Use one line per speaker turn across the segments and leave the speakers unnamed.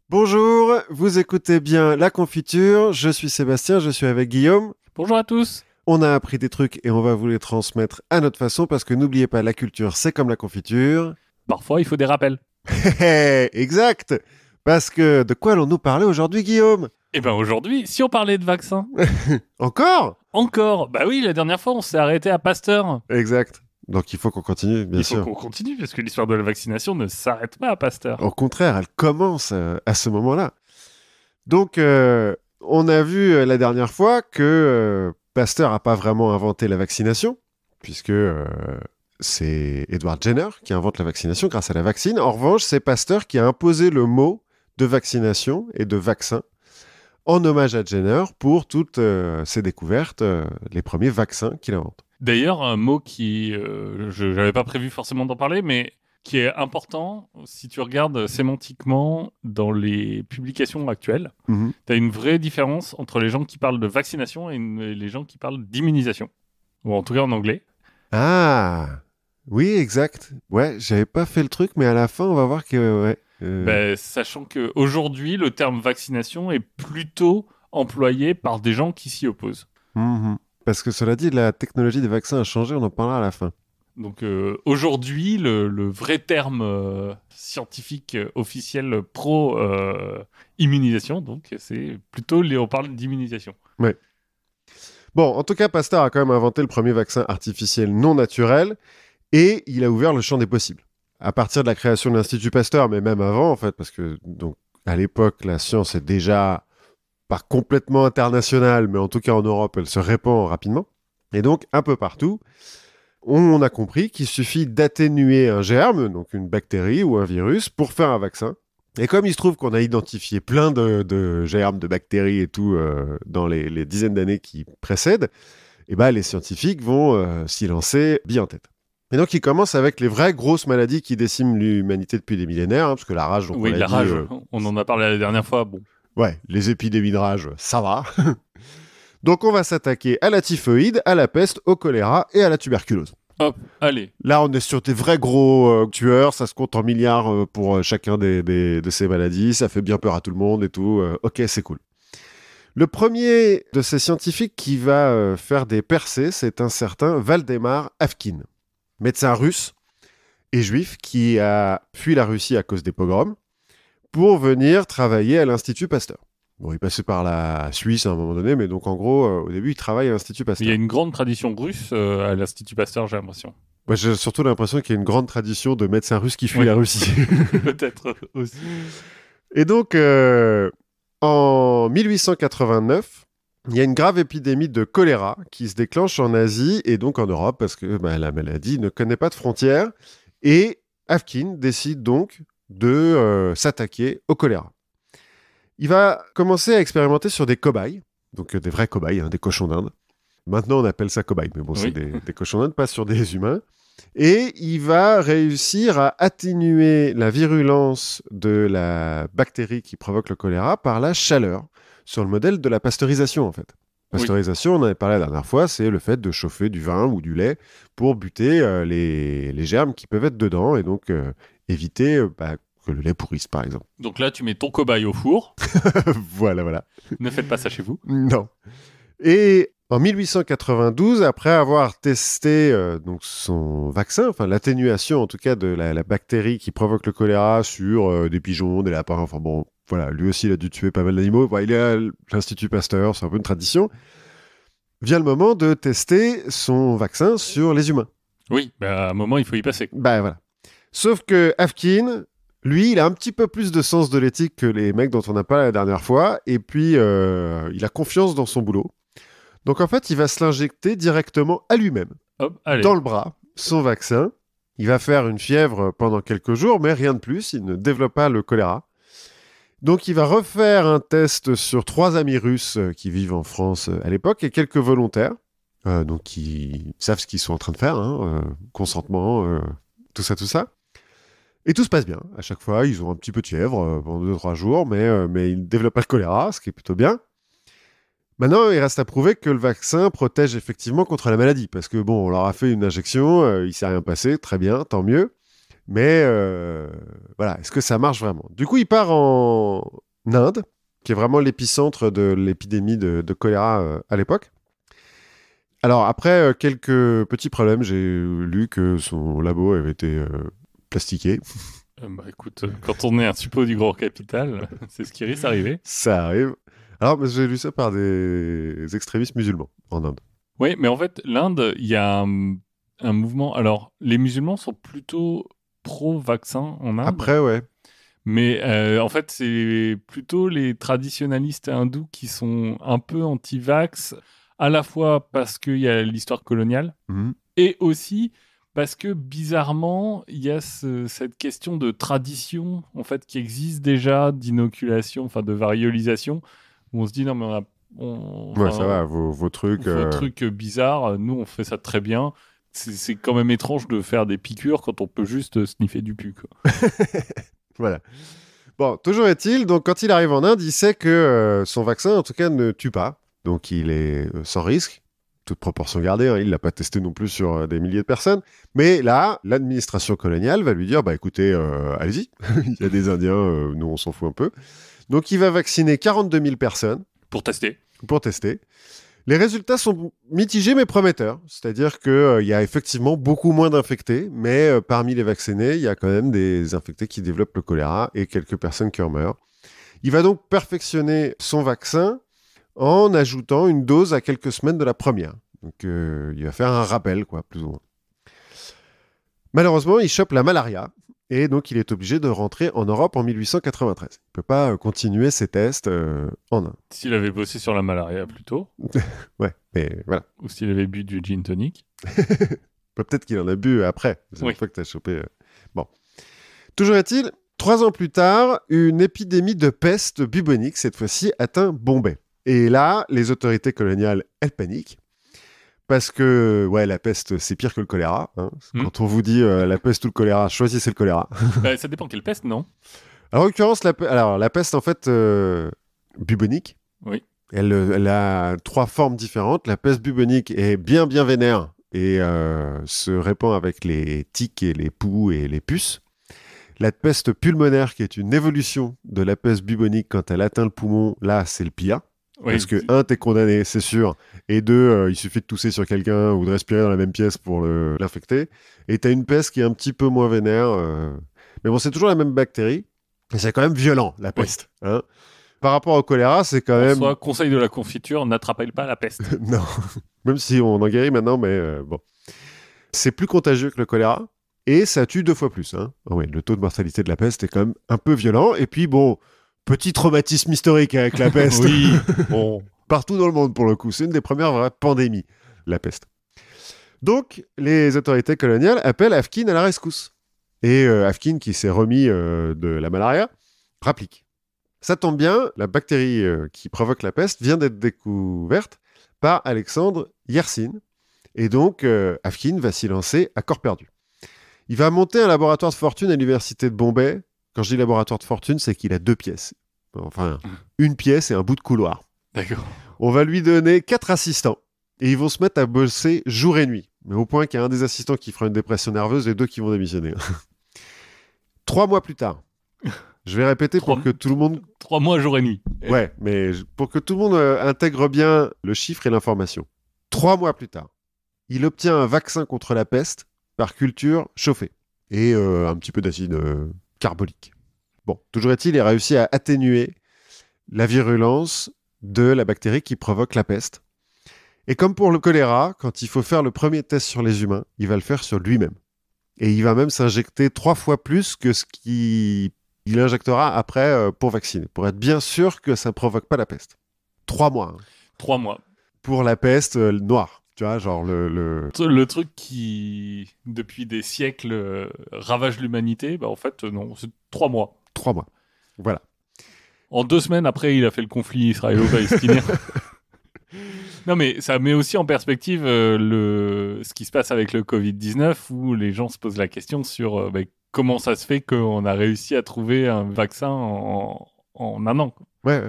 Bonjour, vous écoutez bien La Confiture, je suis Sébastien, je suis avec Guillaume.
Bonjour à tous.
On a appris des trucs et on va vous les transmettre à notre façon parce que n'oubliez pas, la culture c'est comme la confiture.
Parfois, il faut des rappels.
Exact. Parce que de quoi allons-nous parler aujourd'hui, Guillaume?
Eh bien aujourd'hui, si on parlait de vaccins,
Encore?
encore, bah oui, la dernière fois, on s'est arrêté à Pasteur.
Exact. Donc il faut qu'on continue, bien
Il faut
sûr.
qu'on continue, parce que l'histoire de la vaccination ne s'arrête pas à Pasteur.
Au contraire, elle commence à ce moment-là. Donc, on a vu la dernière fois que Pasteur n'a pas vraiment inventé la vaccination, puisque c'est Edward Jenner qui invente la vaccination grâce à la vaccine. En revanche, c'est Pasteur qui a imposé le mot de vaccination et de vaccin en hommage à Jenner pour toutes ses découvertes, les premiers vaccins qu'il invente.
D'ailleurs, un mot qui, je n'avais pas prévu forcément d'en parler, mais qui est important, si tu regardes sémantiquement dans les publications actuelles,
Mhm.
tu as une vraie différence entre les gens qui parlent de vaccination et les gens qui parlent d'immunisation. Ou en tout cas en anglais.
Ah, oui, exact. Ouais, j'avais pas fait le truc, mais à la fin, on va voir que ouais.
Sachant qu'aujourd'hui, le terme vaccination est plutôt employé par des gens qui s'y opposent.
Mhm. Parce que cela dit, la technologie des vaccins a changé, on en parlera à la fin.
Donc aujourd'hui, le vrai terme scientifique officiel pro-immunisation, donc c'est plutôt, on parle d'immunisation.
Ouais. Bon, en tout cas, Pasteur a quand même inventé le premier vaccin artificiel non naturel et il a ouvert le champ des possibles. À partir de la création de l'Institut Pasteur, mais même avant, en fait, parce que donc à l'époque, la science est déjà pas complètement internationale, mais en tout cas en Europe, elle se répand rapidement. Et donc, un peu partout, on a compris qu'il suffit d'atténuer un germe, donc une bactérie ou un virus, pour faire un vaccin. Et comme il se trouve qu'on a identifié plein de germes, de bactéries et tout dans les dizaines d'années qui précèdent, eh ben, les scientifiques vont s'y lancer bien en tête. Et donc, ils commencent avec les vraies grosses maladies qui déciment l'humanité depuis des millénaires, hein, parce que la rage, donc on
Oui,
l'a
la
dit,
rage, on en a parlé la dernière fois. Bon,
ouais, les épidémies de rage, ça va. Donc, on va s'attaquer à la typhoïde, à la peste, au choléra et à la tuberculose.
hop, allez.
Là, on est sur des vrais gros tueurs, ça se compte en milliards pour chacun de ces maladies, ça fait bien peur à tout le monde et tout. Ok, c'est cool. Le premier de ces scientifiques qui va faire des percées, c'est un certain Valdemar Avkin, médecin russe et juif qui a fui la Russie à cause des pogroms pour venir travailler à l'Institut Pasteur. Bon, il passait par la Suisse à un moment donné, mais donc en gros, au début, il travaille à l'Institut
Il y
Pasteur.
a une grande tradition russe à l'Institut Pasteur, j'ai l'impression.
Moi, j'ai surtout l'impression qu'il y a une grande tradition de médecins russes qui fuient
Oui.
la Russie.
Peut-être aussi.
Et donc, en 1889, il y a une grave épidémie de choléra qui se déclenche en Asie et donc en Europe parce que la maladie ne connaît pas de frontières. Et Avkin décide donc de s'attaquer au choléra. Il va commencer à expérimenter sur des cobayes, donc des vrais cobayes, hein, des cochons d'Inde. Maintenant, on appelle ça cobaye, mais bon,
Oui.
c'est des cochons d'Inde, pas sur des humains. Et il va réussir à atténuer la virulence de la bactérie qui provoque le choléra par la chaleur, sur le modèle de la pasteurisation, en fait. Pasteurisation, on en avait parlé la dernière fois, c'est le fait de chauffer du vin ou du lait pour buter les germes qui peuvent être dedans et donc éviter que le lait pourrisse, par exemple.
Donc là, tu mets ton cobaye au four.
Voilà, voilà.
Ne faites pas ça chez vous.
Non. Et en 1892, après avoir testé donc son vaccin, enfin l'atténuation en tout cas de la bactérie qui provoque le choléra sur des pigeons, des lapins, enfin bon, voilà, lui aussi il a dû tuer pas mal d'animaux. Bon, il est à l'Institut Pasteur, c'est un peu une tradition. Vient le moment de tester son vaccin sur les humains.
Oui, à un moment, il faut y passer.
Bah voilà. Sauf que Avkin, lui, il a un petit peu plus de sens de l'éthique que les mecs dont on a parlé la dernière fois, et puis il a confiance dans son boulot. Donc en fait, il va se l'injecter directement à lui-même,
Hop, allez.
dans le bras, son vaccin. Il va faire une fièvre pendant quelques jours, mais rien de plus, il ne développe pas le choléra. Donc il va refaire un test sur 3 amis russes qui vivent en France à l'époque et quelques volontaires, donc qui savent ce qu'ils sont en train de faire, hein, consentement, tout ça, tout ça. Et tout se passe bien. À chaque fois, ils ont un petit peu de fièvre pendant 2-3 jours, mais ils ne développent pas le choléra, ce qui est plutôt bien. Maintenant, il reste à prouver que le vaccin protège effectivement contre la maladie, parce que bon, on leur a fait une injection, il ne s'est rien passé, très bien, tant mieux. Mais voilà, est-ce que ça marche vraiment? Du coup, il part en Inde, qui est vraiment l'épicentre de l'épidémie de choléra à l'époque. Alors, après quelques petits problèmes, j'ai lu que son labo avait été plastiqué.
Écoute, quand on est un suppôt du grand capital, c'est ce qui risque d'arriver.
Ça arrive. Alors, mais j'ai lu ça par des extrémistes musulmans en Inde.
Oui, mais en fait, l'Inde, il y a un mouvement. Alors, les musulmans sont plutôt pro-vaccin en Inde,
Après, ouais.
mais en fait, c'est plutôt les traditionalistes hindous qui sont un peu anti-vax, à la fois parce qu'il y a l'histoire coloniale,
Mhm.
et aussi parce que bizarrement, il y a cette question de tradition en fait qui existe déjà d'inoculation, enfin de variolisation, où on se dit non mais
Ouais, ça
enfin,
va, vos trucs.
vos trucs bizarres, nous on fait ça très bien. C'est quand même étrange de faire des piqûres quand on peut juste sniffer du pu, quoi.
Voilà. Bon, toujours est-il, donc quand il arrive en Inde, il sait que son vaccin, en tout cas, ne tue pas. Donc il est sans risque, toute proportion gardée, hein, il l'a pas testé non plus sur des milliers de personnes. Mais là, l'administration coloniale va lui dire, bah écoutez, allez-y, il y a des Indiens, nous on s'en fout un peu. Donc il va vacciner 42 000 personnes
Pour tester.
pour tester. Les résultats sont mitigés mais prometteurs. C'est-à-dire qu'il y a effectivement beaucoup moins d'infectés, mais parmi les vaccinés, il y a quand même des infectés qui développent le choléra et quelques personnes qui en meurent. Il va donc perfectionner son vaccin en ajoutant une dose à quelques semaines de la première. Donc il va faire un rappel, quoi, plus ou moins. Malheureusement, il chope la malaria et donc il est obligé de rentrer en Europe en 1893. Il ne peut pas continuer ses tests en Inde.
S'il avait bossé sur la malaria plus tôt,
Ouais, mais voilà.
ou s'il avait bu du gin tonic.
Peut-être qu'il en a bu après. C'est
Oui.
une fois que tu as chopé. Bon. Toujours est-il, 3 ans plus tard, une épidémie de peste bubonique, cette fois-ci, atteint Bombay. Et là, les autorités coloniales, elles paniquent. Parce que, ouais, la peste, c'est pire que le choléra. Hein. Quand on vous dit la peste ou le choléra, choisissez le choléra.
Ça dépend quelle peste, non?
Alors, en l'occurrence, la peste, en fait, bubonique,
Oui.
elle a 3 formes différentes. La peste bubonique est bien vénère et se répand avec les tiques et les poux et les puces. La peste pulmonaire, qui est une évolution de la peste bubonique quand elle atteint le poumon, là, c'est le pire.
Oui.
Parce que, un, t'es condamné, c'est sûr. Et deux, il suffit de tousser sur quelqu'un ou de respirer dans la même pièce pour l'infecter. Et t'as une peste qui est un petit peu moins vénère. Mais bon, c'est toujours la même bactérie. Et c'est quand même violent, la peste. Hein. Par rapport au choléra, c'est quand même...
Soit conseil de la confiture, n'attrapez pas la peste.
non. Même si on en guérit maintenant, mais bon. C'est plus contagieux que le choléra. Et ça tue 2 fois plus. Hein. Oh ouais, le taux de mortalité de la peste est quand même un peu violent. Et puis bon, petit traumatisme historique avec la peste.
Oui, bon.
Partout dans le monde pour le coup. C'est une des premières vraies pandémies, la peste. Donc, les autorités coloniales appellent Afkin à la rescousse. Et Afkin, qui s'est remis de la malaria, rapplique. Ça tombe bien, la bactérie qui provoque la peste vient d'être découverte par Alexandre Yersin. Et donc, Afkin va s'y lancer à corps perdu. Il va monter un laboratoire de fortune à l'université de Bombay. Quand je dis laboratoire de fortune, c'est qu'il a 2 pièces. Enfin, une pièce et un bout de couloir.
D'accord.
On va lui donner 4 assistants. Et ils vont se mettre à bosser jour et nuit. Mais au point qu'il y a un des assistants qui fera une dépression nerveuse et 2 qui vont démissionner. 3 mois plus tard. Je vais répéter pour que tout le monde...
3 mois, jour et nuit.
Ouais, mais pour que tout le monde intègre bien le chiffre et l'information. 3 mois plus tard, il obtient un vaccin contre la peste par culture chauffée et un petit peu d'acide carbolique. Bon, toujours est-il, il a réussi à atténuer la virulence de la bactérie qui provoque la peste. Et comme pour le choléra, quand il faut faire le premier test sur les humains, il va le faire sur lui-même. Et il va même s'injecter 3 fois plus que ce qu'il injectera après pour vacciner, pour être bien sûr que ça ne provoque pas la peste. 3 mois. Hein.
3 mois.
Pour la peste noire. Tu vois, genre
Le truc qui, depuis des siècles, ravage l'humanité, bah en fait, non, c'est 3 mois.
3 mois. Voilà.
En 2 semaines après, il a fait le conflit israélo-palestinien. Non, mais ça met aussi en perspective ce qui se passe avec le Covid-19, où les gens se posent la question sur comment ça se fait qu'on a réussi à trouver un vaccin en 1 an. Quoi.
Ouais.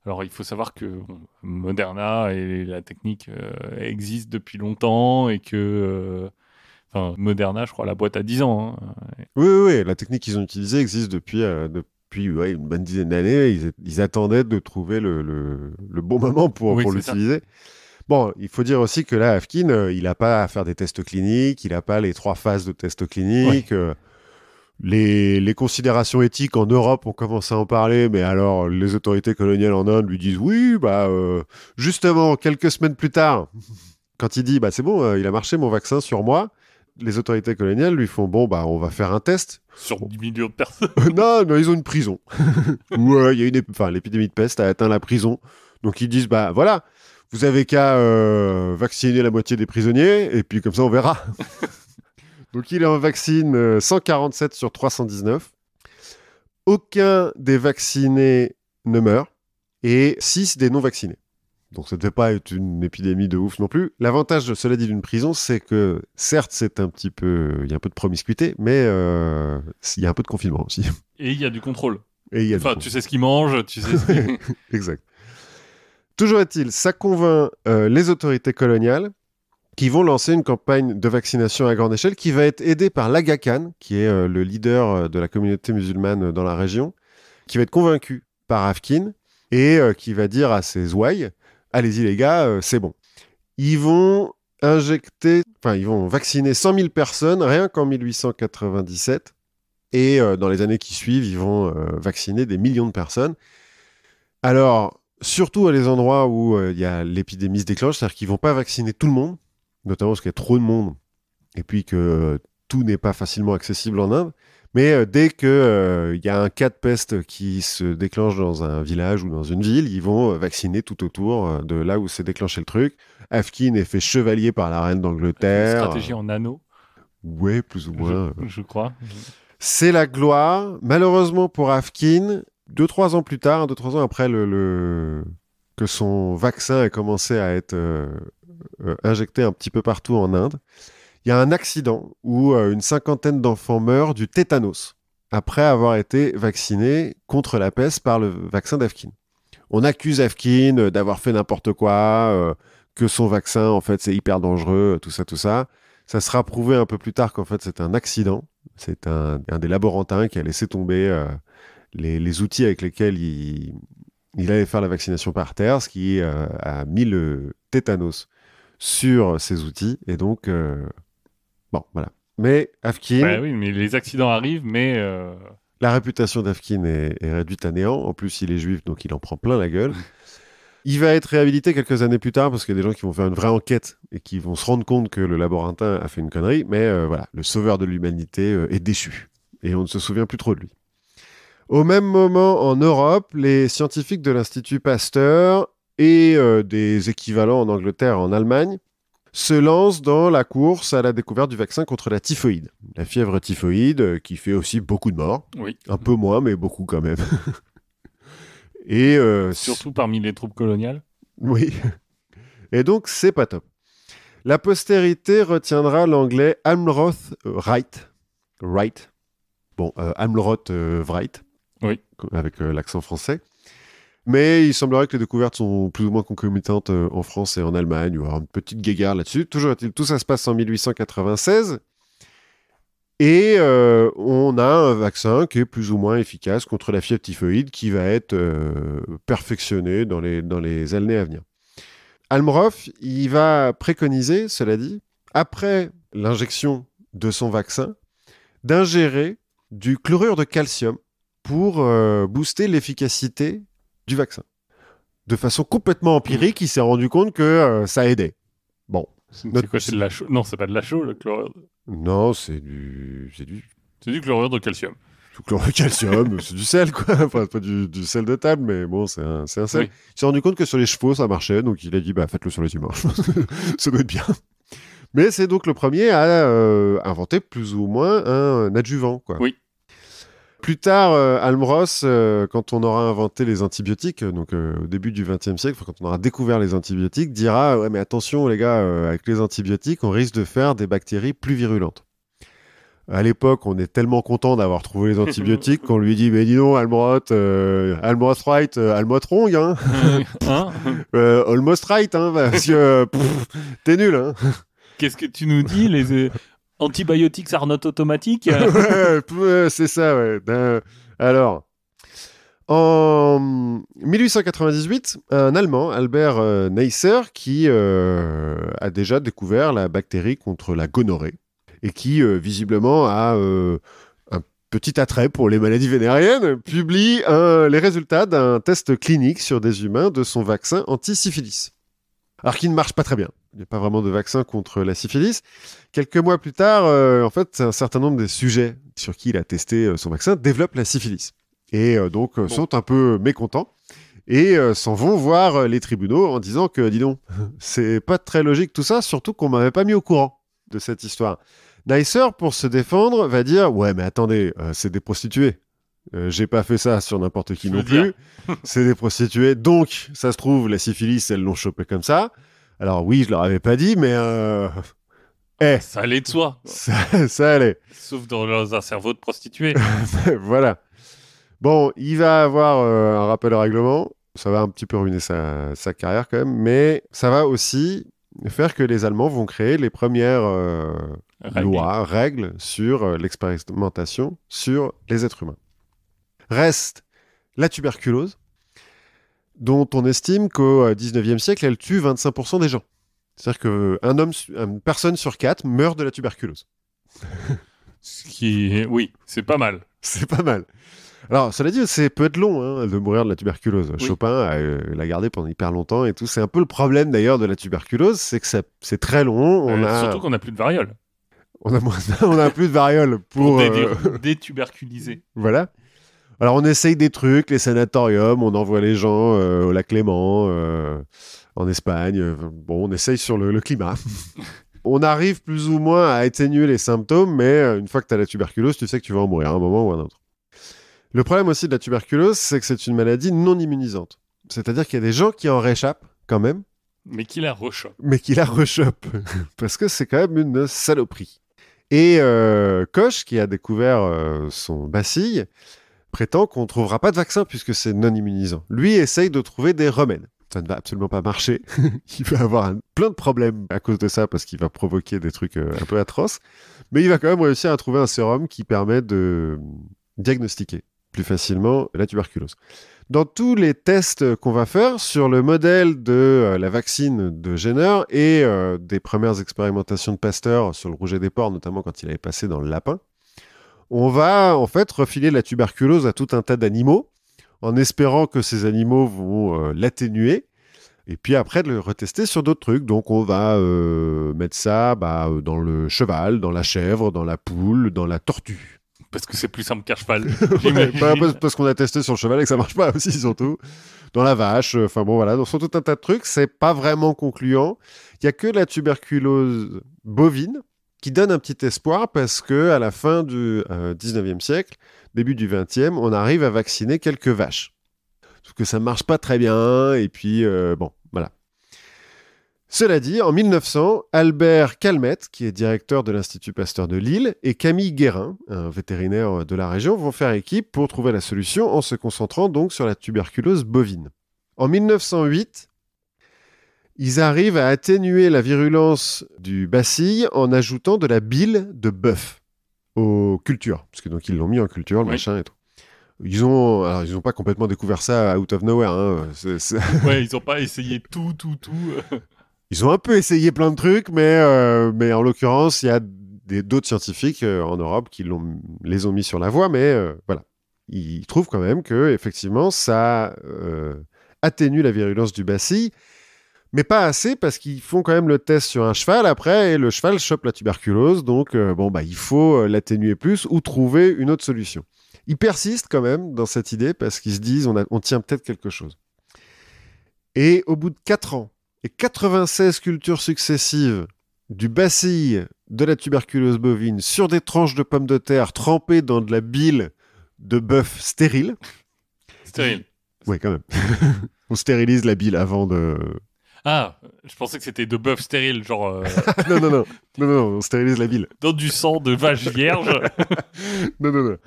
Alors, il faut savoir que Moderna et la technique existent depuis longtemps et que Enfin, Moderna, je crois, la boîte a 10 ans. Hein.
Oui, la technique qu'ils ont utilisée existe depuis une bonne dizaine d'années. Ils attendaient de trouver le bon moment pour l'utiliser. Bon, il faut dire aussi que là, Afkin, il n'a pas à faire des tests cliniques, il n'a pas les 3 phases de tests cliniques. Les considérations éthiques en Europe, on commence à en parler, mais alors les autorités coloniales en Inde lui disent oui, justement, quelques semaines plus tard, quand il dit c'est bon, il a marché mon vaccin sur moi, les autorités coloniales lui font on va faire un test.
Sur 10 millions de personnes.
non, ils ont une prison. Où l'épidémie de peste a atteint la prison. Donc ils disent voilà, vous avez qu'à vacciner la moitié des prisonniers, et puis comme ça on verra. Donc il en vaccine 147 sur 319. Aucun des vaccinés ne meurt, et 6 des non-vaccinés. Donc ça ne devait pas être une épidémie de ouf non plus. L'avantage, cela dit, d'une prison, c'est que certes, il y a un peu de promiscuité, mais il y a un peu de confinement aussi.
Et il y a du contrôle.
Tu
sais ce qu'ils mangent, tu sais ce qu'ils...
Exact. Toujours est-il, ça convainc les autorités coloniales qui vont lancer une campagne de vaccination à grande échelle qui va être aidée par l'Aga Khan, qui est le leader de la communauté musulmane dans la région, qui va être convaincu par Afkin et qui va dire à ses ouailles allez-y les gars, c'est bon. Ils vont vacciner 100 000 personnes rien qu'en 1897. Et dans les années qui suivent, ils vont vacciner des millions de personnes. Alors, surtout à les endroits où il y a l'épidémie se déclenche, c'est-à-dire qu'ils ne vont pas vacciner tout le monde, notamment parce qu'il y a trop de monde, et puis que tout n'est pas facilement accessible en Inde. Mais dès qu'il y a un cas de peste qui se déclenche dans un village ou dans une ville, ils vont vacciner tout autour de là où s'est déclenché le truc. Afkin est fait chevalier par la reine d'Angleterre.
Stratégie en anneau.
Ouais, plus ou moins.
Je crois.
C'est la gloire. Malheureusement pour Afkin, 2-3 ans plus tard, 2-3 ans après que son vaccin a commencé à être injecté un petit peu partout en Inde, il y a un accident où une 50aine d'enfants meurent du tétanos après avoir été vaccinés contre la peste par le vaccin d'Afkin. On accuse Afkin d'avoir fait n'importe quoi, que son vaccin, en fait, c'est hyper dangereux, tout ça. Ça sera prouvé un peu plus tard qu'en fait, c'est un accident. C'est un des laborantins qui a laissé tomber les outils avec lesquels il allait faire la vaccination par terre, ce qui a mis le tétanos sur ces outils. Et donc... Bon, voilà. Mais Afkin...
oui, mais les accidents arrivent, mais...
La réputation d'Afkin est réduite à néant. En plus, il est juif, donc il en prend plein la gueule. Il va être réhabilité quelques années plus tard, parce qu'il y a des gens qui vont faire une vraie enquête et qui vont se rendre compte que le laborantin a fait une connerie. Mais voilà, le sauveur de l'humanité est déchu. Et on ne se souvient plus trop de lui. Au même moment, en Europe, les scientifiques de l'Institut Pasteur et des équivalents en Angleterre et en Allemagne se lance dans la course à la découverte du vaccin contre la typhoïde. La fièvre typhoïde qui fait aussi beaucoup de morts.
Oui.
Un peu moins, mais beaucoup quand même. Et
surtout parmi les troupes coloniales.
Oui. Et donc, c'est pas top. La postérité retiendra l'anglais Almroth Wright. Bon, Almroth Wright.
Oui.
Avec l'accent français. Mais il semblerait que les découvertes sont plus ou moins concomitantes en France et en Allemagne. Il va y avoir une petite guéguerre là-dessus. Toujours est-il, tout ça se passe en 1896. Et on a un vaccin qui est plus ou moins efficace contre la fièvre typhoïde qui va être perfectionné dans les années à venir. Almroth, il va préconiser, cela dit, après l'injection de son vaccin, d'ingérer du chlorure de calcium pour booster l'efficacité du vaccin. De façon complètement empirique, il s'est rendu compte que ça aidait. Bon.
C'est quoi, c'est de la chaux? Non, c'est pas de la chaux, le chlorure.
Non, c'est du
chlorure de calcium.
Du chlorure de calcium, c'est du sel, quoi. Enfin, pas du sel de table, mais bon, c'est un sel. Oui. Il s'est rendu compte que sur les chevaux, ça marchait, donc il a dit, faites-le sur les humains. Ça doit être bien. Mais c'est donc le premier à inventer plus ou moins un adjuvant, quoi.
Oui.
Plus tard, Almroth, quand on aura inventé les antibiotiques, donc au début du XXe siècle, quand on aura découvert les antibiotiques, dira « Ouais, mais attention les gars, avec les antibiotiques, on risque de faire des bactéries plus virulentes. » À l'époque, on est tellement content d'avoir trouvé les antibiotiques qu'on lui dit « Mais dis donc, Almroth right, Almroth wrong, hein, almost right, hein, parce que t'es nul, hein. »
Qu'est-ce que tu nous dis Antibiotics are not automatic.
Ouais, c'est ça, ouais. Alors, en 1898, un Allemand, Albert Neisser, qui a déjà découvert la bactérie contre la gonorrhée et qui, visiblement, a un petit attrait pour les maladies vénériennes, publie les résultats d'un test clinique sur des humains de son vaccin anti-syphilis. Alors qui ne marche pas très bien. Il n'y a pas vraiment de vaccin contre la syphilis. Quelques mois plus tard, en fait, un certain nombre de sujets sur qui il a testé son vaccin développent la syphilis. Et donc sont un peu mécontents et s'en vont voir les tribunaux en disant que, dis donc, c'est pas très logique tout ça, surtout qu'on m'avait pas mis au courant de cette histoire. Neisser, pour se défendre, va dire « Ouais, mais attendez, c'est des prostituées. J'ai pas fait ça sur n'importe qui non plus. C'est des prostituées. Donc, ça se trouve, la syphilis, elles l'ont chopé comme ça. Alors oui, je leur avais pas dit, mais...
Ça allait de soi.
Ça allait.
Sauf dans un cerveau de prostituée.
Voilà. Bon, il va avoir un rappel au règlement. Ça va un petit peu ruiner sa carrière quand même. Mais ça va aussi faire que les Allemands vont créer les premières règles sur l'expérimentation sur les êtres humains. Reste la tuberculose, dont on estime qu'au 19e siècle, elle tue 25% des gens. C'est-à-dire qu'une personne sur 4 meurt de la tuberculose.
Oui, c'est pas mal.
C'est pas mal. Alors, cela dit, c'est peut être long de mourir de la tuberculose. Oui. Chopin l'a gardé pendant hyper longtemps et tout. C'est un peu le problème d'ailleurs de la tuberculose, c'est que c'est très long.
Surtout qu'on n'a plus de variole.
On a plus de variole pour
détuberculiser.
Voilà. Alors, on essaye des trucs, les sanatoriums, on envoie les gens au lac Léman, en Espagne. Bon, on essaye sur le climat. On arrive plus ou moins à atténuer les symptômes, mais une fois que tu as la tuberculose, tu sais que tu vas en mourir à un moment ou à un autre. Le problème aussi de la tuberculose, c'est que c'est une maladie non immunisante. C'est-à-dire qu'il y a des gens qui en réchappent quand même.
Mais qui la rechopent.
Parce que c'est quand même une saloperie. Et Koch, qui a découvert son bacille, prétend qu'on ne trouvera pas de vaccin puisque c'est non immunisant. Lui essaye de trouver des remèdes. Ça ne va absolument pas marcher. Il va avoir plein de problèmes à cause de ça parce qu'il va provoquer des trucs un peu atroces. Mais il va quand même réussir à trouver un sérum qui permet de diagnostiquer plus facilement la tuberculose. Dans tous les tests qu'on va faire sur le modèle de la vaccine de Jenner et des premières expérimentations de Pasteur sur le rouget des porcs, notamment quand il avait passé dans le lapin, on va en fait refiler la tuberculose à tout un tas d'animaux en espérant que ces animaux vont l'atténuer et puis après de le retester sur d'autres trucs. Donc on va mettre ça dans le cheval, dans la chèvre, dans la poule, dans la tortue.
Parce que c'est plus simple qu'un cheval.
Pas parce qu'on a testé sur le cheval et que ça marche pas aussi, surtout. Dans la vache, enfin bon voilà, donc sur tout un tas de trucs, c'est pas vraiment concluant. Il y a que la tuberculose bovine qui donne un petit espoir parce que à la fin du 19e siècle, début du 20e, on arrive à vacciner quelques vaches. Sauf que ça marche pas très bien, et puis bon, voilà. Cela dit, en 1900, Albert Calmette, qui est directeur de l'Institut Pasteur de Lille, et Camille Guérin, un vétérinaire de la région, vont faire équipe pour trouver la solution en se concentrant donc sur la tuberculose bovine. En 1908, ils arrivent à atténuer la virulence du bacille en ajoutant de la bile de bœuf aux cultures, parce que donc ils l'ont mis en culture, le machin et tout. Ils ont pas complètement découvert ça out of nowhere.
Ouais, ils ont pas essayé tout.
Ils ont un peu essayé plein de trucs, mais en l'occurrence, il y a d'autres scientifiques en Europe qui les ont mis sur la voie, mais voilà. Ils trouvent quand même que effectivement, ça atténue la virulence du bacille, mais pas assez parce qu'ils font quand même le test sur un cheval après, et le cheval chope la tuberculose, donc il faut l'atténuer plus ou trouver une autre solution. Ils persistent quand même dans cette idée parce qu'ils se disent on tient peut-être quelque chose. Et au bout de 4 ans, et 96 cultures successives du bacille de la tuberculose bovine sur des tranches de pommes de terre trempées dans de la bile de bœuf stérile.
Stérile.
Oui, quand même. On stérilise la bile avant de...
Ah, je pensais que c'était de bœuf stérile, genre...
Non, on stérilise la bile.
Dans du sang de vache vierge.
Non.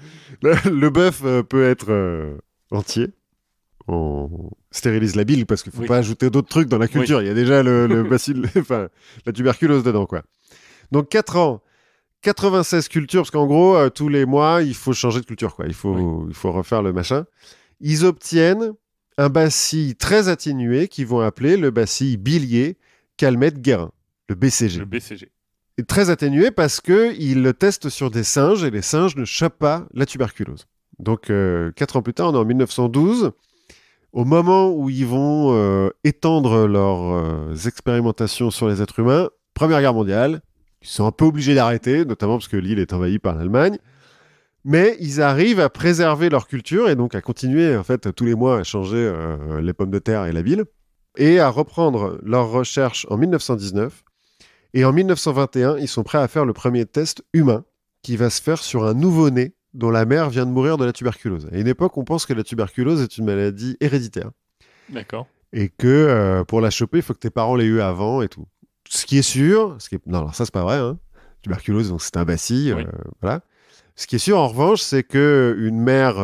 Le bœuf peut être entier. On stérilise la bile parce qu'il ne faut pas ajouter d'autres trucs dans la culture. Il y a déjà le bacille, la tuberculose dedans, quoi. Donc 4 ans, 96 cultures, parce qu'en gros, tous les mois, il faut changer de culture, quoi. Il faut refaire le machin. Ils obtiennent un bacille très atténué qu'ils vont appeler le bacille bilier Calmette-Guérin, le BCG.
Le BCG.
Et très atténué parce qu'ils le testent sur des singes et les singes ne chopent pas la tuberculose. Donc, 4 ans plus tard, on est en 1912. Au moment où ils vont étendre leurs expérimentations sur les êtres humains, Première Guerre mondiale, ils sont un peu obligés d'arrêter, notamment parce que l'île est envahie par l'Allemagne. Mais ils arrivent à préserver leur culture et donc à continuer en fait tous les mois à changer les pommes de terre et la ville et à reprendre leurs recherches en 1919. Et en 1921, ils sont prêts à faire le premier test humain qui va se faire sur un nouveau-né dont la mère vient de mourir de la tuberculose. À une époque, on pense que la tuberculose est une maladie héréditaire.
D'accord.
Et que pour la choper, il faut que tes parents l'aient eu avant et tout. Ce qui est sûr, non, alors ça c'est pas vrai, hein. Tuberculose, donc c'est un bacille,
Oui.
voilà. Ce qui est sûr, en revanche, c'est qu'une mère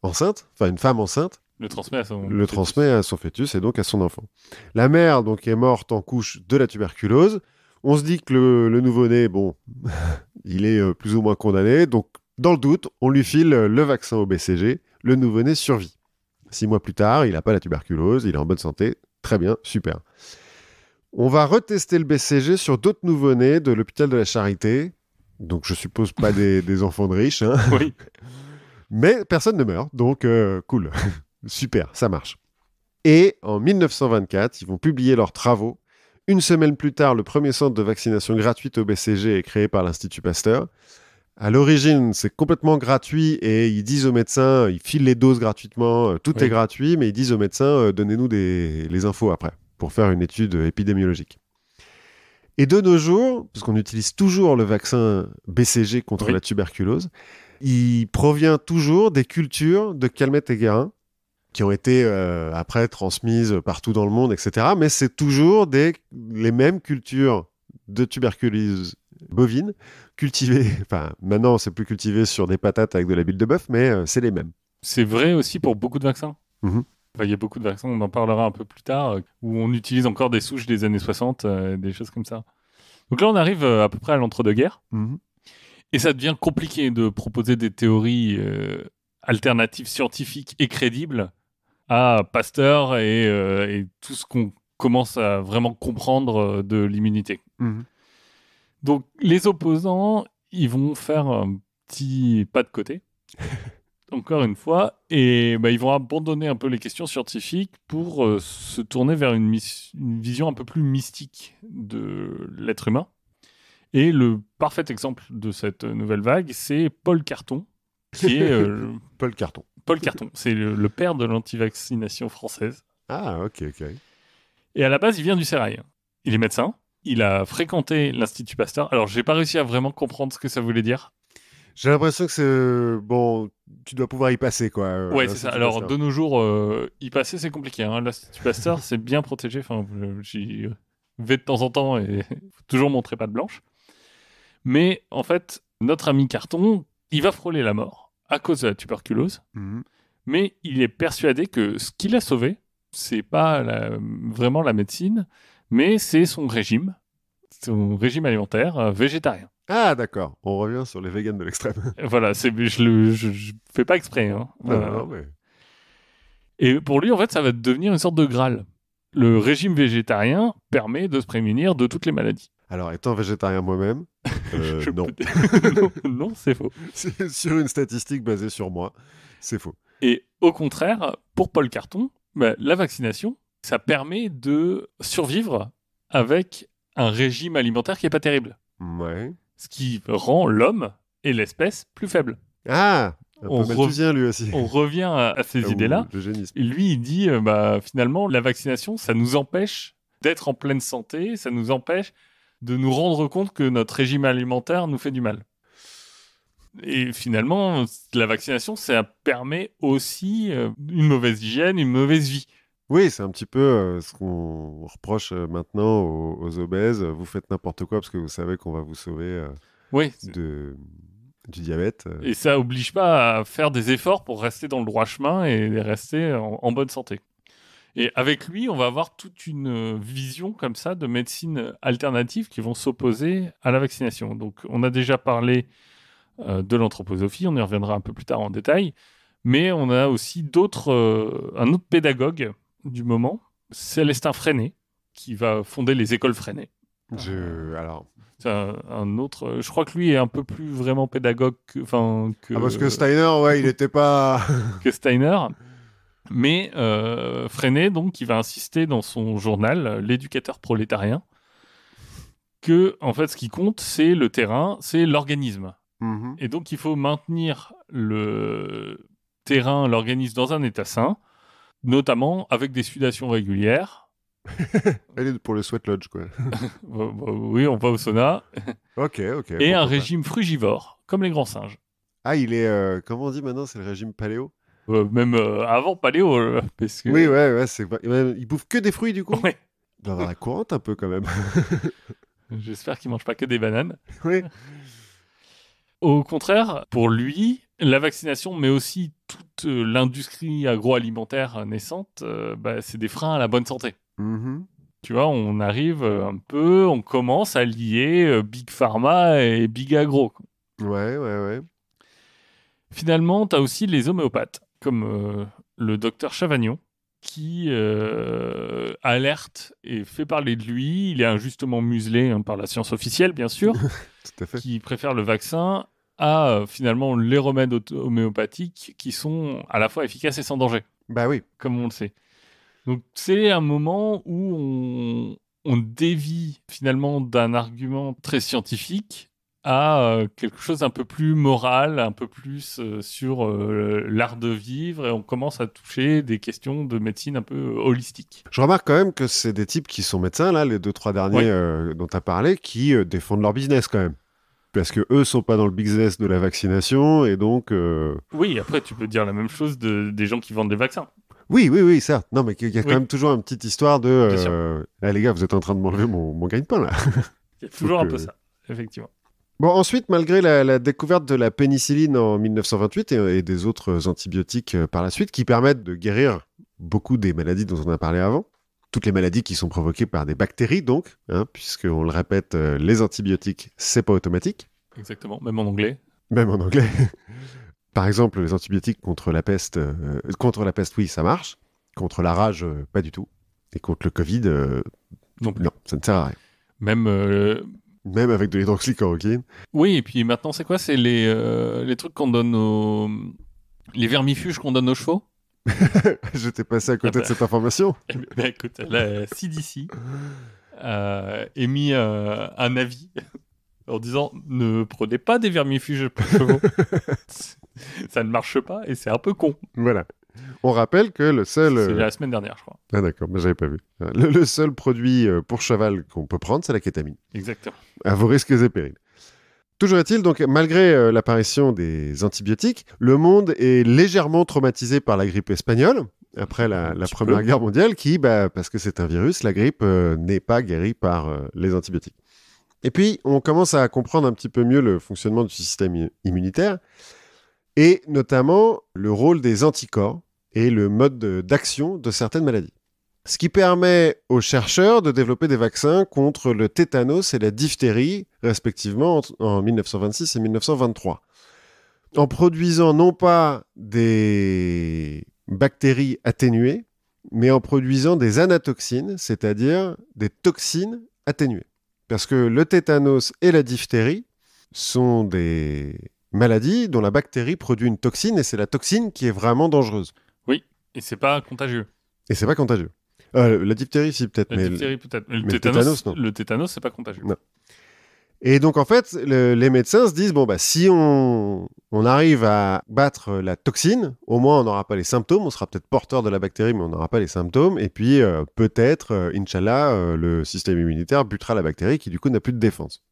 enceinte, enfin une femme enceinte,
Le transmet à son
le
fœtus.
transmet à son fœtus et donc à son enfant. La mère donc est morte en couche de la tuberculose. On se dit que le nouveau-né, bon, il est plus ou moins condamné. Donc, dans le doute, on lui file le vaccin au BCG. Le nouveau-né survit. 6 mois plus tard, il n'a pas la tuberculose, il est en bonne santé. Très bien, super. On va retester le BCG sur d'autres nouveau-nés de l'hôpital de la Charité. Donc, je suppose pas des enfants de riches, hein.
Oui.
Mais personne ne meurt, donc cool. Super, ça marche. Et en 1924, ils vont publier leurs travaux. Une semaine plus tard, le premier centre de vaccination gratuite au BCG est créé par l'Institut Pasteur. À l'origine, c'est complètement gratuit et ils disent aux médecins, ils filent les doses gratuitement, tout
Oui.
est gratuit, mais ils disent aux médecins, donnez-nous les infos après pour faire une étude épidémiologique. Et de nos jours, parce qu'on utilise toujours le vaccin BCG contre
Oui.
la tuberculose, il provient toujours des cultures de Calmette et Guérin qui ont été après transmises partout dans le monde, etc. Mais c'est toujours les mêmes cultures de tuberculose bovine cultivées. Enfin, maintenant, c'est plus cultivé sur des patates avec de la bile de bœuf, mais c'est les mêmes.
C'est vrai aussi pour beaucoup de vaccins.
Mhm.
Enfin, il y a beaucoup de vaccins, on en parlera un peu plus tard, où on utilise encore des souches des années 60, des choses comme ça. Donc là, on arrive à peu près à l'entre-deux-guerres.
Mhm.
Et ça devient compliqué de proposer des théories alternatives scientifiques et crédibles à Pasteur et tout ce qu'on commence à vraiment comprendre de l'immunité.
Mhm.
Donc les opposants, ils vont faire un petit pas de côté, encore une fois, et ils vont abandonner un peu les questions scientifiques pour se tourner vers une vision un peu plus mystique de l'être humain. Et le parfait exemple de cette nouvelle vague, c'est Paul Carton, qui est
Paul Carton.
Paul Carton. C'est le père de l'antivaccination française.
Ah, ok.
Et à la base, il vient du Sérail. Il est médecin. Il a fréquenté l'Institut Pasteur. Alors, j'ai pas réussi à vraiment comprendre ce que ça voulait dire.
J'ai l'impression que c'est... Bon, tu dois pouvoir y passer, quoi.
Ouais, c'est ça. Alors,
Pasteur.
de nos jours, y passer, c'est compliqué. Hein. L'Institut Pasteur, c'est bien protégé. Enfin, j'y vais de temps en temps et faut toujours montrer patte blanche. Mais en fait, notre ami Carton, il va frôler la mort à cause de la tuberculose.
Mhm.
Mais il est persuadé que ce qui l'a sauvé, c'est pas vraiment la médecine, mais c'est son régime alimentaire végétarien.
Ah, d'accord. On revient sur les véganes de l'extrême.
Voilà, je fais pas exprès. Hein.
Non, mais...
Et pour lui, en fait, ça va devenir une sorte de Graal. Le régime végétarien permet de se prémunir de toutes les maladies.
Alors, étant végétarien moi-même, non.
Non, c'est faux.
C'est sur une statistique basée sur moi, c'est faux.
Et au contraire, pour Paul Carton, la vaccination, ça permet de survivre avec un régime alimentaire qui est pas terrible.
Ouais.
Ce qui rend l'homme et l'espèce plus faibles.
Ah, un
On
peu malthusien lui aussi.
On revient à ces idées-là.
L'eugénisme.
Et lui, il dit, finalement, la vaccination, ça nous empêche d'être en pleine santé, ça nous empêche de nous rendre compte que notre régime alimentaire nous fait du mal. Et finalement, la vaccination, ça permet aussi une mauvaise hygiène, une mauvaise vie.
Oui, c'est un petit peu ce qu'on reproche maintenant aux obèses. Vous faites n'importe quoi parce que vous savez qu'on va vous sauver
Oui.
du diabète.
Et ça oblige pas à faire des efforts pour rester dans le droit chemin et rester en bonne santé. Et avec lui, on va avoir toute une vision comme ça de médecine alternative qui vont s'opposer à la vaccination. Donc, on a déjà parlé de l'anthroposophie, on y reviendra un peu plus tard en détail, mais on a aussi un autre pédagogue du moment, Célestin Freinet, qui va fonder les écoles Freinet.
Alors...
C'est un autre. Je crois que lui est un peu plus vraiment pédagogue que.
parce que Steiner, ouais, il n'était pas.
que Steiner. Mais Freinet, donc, qui va insister dans son journal, L'éducateur prolétarien, que, en fait, ce qui compte, c'est le terrain, c'est l'organisme.
Mm-hmm.
Et donc, il faut maintenir le terrain, l'organisme dans un état sain, notamment avec des sudations régulières.
Elle est pour le sweat lodge, quoi.
Oui, on va au sauna.
Ok.
Et un régime frugivore, comme les grands singes.
Ah, il est... comment on dit maintenant? C'est le régime paléo?
Même avant paléo, parce que...
Oui, ouais, c'est... Il bouffe que des fruits, du coup?
Ouais.
Il doit avoir la courante, un peu, quand même.
J'espère qu'il mange pas que des bananes.
Oui.
Au contraire, pour lui, la vaccination, mais aussi toute l'industrie agroalimentaire naissante, c'est des freins à la bonne santé.
Mm-hmm.
Tu vois, on arrive on commence à lier Big Pharma et Big Agro.
Ouais.
Finalement, tu as aussi les homéopathes, comme le docteur Chavagnon, qui alerte et fait parler de lui. Il est injustement muselé par la science officielle, bien sûr,
Tout à fait.
qui préfère le vaccin à finalement les remèdes homéopathiques qui sont à la fois efficaces et sans danger.
Bah oui.
Comme on le sait. Donc c'est un moment où on dévie finalement d'un argument très scientifique à quelque chose d'un peu plus moral, un peu plus sur l'art de vivre, et on commence à toucher des questions de médecine un peu holistique.
Je remarque quand même que c'est des types qui sont médecins, là, les 2-3 derniers dont tu as parlé, qui défendent leur business quand même. Parce que eux sont pas dans le business de la vaccination, et donc...
Oui, après tu peux dire la même chose des gens qui vendent des vaccins.
Oui, certes. Non, mais il y a quand même toujours une petite histoire de... les gars, vous êtes en train de m'enlever mon gagne-pain, là.
Il y a toujours un peu ça, effectivement.
Bon, ensuite, malgré la découverte de la pénicilline en 1928 et des autres antibiotiques par la suite, qui permettent de guérir beaucoup des maladies dont on a parlé avant, toutes les maladies qui sont provoquées par des bactéries, donc, puisqu'on le répète, les antibiotiques, c'est pas automatique.
Exactement, même en anglais.
Même en anglais. Par exemple, les antibiotiques contre la peste, oui, ça marche. Contre la rage, pas du tout. Et contre le Covid,
non,
ça ne sert à rien. Même avec de l'hydroxychloroquine.
Oui, et puis maintenant, c'est quoi? C'est les trucs qu'on donne les vermifuges qu'on donne aux chevaux.
Je t'ai passé à côté de cette information.
Écoute, la CDC émis un avis en disant ne prenez pas des vermifuges pour chevaux. Ça ne marche pas et c'est un peu con.
Voilà. On rappelle que le seul...
C'est la semaine dernière, je crois.
Ah d'accord, mais j'avais pas vu. Le seul produit pour cheval qu'on peut prendre, c'est la kétamine.
Exactement.
À vos risques et périls. Toujours est-il, donc, malgré l'apparition des antibiotiques, le monde est légèrement traumatisé par la grippe espagnole, après la Première Guerre mondiale, qui, parce que c'est un virus, la grippe n'est pas guérie par les antibiotiques. Et puis, on commence à comprendre un petit peu mieux le fonctionnement du système immunitaire, et notamment le rôle des anticorps et le mode d'action de certaines maladies. Ce qui permet aux chercheurs de développer des vaccins contre le tétanos et la diphtérie, respectivement en 1926 et 1923. En produisant non pas des bactéries atténuées, mais en produisant des anatoxines, c'est-à-dire des toxines atténuées. Parce que le tétanos et la diphtérie sont des maladies dont la bactérie produit une toxine, et c'est la toxine qui est vraiment dangereuse.
Oui, et c'est pas contagieux.
Et c'est pas contagieux. La diphtérie, si, peut-être.
La diphtérie, peut-être.
Le tétanos, non.
Le tétanos, c'est pas contagieux.
Non. Et donc, en fait, les médecins se disent, si on arrive à battre la toxine, au moins, on n'aura pas les symptômes. On sera peut-être porteur de la bactérie, mais on n'aura pas les symptômes. Et puis, peut-être, Inch'Allah, le système immunitaire butera la bactérie qui, du coup, n'a plus de défense.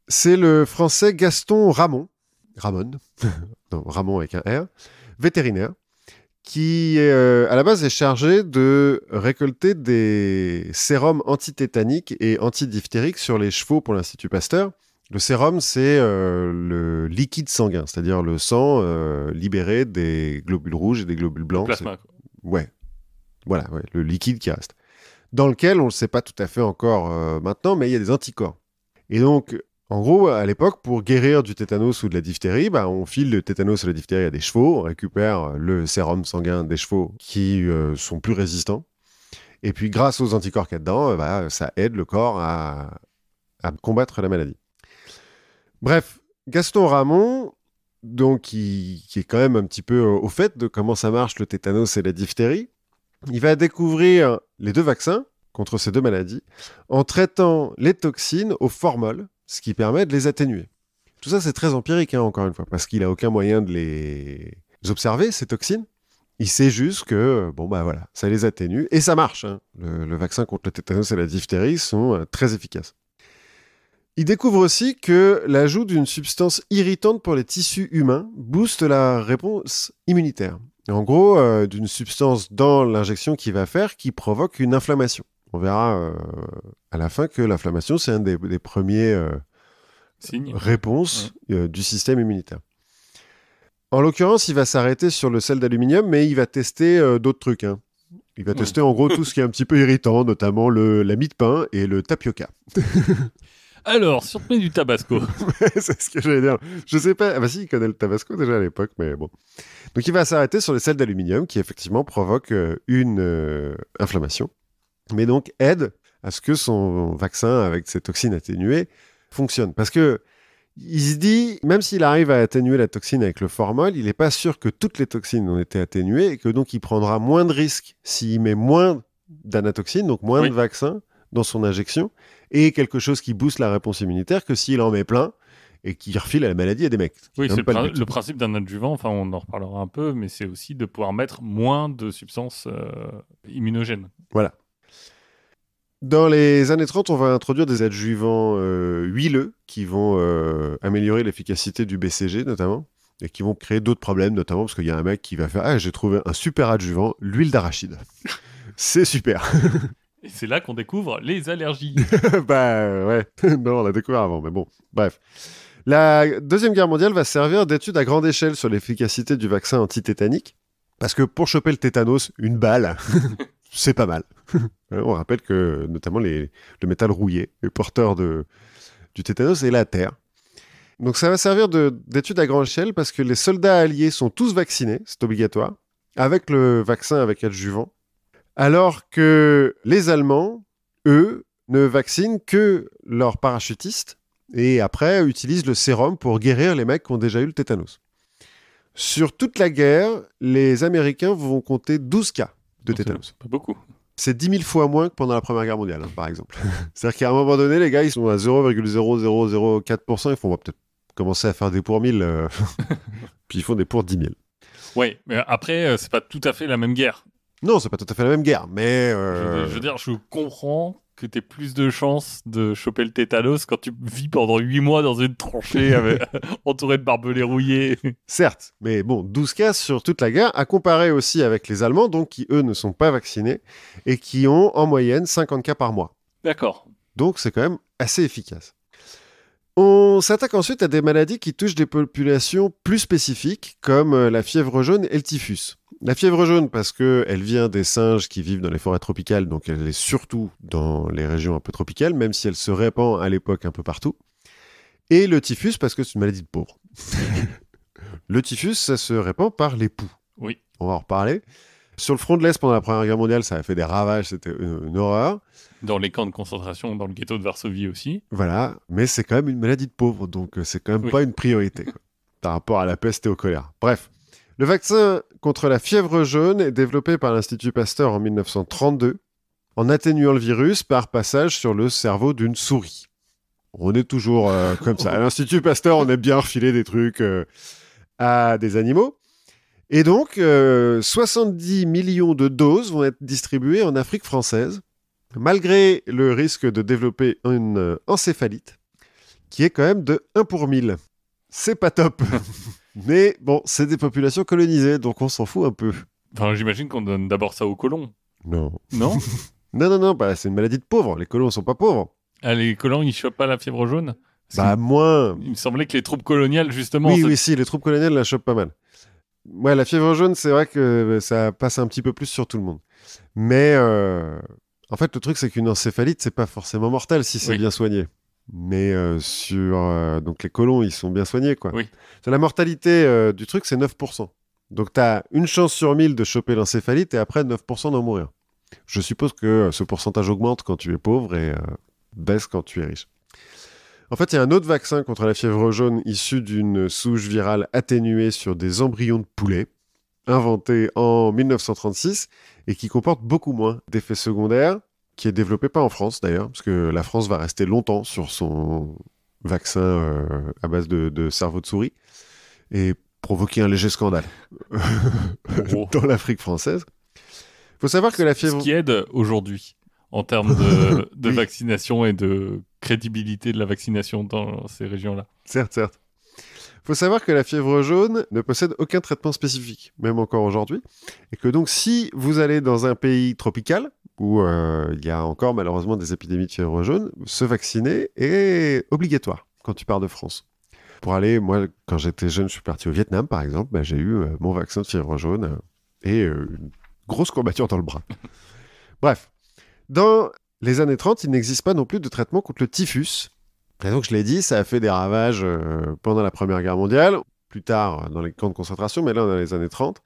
C'est le français Gaston Ramon, non, Ramon avec un R, vétérinaire, qui, à la base, est chargé de récolter des sérums antitétaniques et antidiphtériques sur les chevaux pour l'Institut Pasteur. Le sérum, c'est le liquide sanguin, c'est-à-dire le sang libéré des globules rouges et des globules blancs.
Le plasma, quoi.
Ouais. Voilà, ouais, le liquide qui reste. Dans lequel, on ne le sait pas tout à fait encore maintenant, mais il y a des anticorps. Et donc, en gros, à l'époque, pour guérir du tétanos ou de la diphtérie, on file le tétanos et la diphtérie à des chevaux, on récupère le sérum sanguin des chevaux qui sont plus résistants. Et puis, grâce aux anticorps qu'il y a dedans, ça aide le corps à combattre la maladie. Bref, Gaston Ramon, donc, qui est quand même un petit peu au fait de comment ça marche le tétanos et la diphtérie, il va découvrir les 2 vaccins contre ces 2 maladies en traitant les toxines au formol, ce qui permet de les atténuer. Tout ça, c'est très empirique, encore une fois, parce qu'il n'a aucun moyen de les observer, ces toxines. Il sait juste que, voilà, ça les atténue, et ça marche. Hein. Le vaccin contre le tétanos et la diphtérie sont très efficaces. Il découvre aussi que l'ajout d'une substance irritante pour les tissus humains booste la réponse immunitaire. En gros, d'une substance dans l'injection qui provoque une inflammation. On verra à la fin que l'inflammation, c'est un des premiers réponses du système immunitaire. En l'occurrence, il va s'arrêter sur le sel d'aluminium, mais il va tester d'autres trucs. Hein. Il va tester en gros tout ce qui est un petit peu irritant, notamment la mie de pain et le tapioca.
Alors, si on te met du tabasco.
C'est ce que j'allais dire. Je sais pas. Ah bah si, il connaît le tabasco déjà à l'époque, mais bon. Donc il va s'arrêter sur les sels d'aluminium qui effectivement provoquent une inflammation, mais donc aide à ce que son vaccin avec ces toxines atténuées fonctionne. Parce que il se dit, même s'il arrive à atténuer la toxine avec le formol, il n'est pas sûr que toutes les toxines ont été atténuées et que donc il prendra moins de risques s'il met moins d'anatoxine, donc moins de vaccins dans son injection, et quelque chose qui booste la réponse immunitaire que s'il en met plein et qui refile à la maladie à des mecs.
Oui, c'est le principe d'un adjuvant, enfin on en reparlera un peu, mais c'est aussi de pouvoir mettre moins de substances immunogènes.
Voilà. Dans les années 30, on va introduire des adjuvants huileux qui vont améliorer l'efficacité du BCG notamment, et qui vont créer d'autres problèmes, notamment parce qu'il y a un mec qui va faire « Ah, j'ai trouvé un super adjuvant, l'huile d'arachide. C'est super !»
Et c'est là qu'on découvre les allergies.
Ouais, non, on l'a découvert avant, mais bon, bref. La Deuxième Guerre mondiale va servir d'étude à grande échelle sur l'efficacité du vaccin antitétanique, parce que pour choper le tétanos, une balle, c'est pas mal. On rappelle que, notamment, le métal rouillé est porteur du tétanos et la terre. Donc ça va servir d'étude à grande échelle parce que les soldats alliés sont tous vaccinés, c'est obligatoire, avec le vaccin avec adjuvant, alors que les Allemands, eux, ne vaccinent que leurs parachutistes et après utilisent le sérum pour guérir les mecs qui ont déjà eu le tétanos. Sur toute la guerre, les Américains vont compter 12 cas de tétanos.
Pas beaucoup.
C'est 10 000 fois moins que pendant la Première Guerre mondiale, par exemple. C'est-à-dire qu'à un moment donné, les gars, ils sont à 0,0004%, ils vont peut-être commencer à faire des pour 1000, puis ils font des pour 10 000.
Oui, mais après, c'est pas tout à fait la même guerre.
Non, c'est pas tout à fait la même guerre, mais...
Je veux dire, je comprends que t'aies plus de chances de choper le tétanos quand tu vis pendant 8 mois dans une tranchée entourée de barbelés rouillés.
Certes, mais bon, 12 cas sur toute la guerre, à comparer aussi avec les Allemands, donc qui, eux, ne sont pas vaccinés, et qui ont, en moyenne, 50 cas par mois.
D'accord.
Donc, c'est quand même assez efficace. On s'attaque ensuite à des maladies qui touchent des populations plus spécifiques, comme la fièvre jaune et le typhus. La fièvre jaune, parce qu'elle vient des singes qui vivent dans les forêts tropicales, donc elle est surtout dans les régions un peu tropicales, même si elle se répand à l'époque un peu partout. Et le typhus, parce que c'est une maladie de pauvres. Le typhus, ça se répand par les poux.
Oui.
On va en reparler. Sur le front de l'Est, pendant la Première Guerre mondiale, ça a fait des ravages, c'était une horreur.
Dans les camps de concentration, dans le ghetto de Varsovie aussi.
Voilà, mais c'est quand même une maladie de pauvres, donc c'est quand même pas une priorité, quoi, par rapport à la peste et au choléra. Bref. Le vaccin contre la fièvre jaune est développé par l'Institut Pasteur en 1932 en atténuant le virus par passage sur le cerveau d'une souris. On est toujours comme ça. À l'Institut Pasteur, on aime bien refiler des trucs à des animaux. Et donc, 70 millions de doses vont être distribuées en Afrique française, malgré le risque de développer une encéphalite, qui est quand même de 1 pour 1000. C'est pas top. Mais bon, c'est des populations colonisées, donc on s'en fout un peu.
Enfin, j'imagine qu'on donne d'abord ça aux colons.
Non.
Non.
Non, c'est une maladie de pauvres. Les colons sont pas pauvres.
Ah, les colons, ils chopent pas la fièvre jaune?
Moins.
Il me semblait que les troupes coloniales, justement...
Oui, si, les troupes coloniales la chopent pas mal. Ouais, la fièvre jaune, c'est vrai que ça passe un petit peu plus sur tout le monde. Mais en fait, le truc, c'est qu'une encéphalite, c'est pas forcément mortel si c'est bien soigné. Mais donc les côlons, ils sont bien soignés, quoi.
Oui.
La mortalité du truc, c'est 9%. Donc tu as une chance sur 1000 de choper l'encéphalite et après 9% d'en mourir. Je suppose que ce pourcentage augmente quand tu es pauvre et baisse quand tu es riche. En fait, il y a un autre vaccin contre la fièvre jaune issu d'une souche virale atténuée sur des embryons de poulet, inventé en 1936 et qui comporte beaucoup moins d'effets secondaires, qui est développé pas en France d'ailleurs, parce que la France va rester longtemps sur son vaccin à base de cerveau de souris et provoquer un léger scandale dans l'Afrique française. Il faut savoir que la fièvre...
Ce qui aide aujourd'hui en termes de vaccination et de crédibilité de la vaccination dans ces régions-là.
Certes. Il faut savoir que la fièvre jaune ne possède aucun traitement spécifique, même encore aujourd'hui, et que donc si vous allez dans un pays tropical, où il y a encore malheureusement des épidémies de fièvre jaune, se vacciner est obligatoire quand tu pars de France. Pour aller, moi, quand j'étais jeune, je suis parti au Vietnam, par exemple, j'ai eu mon vaccin de fièvre jaune et une grosse courbature dans le bras. Bref, dans les années 30, il n'existe pas non plus de traitement contre le typhus. Et donc, je l'ai dit, ça a fait des ravages pendant la Première Guerre mondiale, plus tard dans les camps de concentration, mais là, dans les années 30.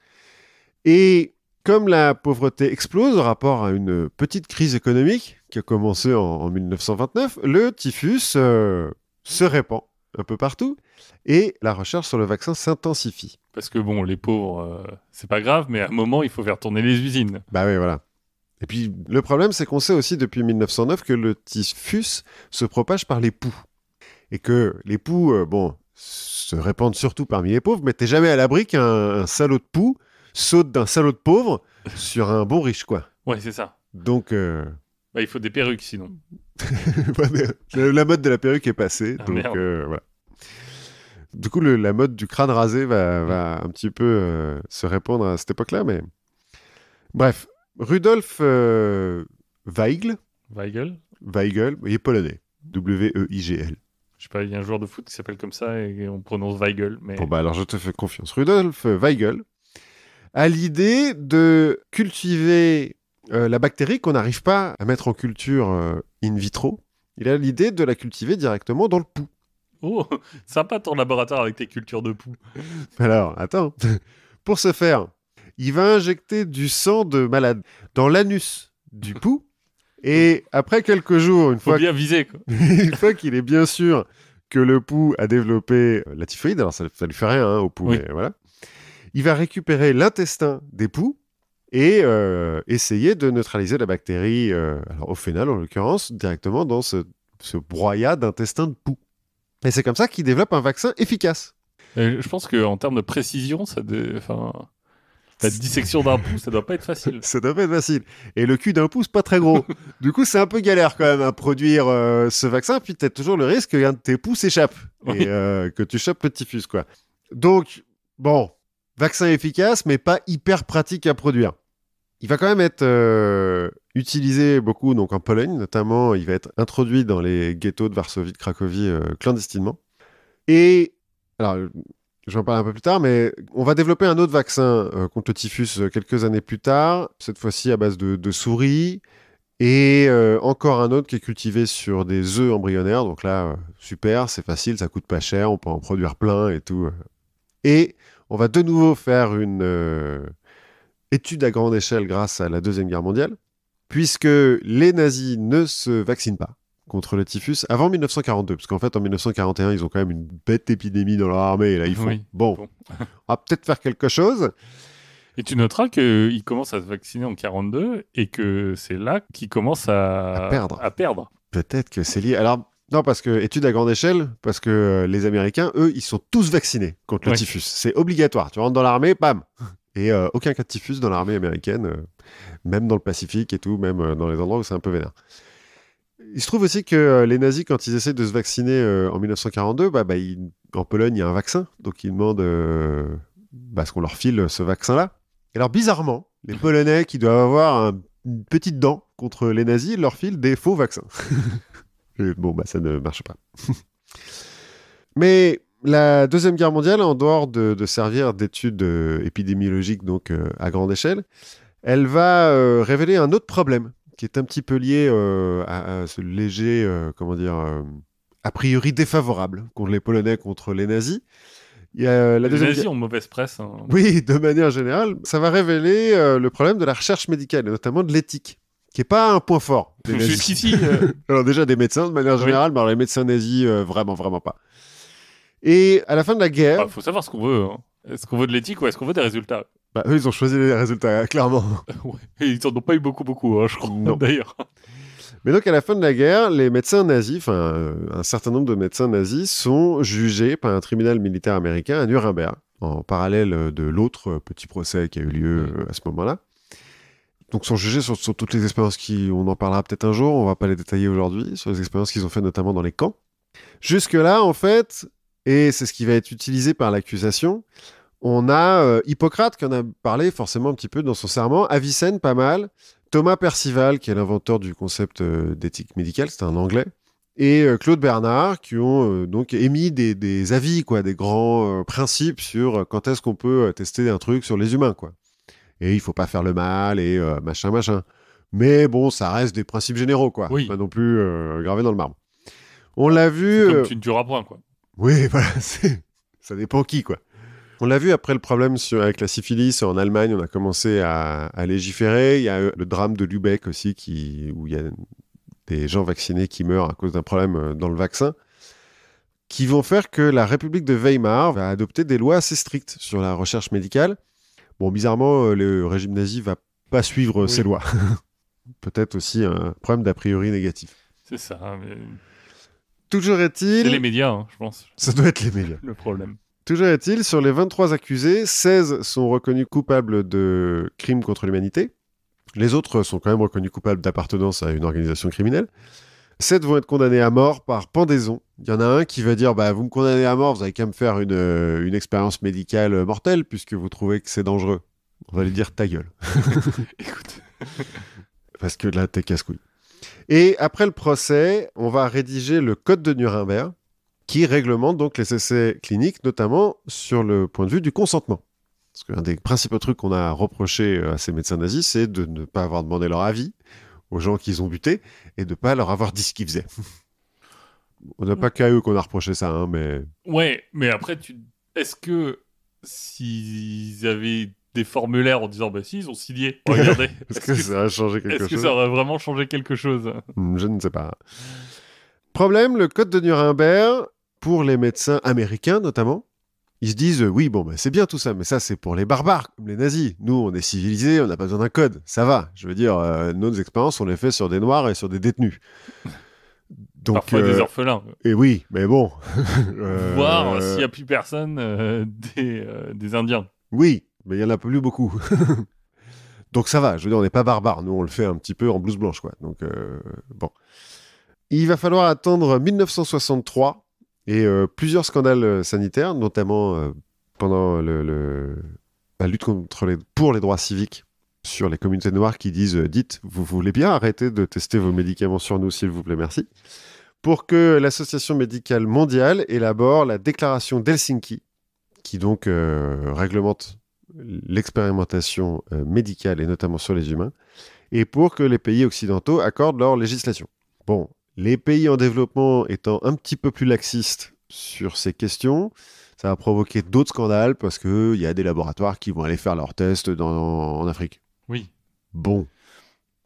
Et comme la pauvreté explose en rapport à une petite crise économique qui a commencé en 1929, le typhus se répand un peu partout, et la recherche sur le vaccin s'intensifie.
Parce que bon, les pauvres, c'est pas grave, mais à un moment, il faut faire tourner les usines.
Bah oui, voilà. Et puis, le problème, c'est qu'on sait aussi depuis 1909 que le typhus se propage par les poux. Et que les poux, se répandent surtout parmi les pauvres, mais t'es jamais à l'abri qu'un salaud de poux saute d'un salaud de pauvre sur un bon riche, quoi.
Ouais, c'est ça.
Donc...
il faut des perruques, sinon.
La mode de la perruque est passée, donc voilà. Du coup, la mode du crâne rasé va un petit peu se répandre à cette époque-là, mais... Bref, Rudolf Weigl, il est polonais, W-E-I-G-L.
Je sais pas, il y a un joueur de foot qui s'appelle comme ça et on prononce Weigl, mais...
Bon, alors je te fais confiance. Rudolf Weigl a l'idée de cultiver la bactérie qu'on n'arrive pas à mettre en culture in vitro. Il a l'idée de la cultiver directement dans le pouls.
Oh, sympa ton laboratoire avec tes cultures de poux.
Alors, attends. Pour ce faire, il va injecter du sang de malade dans l'anus du pouls. Et après quelques jours, une fois qu'il est bien sûr que le pouls a développé la typhoïde, alors ça lui fait rien au pouls, mais voilà, il va récupérer l'intestin des poux et essayer de neutraliser la bactérie, alors au phénol en l'occurrence, directement dans ce broyat d'intestin de poux. Et c'est comme ça qu'il développe un vaccin efficace.
Je pense qu'en termes de précision, la dissection d'un pouce, ça doit pas être facile.
Ça doit pas être facile. Et le cul d'un pouce, pas très gros. Du coup, c'est un peu galère quand même à produire ce vaccin. Puis tu as toujours le risque qu'un de tes pouces s'échappe et que tu chopes le typhus, quoi. Donc, bon, vaccin efficace, mais pas hyper pratique à produire. Il va quand même être utilisé beaucoup donc en Pologne, notamment. Il va être introduit dans les ghettos de Varsovie, de Cracovie, clandestinement. Et, alors... je vais en parler un peu plus tard, mais on va développer un autre vaccin contre le typhus quelques années plus tard, cette fois-ci à base de souris, et encore un autre qui est cultivé sur des œufs embryonnaires. Donc là, super, c'est facile, ça coûte pas cher, on peut en produire plein et tout. Et on va de nouveau faire une étude à grande échelle grâce à la Deuxième Guerre mondiale, puisque les nazis ne se vaccinent pas contre le typhus avant 1942, parce qu'en fait en 1941 ils ont quand même une bête épidémie dans leur armée et là ils font bon, on va peut-être faire quelque chose.
Et tu noteras qu'ils commencent à se vacciner en 42 et que c'est là qu'ils commencent à perdre.
Peut-être que c'est lié. Alors non, parce que étude à grande échelle, parce que les Américains, eux, ils sont tous vaccinés contre le typhus. C'est obligatoire. Tu rentres dans l'armée, bam. Et aucun cas de typhus dans l'armée américaine, même dans le Pacifique et tout, même dans les endroits où c'est un peu vénère. Il se trouve aussi que les nazis, quand ils essaient de se vacciner en 1942, en Pologne, il y a un vaccin. Donc, ils demandent ce qu'on leur file ce vaccin-là. Et alors, bizarrement, les Polonais qui doivent avoir une petite dent contre les nazis, leur filent des faux vaccins. Et bon, ça ne marche pas. Mais La Deuxième Guerre mondiale, en dehors de servir d'études épidémiologiques donc à grande échelle, elle va révéler un autre problème qui est un petit peu lié à ce léger, a priori défavorable contre les Polonais, contre les nazis. Il y a
Les nazis ont mauvaise presse. Hein.
Oui, de manière générale, ça va révéler le problème de la recherche médicale, et notamment de l'éthique, qui n'est pas un point fort des nazis.
Jusqu'ici.
Alors déjà des médecins de manière générale, mais alors les médecins nazis, vraiment, vraiment pas. Et à la fin de la guerre...
Il faut savoir ce qu'on veut. Hein. Est-ce qu'on veut de l'éthique ou est-ce qu'on veut des résultats?
Bah, eux, ils ont choisi les résultats, clairement.
Ouais. Et ils n'en ont pas eu beaucoup, hein, je crois, d'ailleurs.
Mais donc, à la fin de la guerre, les médecins nazis, un certain nombre de médecins nazis, sont jugés par un tribunal militaire américain à Nuremberg, en parallèle de l'autre petit procès qui a eu lieu à ce moment-là. Donc, sont jugés sur toutes les expériences on en parlera peut-être un jour, on va pas les détailler aujourd'hui, sur les expériences qu'ils ont faites notamment dans les camps. Jusque-là, en fait, et c'est ce qui va être utilisé par l'accusation, on a Hippocrate qui en a parlé forcément un petit peu dans son serment, Avicenne pas mal, Thomas Percival qui est l'inventeur du concept d'éthique médicale, c'est un anglais, et Claude Bernard qui ont donc émis des avis, quoi, des grands principes sur quand est-ce qu'on peut tester un truc sur les humains, quoi. Et il faut pas faire le mal et machin. Mais bon, ça reste des principes généraux, quoi.
Oui.
Pas non plus gravés dans le marbre. On l'a vu...
Comme tu ne tueras point, quoi.
Oui, voilà, ça dépend qui, quoi. On l'a vu après le problème avec la syphilis en Allemagne, on a commencé à légiférer. Il y a le drame de Lübeck aussi, où il y a des gens vaccinés qui meurent à cause d'un problème dans le vaccin, qui vont faire que la République de Weimar va adopter des lois assez strictes sur la recherche médicale. Bon, bizarrement, le régime nazi va pas suivre ces lois. Peut-être aussi un problème d'a priori négatif.
C'est ça. Mais...
Toujours est-il...
C'est les médias, hein, je pense.
Ça doit être les médias.
Le problème.
Toujours est-il, sur les 23 accusés, 16 sont reconnus coupables de crimes contre l'humanité. Les autres sont quand même reconnus coupables d'appartenance à une organisation criminelle. 7 vont être condamnés à mort par pendaison. Il y en a un qui va dire vous me condamnez à mort, vous avez qu'à me faire une expérience médicale mortelle puisque vous trouvez que c'est dangereux. On va lui dire ta gueule.
Écoute.
Parce que là, t'es casse-couille. Et après le procès, on va rédiger le Code de Nuremberg qui réglemente donc les essais cliniques, notamment sur le point de vue du consentement. Parce qu'un des principaux trucs qu'on a reproché à ces médecins nazis, c'est de ne pas avoir demandé leur avis aux gens qu'ils ont butés et de ne pas leur avoir dit ce qu'ils faisaient. On n'a pas qu'à eux qu'on a reproché ça, hein, mais...
Ouais, mais après, est-ce que s'ils avaient des formulaires en disant si, ils ont signé, regardez.
Est-ce que ça a changé quelque chose?
Est-ce que ça aurait vraiment changé quelque chose?
Je ne sais pas. Problème, le Code de Nuremberg, pour les médecins américains notamment, ils se disent c'est bien tout ça, mais ça c'est pour les barbares, comme les nazis. Nous, on est civilisés, on n'a pas besoin d'un code, ça va. Je veux dire, nos expériences, on les fait sur des noirs et sur des détenus. Donc,
parfois des orphelins.
Et oui, mais bon.
Voir s'il n'y a plus personne, des Indiens.
Oui, mais il y en a plus beaucoup. Donc ça va, je veux dire, on n'est pas barbares. Nous, on le fait un petit peu en blouse blanche, quoi. Donc, bon. Il va falloir attendre 1963 et plusieurs scandales sanitaires, notamment pendant la lutte pour les droits civiques sur les communautés noires qui disent dites, vous voulez bien arrêter de tester vos médicaments sur nous, s'il vous plaît, merci. Pour que l'Association médicale mondiale élabore la déclaration d'Helsinki, qui donc réglemente l'expérimentation médicale et notamment sur les humains, et pour que les pays occidentaux accordent leur législation. Bon, les pays en développement étant un petit peu plus laxistes sur ces questions, ça va provoquer d'autres scandales parce qu'il y a des laboratoires qui vont aller faire leurs tests en Afrique.
Oui.
Bon.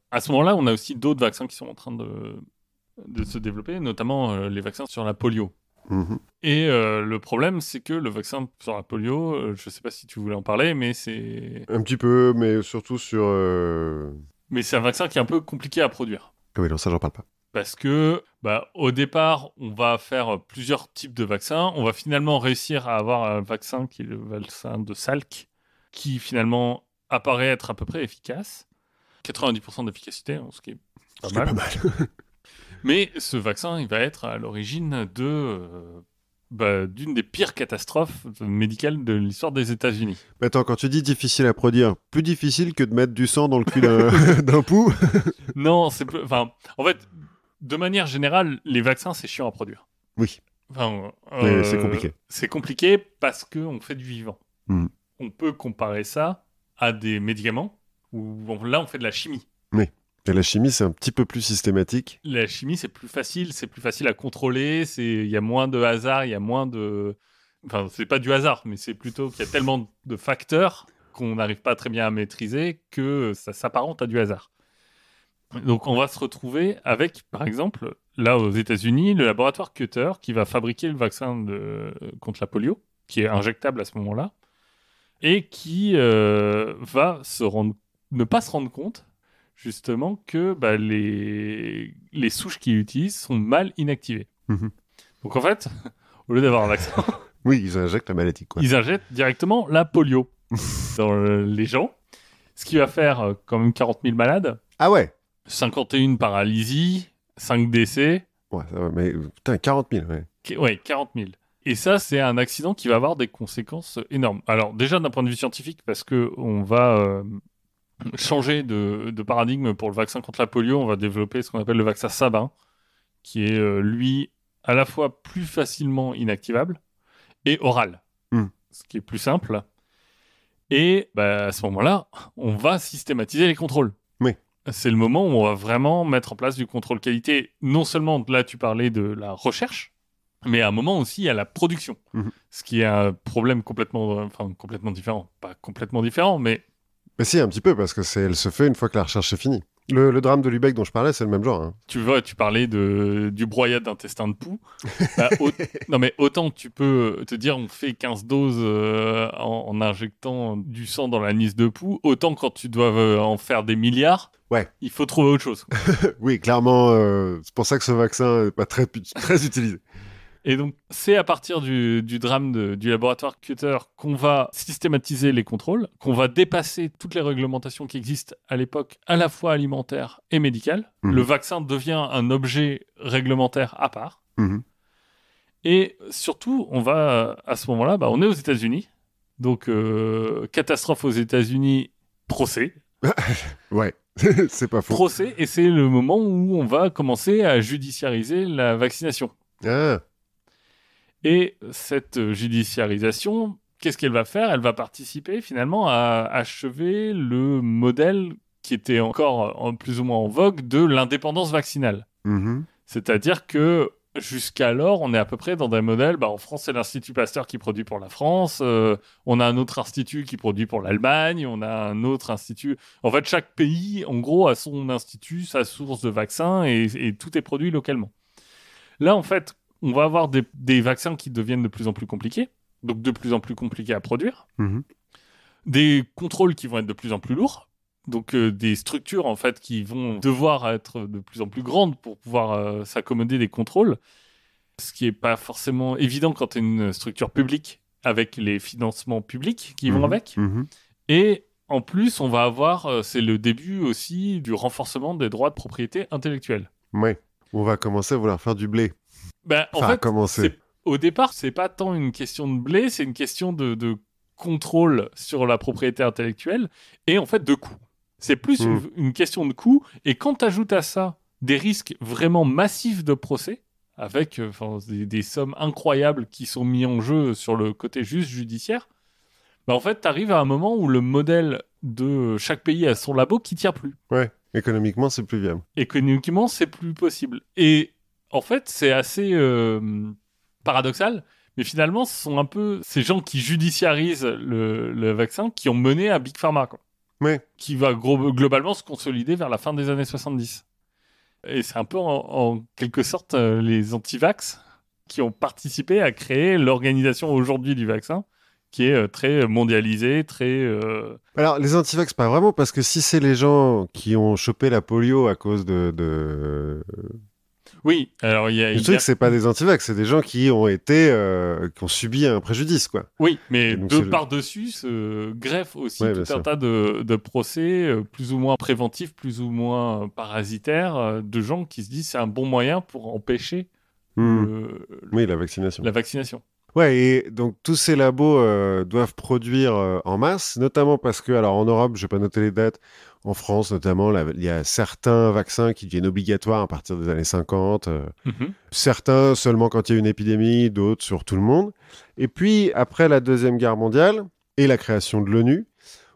À ce moment-là, on a aussi d'autres vaccins qui sont en train de se développer, notamment les vaccins sur la polio.
Mm-hmm.
Et le problème, c'est que le vaccin sur la polio, je ne sais pas si tu voulais en parler, mais c'est...
Un petit peu, mais surtout sur...
Mais c'est un vaccin qui est un peu compliqué à produire.
Oui, non, ça, j'en parle pas.
Parce que, au départ, on va faire plusieurs types de vaccins. On va finalement réussir à avoir un vaccin qui est le vaccin de Salk, qui finalement apparaît être à peu près efficace. 90% d'efficacité, ce qui est pas mal. Mais ce vaccin, il va être à l'origine d'une des pires catastrophes médicales de l'histoire des États-Unis.
Mais attends, quand tu dis difficile à produire, plus difficile que de mettre du sang dans le cul d'un pou?
Non, en fait, de manière générale, les vaccins, c'est chiant à produire.
Oui.
Enfin,
Mais c'est compliqué.
C'est compliqué parce qu'on fait du vivant.
Mm.
On peut comparer ça à des médicaments où là, on fait de la chimie.
Oui. Et la chimie, c'est un petit peu plus systématique.
La chimie, c'est plus facile à contrôler, il y a moins de hasard, il y a moins de... Enfin, c'est pas du hasard, mais c'est plutôt qu'il y a tellement de facteurs qu'on n'arrive pas très bien à maîtriser que ça s'apparente à du hasard. Donc, on va se retrouver avec, par exemple, là aux États-Unis, le laboratoire Cutter qui va fabriquer le vaccin contre la polio, qui est injectable à ce moment-là, et qui va ne pas se rendre compte justement que les souches qu'il utilise sont mal inactivées.
Mhm.
Donc en fait, au lieu d'avoir un vaccin,
Oui, ils injectent la maladie, quoi.
ils injectent directement la polio dans les gens, ce qui va faire quand même 40 000 malades,
Ah ouais.
51 paralysies, 5 décès,
Ouais, ça va, mais putain, 40 000, ouais.
ouais, 40 000. Et ça, c'est un accident qui va avoir des conséquences énormes. Alors déjà d'un point de vue scientifique, parce que on va changer de paradigme pour le vaccin contre la polio, on va développer ce qu'on appelle le vaccin Sabin, qui est, lui, à la fois plus facilement inactivable et oral, ce qui est plus simple. Et à ce moment-là, on va systématiser les contrôles.
Oui.
C'est le moment où on va vraiment mettre en place du contrôle qualité. Non seulement, là, tu parlais de la recherche, mais à un moment aussi à la production. Ce qui est un problème complètement différent. Pas complètement différent, mais...
Mais si, un petit peu, parce que elle se fait une fois que la recherche est finie. Le drame de Lübeck dont je parlais, c'est le même genre. Hein.
Tu vois, tu parlais du broyat d'intestin de poux. Non, mais autant tu peux te dire on fait 15 doses en injectant du sang dans la nisse de poux, autant quand tu dois en faire des milliards,
ouais.
Il faut trouver autre chose.
Oui, clairement, c'est pour ça que ce vaccin n'est pas très utilisé.
Et donc, c'est à partir du drame du laboratoire Cutter qu'on va systématiser les contrôles, qu'on va dépasser toutes les réglementations qui existent à l'époque, à la fois alimentaires et médicales. Le vaccin devient un objet réglementaire à part. Et surtout, on va, à ce moment-là, on est aux États-Unis. Donc, catastrophe aux États-Unis, procès.
Ouais, c'est pas faux.
Procès, et c'est le moment où on va commencer à judiciariser la vaccination.
Ah.
Et cette judiciarisation, qu'est-ce qu'elle va faire ? Elle va participer finalement à achever le modèle qui était encore plus ou moins en vogue de l'indépendance vaccinale. C'est-à-dire que jusqu'alors, on est à peu près dans des modèles. En France, c'est l'Institut Pasteur qui produit pour la France. On a un autre institut qui produit pour l'Allemagne. On a un autre institut. En fait, chaque pays, en gros, a son institut, sa source de vaccins et tout est produit localement. Là, en fait, on va avoir des vaccins qui deviennent de plus en plus compliqués, donc de plus en plus compliqués à produire. Des contrôles qui vont être de plus en plus lourds. Donc des structures en fait qui vont devoir être de plus en plus grandes pour pouvoir s'accommoder des contrôles, ce qui est pas forcément évident quand tu es une structure publique avec les financements publics qui vont avec. Et en plus, on va avoir, c'est le début aussi du renforcement des droits de propriété intellectuelle.
Oui, on va commencer à vouloir faire du blé.
En fait, au départ, c'est pas tant une question de blé, c'est une question de contrôle sur la propriété intellectuelle et en fait de coût. C'est plus une question de coût. Et quand tu ajoutes à ça des risques vraiment massifs de procès, avec des sommes incroyables qui sont mis en jeu sur le côté juste judiciaire, en fait, tu arrives à un moment où le modèle de chaque pays a son labo qui tient plus.
Ouais, économiquement, c'est plus viable.
Économiquement, c'est plus possible. Et en fait, c'est assez paradoxal. Mais finalement, ce sont un peu ces gens qui judiciarisent le vaccin qui ont mené à Big Pharma, quoi.
Ouais.
Qui va globalement se consolider vers la fin des années 70. Et c'est un peu en quelque sorte les anti-vax qui ont participé à créer l'organisation aujourd'hui du vaccin, qui est très mondialisée, très...
Alors, les anti-vax, pas vraiment, parce que si c'est les gens qui ont chopé la polio à cause de...
Oui, alors il y a...
Le truc, c'est pas des anti-vax, c'est des gens qui ont été... qui ont subi un préjudice, quoi.
Oui, mais par-dessus se greffe aussi tout un tas de procès plus ou moins préventifs, plus ou moins parasitaires, de gens qui se disent c'est un bon moyen pour empêcher
la vaccination.
La vaccination.
Ouais, et donc tous ces labos doivent produire en masse, notamment parce que, alors en Europe, je vais pas noter les dates, En France, notamment, il y a certains vaccins qui deviennent obligatoires à partir des années 50.
Mhm.
Certains seulement quand il y a une épidémie, d'autres sur tout le monde. Et puis, après la Deuxième Guerre mondiale et la création de l'ONU,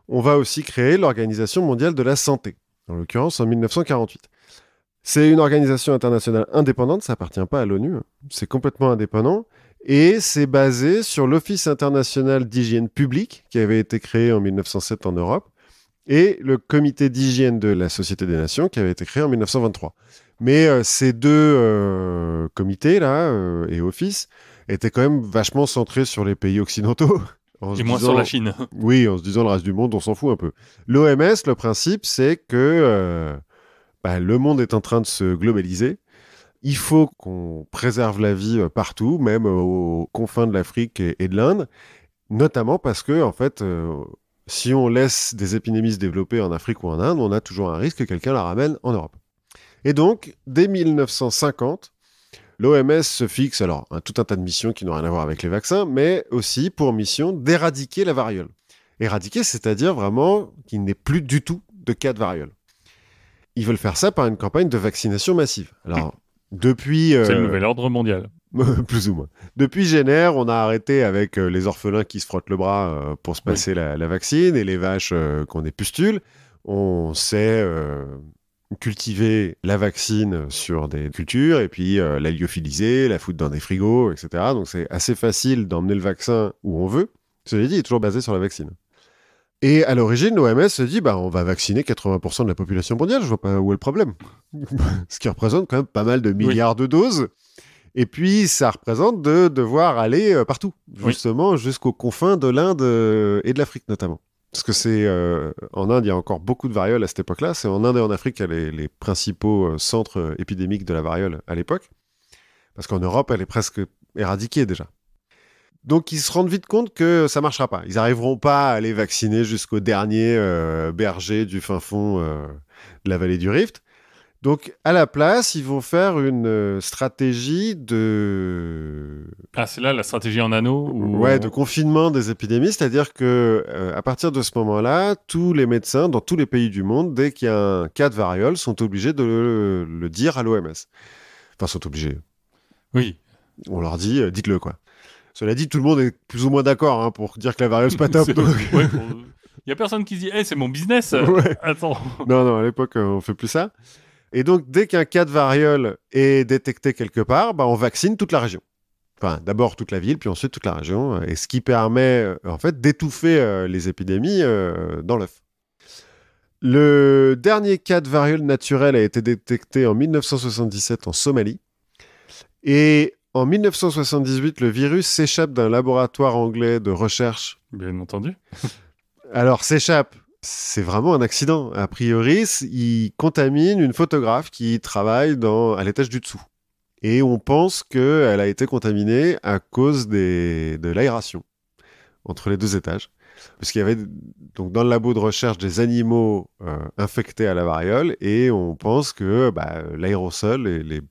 on va aussi créer l'Organisation mondiale de la santé, en l'occurrence en 1948. C'est une organisation internationale indépendante, ça appartient pas à l'ONU, hein. C'est complètement indépendant. Et c'est basé sur l'Office international d'hygiène publique, qui avait été créé en 1907 en Europe, et le Comité d'hygiène de la Société des Nations, qui avait été créé en 1923. Mais ces deux comités-là, et offices, étaient quand même vachement centrés sur les pays occidentaux.
Et moins sur la Chine.
Oui, en se disant le reste du monde, on s'en fout un peu. L'OMS, le principe, c'est que le monde est en train de se globaliser. Il faut qu'on préserve la vie partout, même aux confins de l'Afrique et de l'Inde, notamment parce que, en fait, si on laisse des épidémies se développer en Afrique ou en Inde, on a toujours un risque que quelqu'un la ramène en Europe. Et donc, dès 1950, l'OMS se fixe alors tout un tas de missions qui n'ont rien à voir avec les vaccins, mais aussi pour mission d'éradiquer la variole. Éradiquer, c'est-à-dire vraiment qu'il n'y ait plus du tout de cas de variole. Ils veulent faire ça par une campagne de vaccination massive. Alors, depuis...
C'est le nouvel ordre mondial.
Plus ou moins. Depuis Jenner, on a arrêté avec les orphelins qui se frottent le bras pour se passer la vaccine et les vaches qu'on des pustules. On sait cultiver la vaccine sur des cultures et puis la lyophiliser, la foutre dans des frigos, etc. Donc c'est assez facile d'emmener le vaccin où on veut. Cela dit, il est toujours basé sur la vaccine. Et à l'origine, l'OMS se dit, on va vacciner 80% de la population mondiale, je vois pas où est le problème. Ce qui représente quand même pas mal de milliards de doses. Et puis, ça représente de devoir aller partout, justement, jusqu'aux confins de l'Inde et de l'Afrique, notamment. Parce que c'est en Inde, il y a encore beaucoup de variole à cette époque-là. C'est en Inde et en Afrique qu'il y a les principaux centres épidémiques de la variole à l'époque. Parce qu'en Europe, elle est presque éradiquée déjà. Donc, ils se rendent vite compte que ça marchera pas. Ils n'arriveront pas à aller vacciner jusqu'au dernier berger du fin fond de la vallée du Rift. Donc, à la place, ils vont faire une stratégie de...
Ah, c'est là la stratégie en anneau
Ouais, de confinement des épidémies. C'est-à-dire que à partir de ce moment-là, tous les médecins dans tous les pays du monde, dès qu'il y a un cas de variole, sont obligés de le dire à l'OMS. Enfin, sont obligés.
Oui.
On leur dit, dites-le, quoi. Cela dit, tout le monde est plus ou moins d'accord pour dire que la variole, c'est pas top. Donc...
Il y a personne qui se dit « Hey, c'est mon business !» Attends.
Non, à l'époque, on fait plus ça. Et donc, dès qu'un cas de variole est détecté quelque part, on vaccine toute la région. Enfin, d'abord toute la ville, puis ensuite toute la région. Et ce qui permet, en fait, d'étouffer les épidémies dans l'œuf. Le dernier cas de variole naturelle a été détecté en 1977 en Somalie. Et en 1978, le virus s'échappe d'un laboratoire anglais de recherche.
Bien entendu.
Alors, s'échappe, c'est vraiment un accident. A priori, il contamine une photographe qui travaille à l'étage du dessous. Et on pense qu'elle a été contaminée à cause de l'aération entre les deux étages. Parce qu'il y avait donc, dans le labo de recherche des animaux infectés à la variole et on pense que l'aérosol et les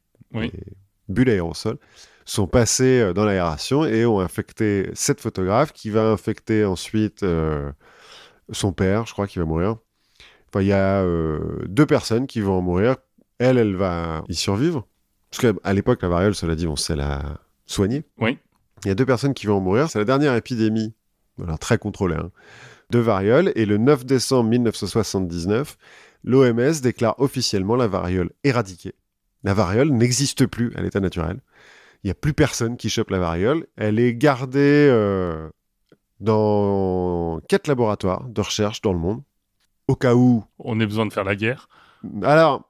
bulles aérosols sont passées dans l'aération et ont infecté cette photographe qui va infecter ensuite son père, je crois, qui va mourir. Enfin, il y a 2 personnes qui vont en mourir. Elle va y survivre. Parce qu'à l'époque, la variole, cela dit, on sait la soigner.
Oui.
Il y a 2 personnes qui vont en mourir. C'est la dernière épidémie, alors très contrôlée, de variole. Et le 9 décembre 1979, l'OMS déclare officiellement la variole éradiquée. La variole n'existe plus à l'état naturel. Il n'y a plus personne qui chope la variole. Elle est gardée dans 4 laboratoires de recherche dans le monde. Au cas où...
On ait besoin de faire la guerre.
Alors...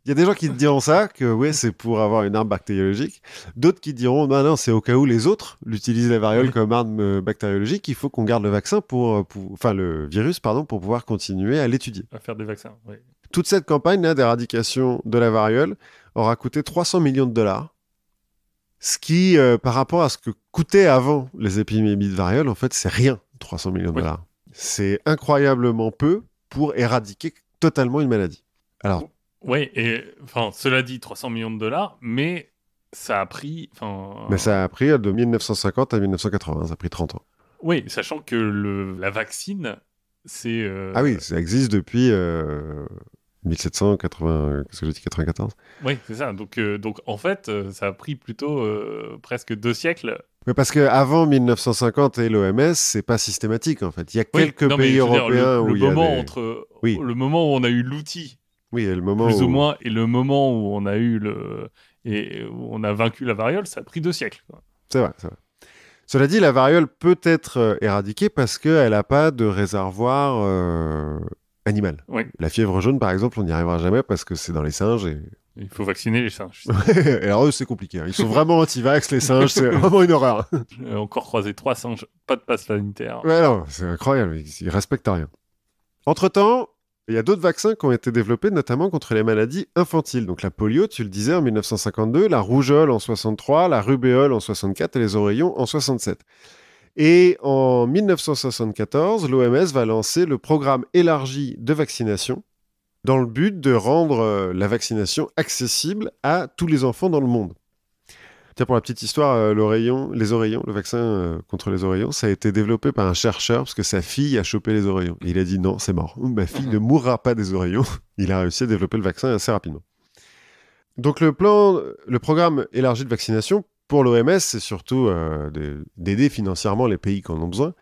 Il y a des gens qui te diront ça, que oui, c'est pour avoir une arme bactériologique. D'autres qui diront, non, c'est au cas où les autres l'utilisent la variole comme arme bactériologique, il faut qu'on garde le vaccin le virus, pour pouvoir continuer à l'étudier.
À faire des vaccins, oui.
Toute cette campagne-là d'éradication de la variole aura coûté 300 millions de dollars. Ce qui, par rapport à ce que coûtaient avant les épidémies de variole, en fait, c'est rien, 300 millions de dollars. C'est incroyablement peu pour éradiquer totalement une maladie. Alors,
oui, et cela dit, 300 millions de dollars, mais ça a pris...
Mais ça a pris de 1950 à 1980, ça a pris 30 ans.
Oui, sachant que la vaccine c'est...
Ah oui, ça existe depuis 1780, qu'est-ce que j'ai dit, 94.
Oui, c'est ça. Donc en fait, ça a pris plutôt presque 2 siècles.
Mais parce qu'avant 1950 et l'OMS, c'est pas systématique en fait. Il y a quelques
non, mais
pays
je veux dire,
européens où
le
il y a
moment
des...
entre
Oui.
le moment où on a eu l'outil,
Oui, et le moment
plus
où...
ou moins, et le moment où on a eu et où on a vaincu la variole, ça a pris 2 siècles. Quoi.
C'est vrai, c'est vrai. Cela dit, la variole peut être éradiquée parce qu'elle n'a pas de réservoir animal.
Oui.
La fièvre jaune, par exemple, on n'y arrivera jamais parce que c'est dans les singes et...
Il faut vacciner les singes.
Et alors eux, c'est compliqué. Hein. Ils sont vraiment anti-vax, les singes, c'est vraiment une horreur.
J'ai encore croisé 3 singes, pas de passe sanitaire.
Ouais, non, c'est incroyable, ils respectent rien. Entre-temps, il y a d'autres vaccins qui ont été développés, notamment contre les maladies infantiles. Donc la polio, tu le disais, en 1952, la rougeole en 63, la rubéole en 64 et les oreillons en 67. Et en 1974, l'OMS va lancer le programme élargi de vaccination dans le but de rendre la vaccination accessible à tous les enfants dans le monde. Tiens, pour la petite histoire, le vaccin contre les oreillons, ça a été développé par un chercheur parce que sa fille a chopé les oreillons. Et il a dit non, c'est mort. Ma fille ne mourra pas des oreillons. Il a réussi à développer le vaccin assez rapidement. Donc le programme élargi de vaccination, pour l'OMS, c'est surtout d'aider financièrement les pays qui en ont besoin.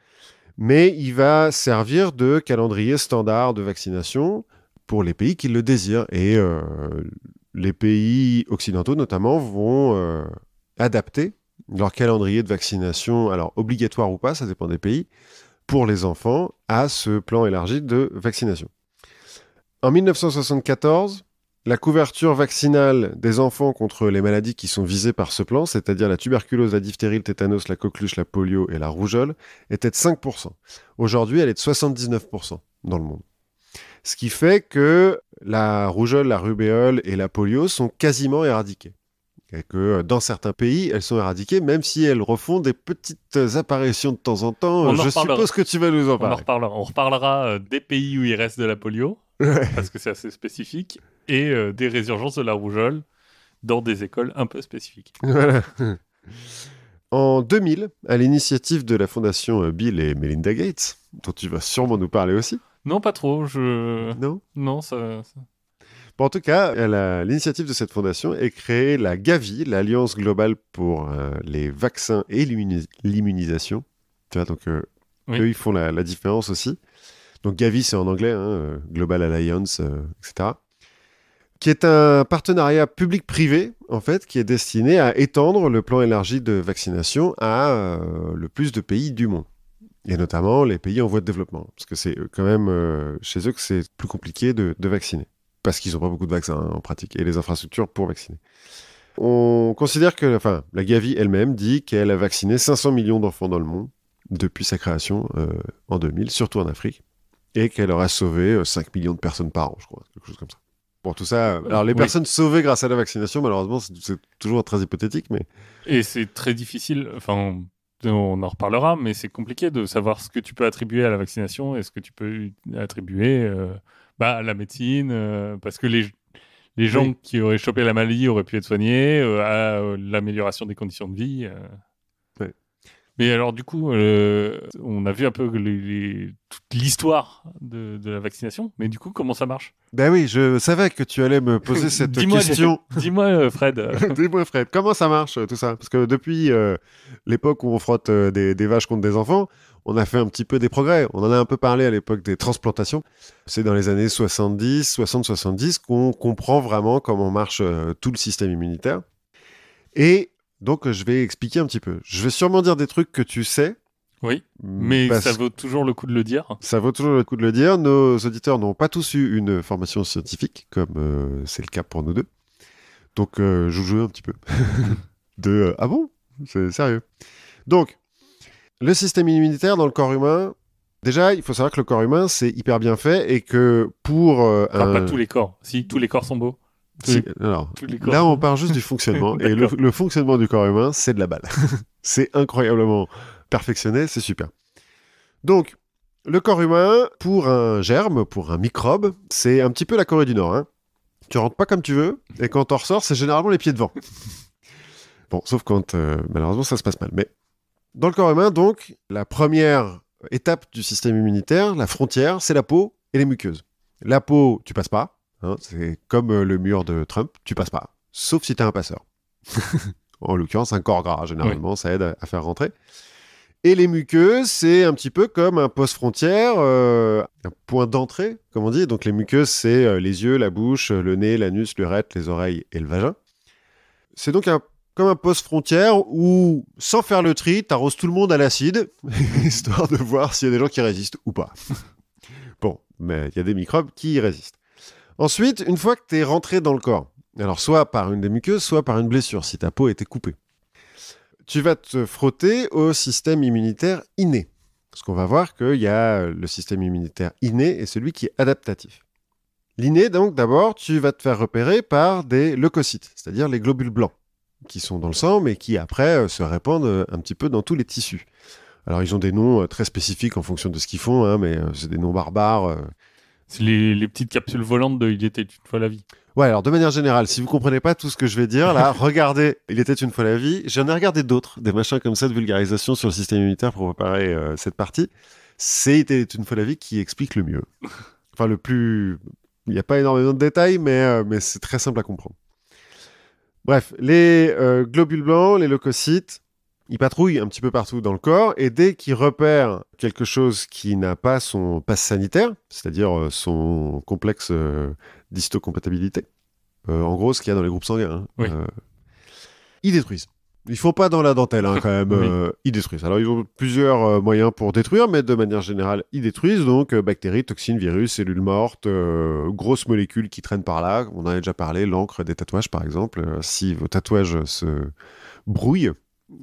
Mais il va servir de calendrier standard de vaccination pour les pays qui le désirent. Et les pays occidentaux, notamment, vont adapter leur calendrier de vaccination, alors obligatoire ou pas, ça dépend des pays, pour les enfants, à ce plan élargi de vaccination. En 1974, la couverture vaccinale des enfants contre les maladies qui sont visées par ce plan, c'est-à-dire la tuberculose, la diphtérie, le tétanos, la coqueluche, la polio et la rougeole, était de 5%. Aujourd'hui, elle est de 79% dans le monde. Ce qui fait que la rougeole, la rubéole et la polio sont quasiment éradiquées. Et que dans certains pays, elles sont éradiquées, même si elles refont des petites apparitions de temps en temps. Je suppose que tu vas nous en parler.
On reparlera des pays où il reste de la polio, parce que c'est assez spécifique, et des résurgences de la rougeole dans des écoles un peu spécifiques.
Voilà. En 2000, à l'initiative de la fondation Bill et Melinda Gates, dont tu vas sûrement nous parler aussi.
Non, pas trop. Non, ça...
Bon, en tout cas, à l'initiative de cette fondation est créée la Gavi, l'Alliance globale pour les vaccins et l'immunisation. Tu vois, donc
oui.
Eux, ils font la différence aussi. Donc Gavi, c'est en anglais, hein, Global Alliance, etc. Qui est un partenariat public-privé, en fait, qui est destiné à étendre le plan élargi de vaccination à le plus de pays du monde. Et notamment les pays en voie de développement. Parce que c'est quand même chez eux que c'est plus compliqué de vacciner. Parce qu'ils n'ont pas beaucoup de vaccins en pratique, et les infrastructures pour vacciner. On considère que la Gavi elle-même dit qu'elle a vacciné 500 millions d'enfants dans le monde depuis sa création en 2000, surtout en Afrique, et qu'elle aura sauvé 5 millions de personnes par an, je crois, quelque chose comme ça. Bon, tout ça... Alors, les personnes sauvées grâce à la vaccination, malheureusement, c'est toujours très hypothétique, mais...
Et c'est très difficile, on en reparlera, mais c'est compliqué de savoir ce que tu peux attribuer à la vaccination et ce que tu peux attribuer... à la médecine, parce que les gens qui auraient chopé la maladie auraient pu être soignés, à l'amélioration des conditions de vie.
Oui.
Mais alors, du coup, on a vu un peu toute l'histoire de la vaccination, mais du coup, comment ça marche ?
Ben oui, je savais que tu allais me poser cette question.
Dis-moi, Fred.
Dis-moi, Fred, comment ça marche, tout ça ? Parce que depuis l'époque où on frotte des vaches contre des enfants, on a fait un petit peu des progrès. On en a un peu parlé à l'époque des transplantations. C'est dans les années 60-70 qu'on comprend vraiment comment marche tout le système immunitaire. Et donc, je vais expliquer un petit peu. Je vais sûrement dire des trucs que tu sais.
Oui, mais ça vaut toujours le coup de le dire. Ça
vaut toujours le coup de le dire. Nos auditeurs n'ont pas tous eu une formation scientifique, comme c'est le cas pour nous deux. Donc, je joue un petit peu. Ah bon ? C'est sérieux. Donc, le système immunitaire dans le corps humain, déjà, il faut savoir que le corps humain, c'est hyper bien fait et que pour...
pas tous les corps. Si, tous les corps sont beaux.
Alors, là, on parle juste du fonctionnement. Et le fonctionnement du corps humain, c'est de la balle. C'est incroyablement perfectionné, c'est super. Donc, le corps humain, pour un germe, pour un microbe, c'est un petit peu la Corée du Nord. Hein. Tu rentres pas comme tu veux, et quand t'en ressors, c'est généralement les pieds devant. Bon, sauf quand, malheureusement, ça se passe mal. Mais dans le corps humain, donc, la première étape du système immunitaire, la frontière, c'est la peau et les muqueuses. La peau, tu passes pas. Hein, c'est comme le mur de Trump, tu passes pas. Sauf si tu es un passeur. En l'occurrence, un corps gras, généralement, ça aide à faire rentrer. Et les muqueuses, c'est un petit peu comme un poste frontière, un point d'entrée, comme on dit. Donc les muqueuses, c'est les yeux, la bouche, le nez, l'anus, l'urètre, les oreilles et le vagin. C'est donc comme un poste frontière où, sans faire le tri, t'arroses tout le monde à l'acide, histoire de voir s'il y a des gens qui résistent ou pas. Bon, mais il y a des microbes qui y résistent. Ensuite, une fois que t'es rentré dans le corps, alors soit par une des muqueuses, soit par une blessure, si ta peau était coupée, tu vas te frotter au système immunitaire inné. Parce qu'on va voir qu'il y a le système immunitaire inné et celui qui est adaptatif. L'inné, donc, d'abord, tu vas te faire repérer par des leucocytes, c'est-à-dire les globules blancs, qui sont dans le sang, mais qui, après, se répandent un petit peu dans tous les tissus. Alors, ils ont des noms très spécifiques en fonction de ce qu'ils font, hein, mais c'est des noms barbares.
C'est les petites capsules volantes de Il était une fois la vie.
Ouais, alors de manière générale, si vous comprenez pas tout ce que je vais dire, là, regardez Il était une fois la vie. J'en ai regardé d'autres, des machins comme ça de vulgarisation sur le système immunitaire pour préparer cette partie. C'est Il était une fois la vie qui explique le mieux. Enfin, le plus... Il n'y a pas énormément de détails, mais c'est très simple à comprendre. Bref, les globules blancs, les leucocytes, ils patrouillent un petit peu partout dans le corps, et dès qu'ils repèrent quelque chose qui n'a pas son passe sanitaire, c'est-à-dire son complexe d'histocompatibilité, en gros, ce qu'il y a dans les groupes sanguins, hein,
Oui.
ils détruisent. Ils font pas dans la dentelle, hein, quand même.
Oui.
Ils détruisent. Alors, ils ont plusieurs moyens pour détruire, mais de manière générale, ils détruisent. Donc, bactéries, toxines, virus, cellules mortes, grosses molécules qui traînent par là. On en a déjà parlé, l'encre des tatouages, par exemple. Si vos tatouages se brouillent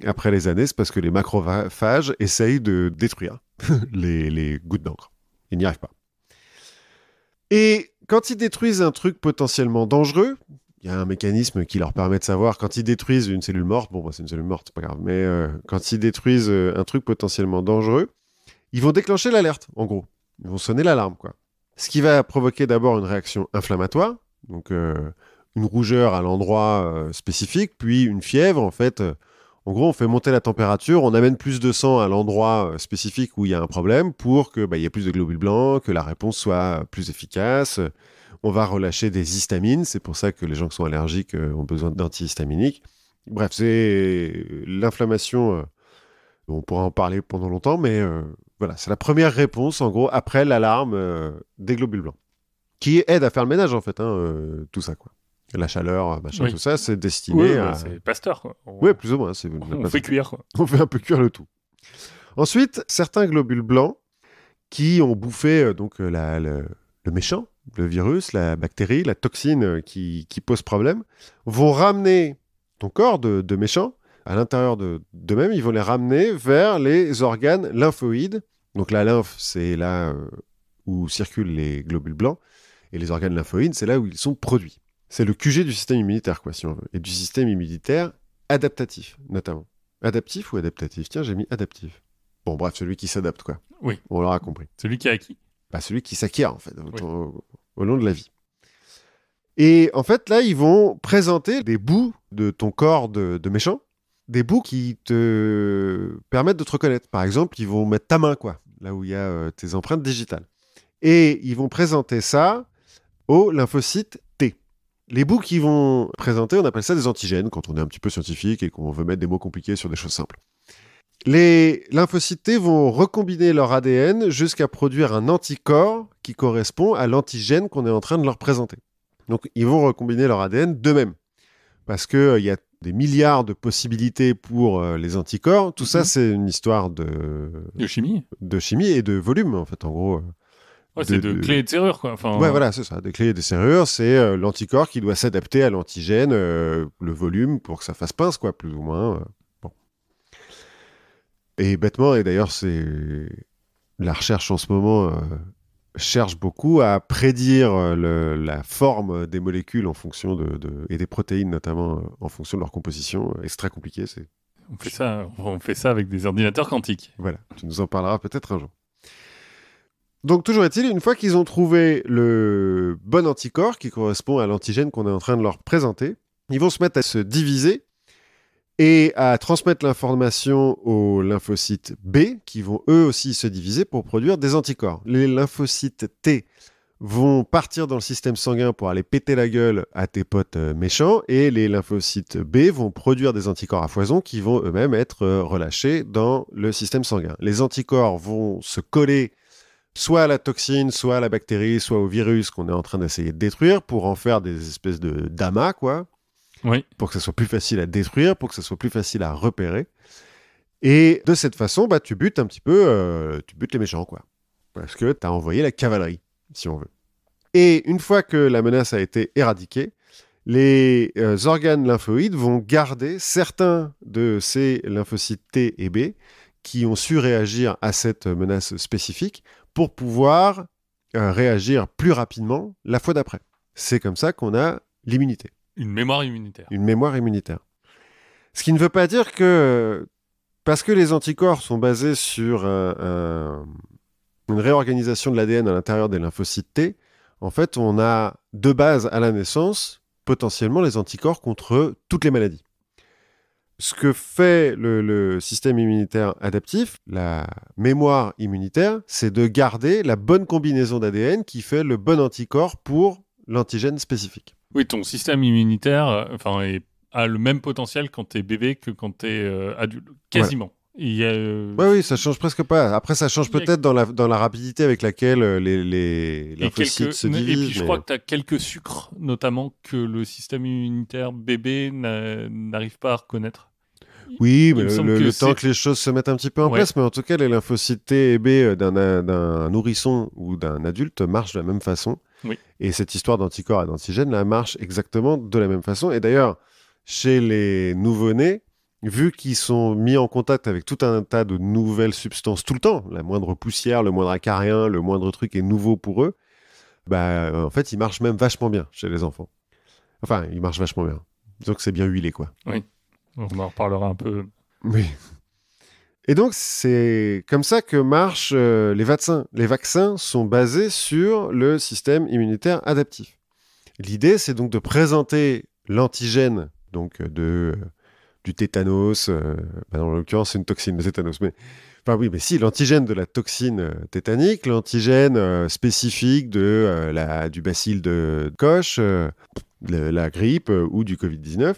après les années, c'est parce que les macrophages essayent de détruire les gouttes d'encre. Ils n'y arrivent pas. Et quand ils détruisent un truc potentiellement dangereux, il y a un mécanisme qui leur permet de savoir, quand ils détruisent une cellule morte, bon, bah, c'est une cellule morte, c'est pas grave, mais quand ils détruisent un truc potentiellement dangereux, ils vont déclencher l'alerte, en gros. Ils vont sonner l'alarme, quoi. Ce qui va provoquer d'abord une réaction inflammatoire, donc une rougeur à l'endroit spécifique, puis une fièvre, en fait. En gros, on fait monter la température, on amène plus de sang à l'endroit spécifique où il y a un problème pour que y ait plus de globules blancs, que la réponse soit plus efficace. On va relâcher des histamines, c'est pour ça que les gens qui sont allergiques ont besoin d'antihistaminiques. Bref, c'est l'inflammation, on pourra en parler pendant longtemps, mais voilà, c'est la première réponse, en gros, après l'alarme des globules blancs, qui aide à faire le ménage, en fait, tout ça, quoi. La chaleur, machin,
Oui.
tout ça, c'est destiné à...
C'est Pasteur, quoi.
Oui, plus ou moins.
On fait cuire, quoi.
On fait un peu cuire le tout. Ensuite, certains globules blancs qui ont bouffé le méchant, le virus, la bactérie, la toxine qui pose problème, vont ramener ton corps de méchant à l'intérieur d'eux-mêmes. Ils vont les ramener vers les organes lymphoïdes. Donc la lymphe, c'est là où circulent les globules blancs. Et les organes lymphoïdes, c'est là où ils sont produits. C'est le QG du système immunitaire, quoi, si on veut. Et du système immunitaire adaptatif, notamment. Adaptif ou adaptatif ? Tiens, j'ai mis adaptif. Bon, bref, celui qui s'adapte, quoi.
Oui.
On l'aura compris.
Celui qui a acquis.
Bah, celui qui s'acquiert, en fait, au long de la vie. Et en fait, là, ils vont présenter des bouts de ton corps de méchant, des bouts qui te permettent de te reconnaître. Par exemple, ils vont mettre ta main, quoi, là où il y a tes empreintes digitales. Et ils vont présenter ça aux lymphocytes T. Les bouts qu'ils vont présenter, on appelle ça des antigènes, quand on est un petit peu scientifique et qu'on veut mettre des mots compliqués sur des choses simples. Les lymphocytes T vont recombiner leur ADN jusqu'à produire un anticorps qui correspond à l'antigène qu'on est en train de leur présenter. Donc, ils vont recombiner leur ADN d'eux-mêmes. Parce qu'il y a des milliards de possibilités pour les anticorps. Tout ça, c'est une histoire de
chimie.
De chimie et de volume, en fait, en gros.
Ouais, c'est de clés et de serrures, quoi. Enfin,
ouais, voilà, c'est ça. Des clés et des serrures, c'est l'anticorps qui doit s'adapter à l'antigène, le volume, pour que ça fasse pince, quoi, plus ou moins. Bon. Et bêtement, et d'ailleurs, c'est la recherche en ce moment cherche beaucoup à prédire la forme des molécules en fonction et des protéines, notamment, en fonction de leur composition. Et c'est très compliqué.
On fait ça avec des ordinateurs quantiques.
Voilà, tu nous en parleras peut-être un jour. Donc, toujours est-il, une fois qu'ils ont trouvé le bon anticorps qui correspond à l'antigène qu'on est en train de leur présenter, ils vont se mettre à se diviser et à transmettre l'information aux lymphocytes B, qui vont eux aussi se diviser pour produire des anticorps. Les lymphocytes T vont partir dans le système sanguin pour aller péter la gueule à tes potes méchants, et les lymphocytes B vont produire des anticorps à foison qui vont eux-mêmes être relâchés dans le système sanguin. Les anticorps vont se coller soit à la toxine, soit à la bactérie, soit au virus qu'on est en train d'essayer de détruire pour en faire des espèces d'amas, quoi.
Oui.
Pour que ça soit plus facile à détruire, pour que ça soit plus facile à repérer. Et de cette façon, tu butes un petit peu, tu butes les méchants, quoi. Parce que tu as envoyé la cavalerie, si on veut. Et une fois que la menace a été éradiquée, les organes lymphoïdes vont garder certains de ces lymphocytes T et B qui ont su réagir à cette menace spécifique pour pouvoir réagir plus rapidement la fois d'après. C'est comme ça qu'on a l'immunité.
Une mémoire immunitaire.
Une mémoire immunitaire. Ce qui ne veut pas dire que, parce que les anticorps sont basés sur une réorganisation de l'ADN à l'intérieur des lymphocytes T, en fait, on a de base à la naissance potentiellement les anticorps contre toutes les maladies. Ce que fait le système immunitaire adaptif, la mémoire immunitaire, c'est de garder la bonne combinaison d'ADN qui fait le bon anticorps pour l'antigène spécifique.
Oui, ton système immunitaire a le même potentiel quand t'es bébé que quand t'es adulte. Quasiment. Ouais.
Oui, ça change presque pas. Après, ça change peut-être dans la rapidité avec laquelle les lymphocytes se divisent.
Et puis, je crois que tu as quelques sucres, notamment, que le système immunitaire bébé n'arrive pas à reconnaître.
Oui, mais le temps que les choses se mettent un petit peu en place, mais en tout cas, les lymphocytes T et B d'un nourrisson ou d'un adulte marchent de la même façon.
Oui.
Et cette histoire d'anticorps et d'antigènes, là, marche exactement de la même façon. Et d'ailleurs, chez les nouveau-nés, vu qu'ils sont mis en contact avec tout un tas de nouvelles substances tout le temps, la moindre poussière, le moindre acarien, le moindre truc est nouveau pour eux, en fait, ils marchent même vachement bien chez les enfants. Enfin, ils marchent vachement bien. Disons que c'est bien huilé, quoi.
Oui, on en reparlera un peu.
Oui. Et donc, c'est comme ça que marchent les vaccins. Les vaccins sont basés sur le système immunitaire adaptif. L'idée, c'est donc de présenter l'antigène donc du tétanos. En l'occurrence, c'est une toxine, le tétanos. Mais si, l'antigène de la toxine tétanique, l'antigène spécifique du bacille de Koch, la grippe ou du Covid-19,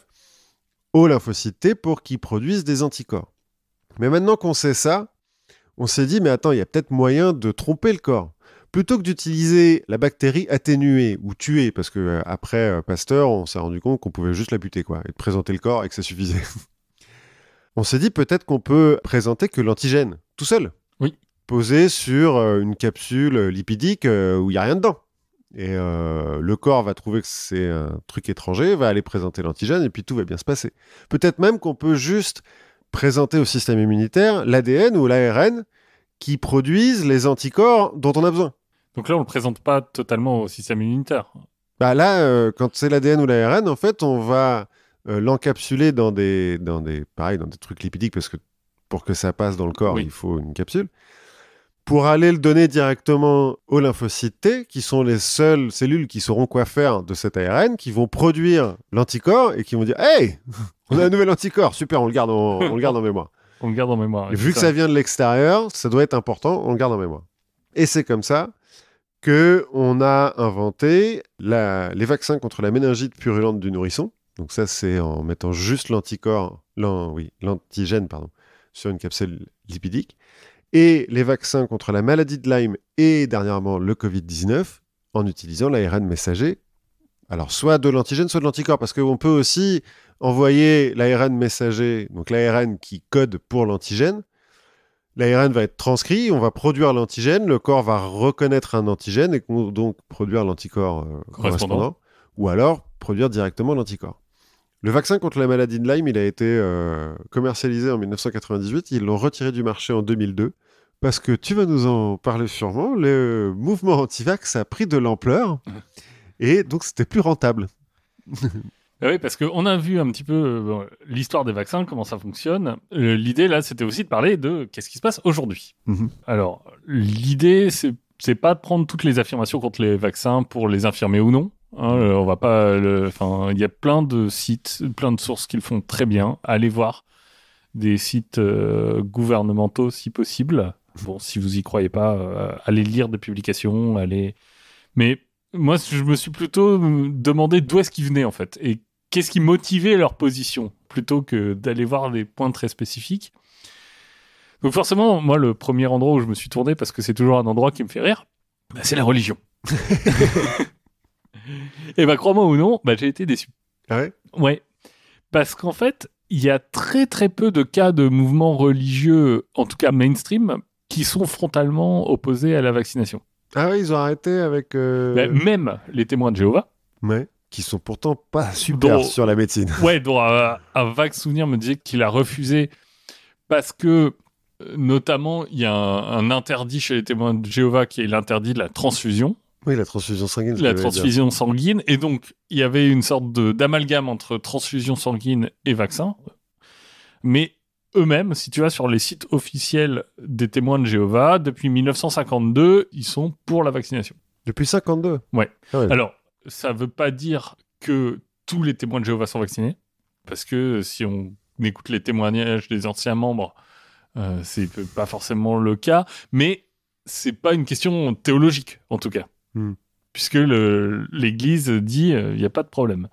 aux lymphocytes T pour qu'ils produisent des anticorps. Mais maintenant qu'on sait ça, on s'est dit, mais attends, il y a peut-être moyen de tromper le corps. Plutôt que d'utiliser la bactérie atténuée ou tuée, parce qu'après Pasteur, on s'est rendu compte qu'on pouvait juste la buter, quoi, et de présenter le corps et que ça suffisait. On s'est dit peut-être qu'on peut présenter que l'antigène, tout seul.
Oui.
Posé sur une capsule lipidique où il n'y a rien dedans. Et le corps va trouver que c'est un truc étranger, va aller présenter l'antigène, et puis tout va bien se passer. Peut-être même qu'on peut juste présenter au système immunitaire l'ADN ou l'ARN qui produisent les anticorps dont on a besoin.
Donc là, on ne le présente pas totalement au système immunitaire.
Quand c'est l'ADN ou l'ARN, en fait, on va l'encapsuler dans des trucs lipidiques, parce que pour que ça passe dans le corps, il faut une capsule, pour aller le donner directement aux lymphocytes T, qui sont les seules cellules qui sauront quoi faire de cet ARN, qui vont produire l'anticorps et qui vont dire « Hey, on a un nouvel anticorps, super, on le garde en mémoire. »
On le garde en mémoire.
Et vu que ça vient de l'extérieur, ça doit être important, on le garde en mémoire. Et c'est comme ça qu'on a inventé les vaccins contre la méningite purulente du nourrisson. Donc ça, c'est en mettant juste l'antigène sur une capsule lipidique. Et les vaccins contre la maladie de Lyme et dernièrement le Covid-19 en utilisant l'ARN messager. Alors soit de l'antigène, soit de l'anticorps, parce qu'on peut aussi envoyer l'ARN messager, donc l'ARN qui code pour l'antigène. L'ARN va être transcrit, on va produire l'antigène, le corps va reconnaître un antigène et donc produire l'anticorps correspondant, ou alors produire directement l'anticorps. Le vaccin contre la maladie de Lyme, il a été commercialisé en 1998, ils l'ont retiré du marché en 2002, parce que tu vas nous en parler sûrement, le mouvement anti-vax a pris de l'ampleur, et donc c'était plus rentable.
Oui, parce qu'on a vu un petit peu l'histoire des vaccins, comment ça fonctionne. L'idée, là, c'était aussi de parler de qu'est-ce qui se passe aujourd'hui. Alors, l'idée, c'est pas de prendre toutes les affirmations contre les vaccins pour les infirmer ou non. Hein, on va pas. Enfin, il y a plein de sites, plein de sources qui le font très bien. Allez voir des sites gouvernementaux si possible. Bon, si vous y croyez pas, allez lire des publications, allez. Mais moi, je me suis plutôt demandé d'où est-ce qu'ils venaient en fait et qu'est-ce qui motivait leur position plutôt que d'aller voir des points très spécifiques. Donc forcément, moi, le premier endroit où je me suis tourné, parce que c'est toujours un endroit qui me fait rire, bah, c'est la religion. Et bah, crois-moi ou non, bah, j'ai été déçu.
Ah ouais?
Ouais. Parce qu'en fait, il y a très très peu de cas de mouvements religieux, en tout cas mainstream, qui sont frontalement opposés à la vaccination.
Ah ouais, ils ont arrêté avec...
Bah, même les témoins de Jéhovah,
Ouais, qui sont pourtant pas super
dont,
sur la médecine.
ouais, dont un vague souvenir me disait qu'il a refusé parce que, notamment, il y a un interdit chez les témoins de Jéhovah qui est l'interdit de la transfusion.
Oui, la transfusion sanguine.
La transfusion sanguine. Et donc, il y avait une sorte d'amalgame entre transfusion sanguine et vaccin. Mais eux-mêmes, si tu vas sur les sites officiels des témoins de Jéhovah, depuis 1952, ils sont pour la vaccination.
Depuis 52?
Ouais.
Ah ouais.
Alors, ça veut pas dire que tous les témoins de Jéhovah sont vaccinés, parce que si on écoute les témoignages des anciens membres, c'est pas forcément le cas, mais c'est pas une question théologique, en tout cas. Puisque l'Église dit il n'y a pas de problème.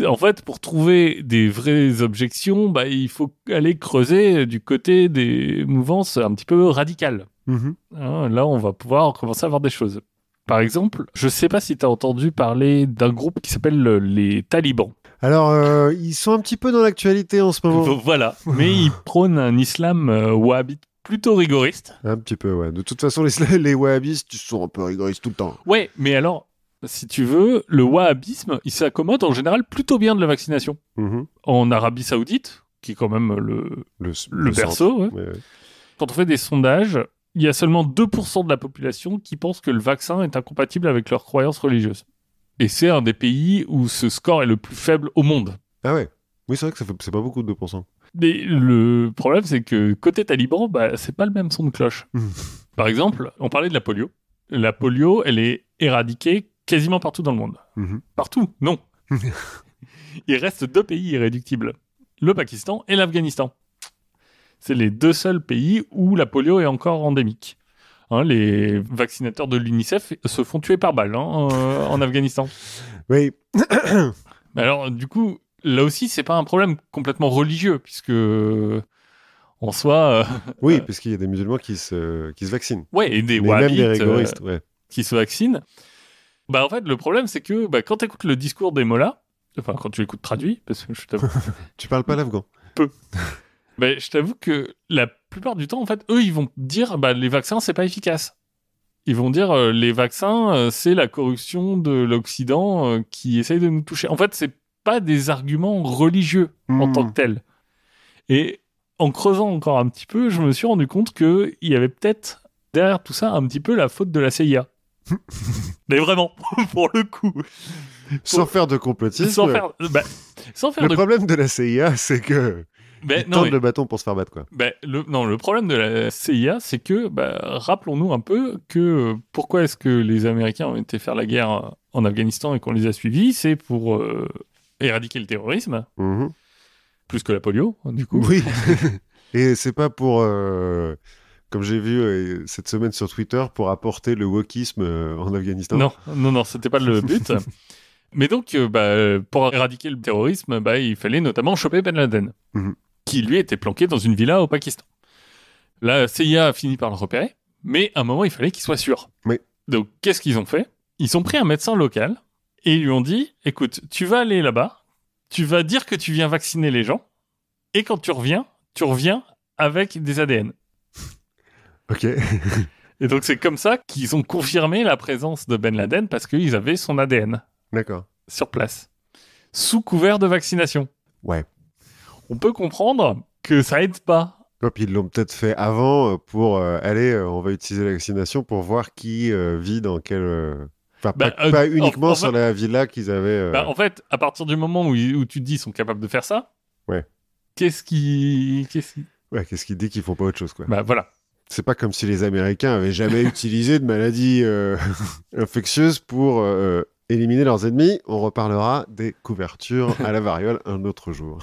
En fait, pour trouver des vraies objections, bah, il faut aller creuser du côté des mouvances un petit peu radicales. Hein, là, on va pouvoir commencer à voir des choses. Par exemple, je ne sais pas si tu as entendu parler d'un groupe qui s'appelle les talibans.
Alors, ils sont un petit peu dans l'actualité en ce moment.
Voilà, mais ils prônent un islam wahhabite plutôt rigoriste.
Un petit peu, ouais. De toute façon, les wahhabistes, ils sont un peu rigoristes tout le temps.
Ouais, mais alors, si tu veux, le wahhabisme, il s'accommode en général plutôt bien de la vaccination. En Arabie Saoudite, qui est quand même le berceau, ouais. Ouais. Quand on fait des sondages, il y a seulement 2% de la population qui pense que le vaccin est incompatible avec leurs croyances religieuses. Et c'est un des pays où ce score est le plus faible au monde.
Ah ouais. Oui, c'est vrai que c'est pas beaucoup de 2%.
Mais le problème, c'est que côté taliban, bah, c'est pas le même son de cloche. Par exemple, on parlait de la polio. La polio, elle est éradiquée quasiment partout dans le monde. Partout, non. Il reste 2 pays irréductibles. Le Pakistan et l'Afghanistan. C'est les 2 seuls pays où la polio est encore endémique. Hein, les vaccinateurs de l'UNICEF se font tuer par balle en Afghanistan.
Oui.
Mais alors, du coup, là aussi, c'est pas un problème complètement religieux, puisque en soi...
oui, parce qu'il y a des musulmans qui se vaccinent.
Ouais, et des
wahhabites, même des rigoristes,
qui se vaccinent. Bah, en fait, le problème, c'est que quand tu écoutes le discours des mollahs, enfin, quand tu l'écoutes traduit, parce que je t'avoue...
Tu parles pas l'afghan?
Peu. Mais je t'avoue que la plupart du temps, en fait, eux, ils vont dire les vaccins, c'est pas efficace. Ils vont dire les vaccins, c'est la corruption de l'Occident qui essaye de nous toucher. En fait, c'est pas des arguments religieux en tant que tels. Et en creusant encore un petit peu, je me suis rendu compte qu'il y avait peut-être derrière tout ça un petit peu la faute de la CIA. Mais vraiment, pour le coup.
Sans faire de complotisme.
Sans faire
le problème de la CIA, c'est que ils tendent le bâton pour se faire battre, quoi.
Le problème de la CIA, c'est que, rappelons-nous un peu que pourquoi est-ce que les Américains ont été faire la guerre en Afghanistan et qu'on les a suivis, c'est pour éradiquer le terrorisme, plus que la polio, du coup.
Oui, et c'est pas pour... Comme j'ai vu cette semaine sur Twitter, pour apporter le wokisme en Afghanistan.
Non, c'était pas le but. Mais donc, pour éradiquer le terrorisme, il fallait notamment choper Ben Laden, qui lui était planqué dans une villa au Pakistan. La CIA a fini par le repérer, mais à un moment, il fallait qu'il soit sûr.
Oui.
Donc, qu'est-ce qu'ils ont fait? Ils ont pris un médecin local et ils lui ont dit, écoute, tu vas aller là-bas, tu vas dire que tu viens vacciner les gens, et quand tu reviens avec des ADN.
Ok.
Et donc, c'est comme ça qu'ils ont confirmé la présence de Ben Laden parce qu'ils avaient son ADN.
D'accord.
Sur place. Sous couvert de vaccination.
Ouais.
On peut comprendre que ça aide pas.
Et puis ils l'ont peut-être fait avant pour on va utiliser la vaccination pour voir qui vit dans quel... Enfin, pas uniquement sur la villa qu'ils avaient...
en fait, à partir du moment où tu te dis qu'ils sont capables de faire ça,
ouais.
Qu'est-ce qui
dit qu'ils font pas autre chose, quoi.
Voilà.
C'est pas comme si les Américains avaient jamais utilisé de maladies infectieuses pour éliminer leurs ennemis. On reparlera des couvertures à la variole un autre jour.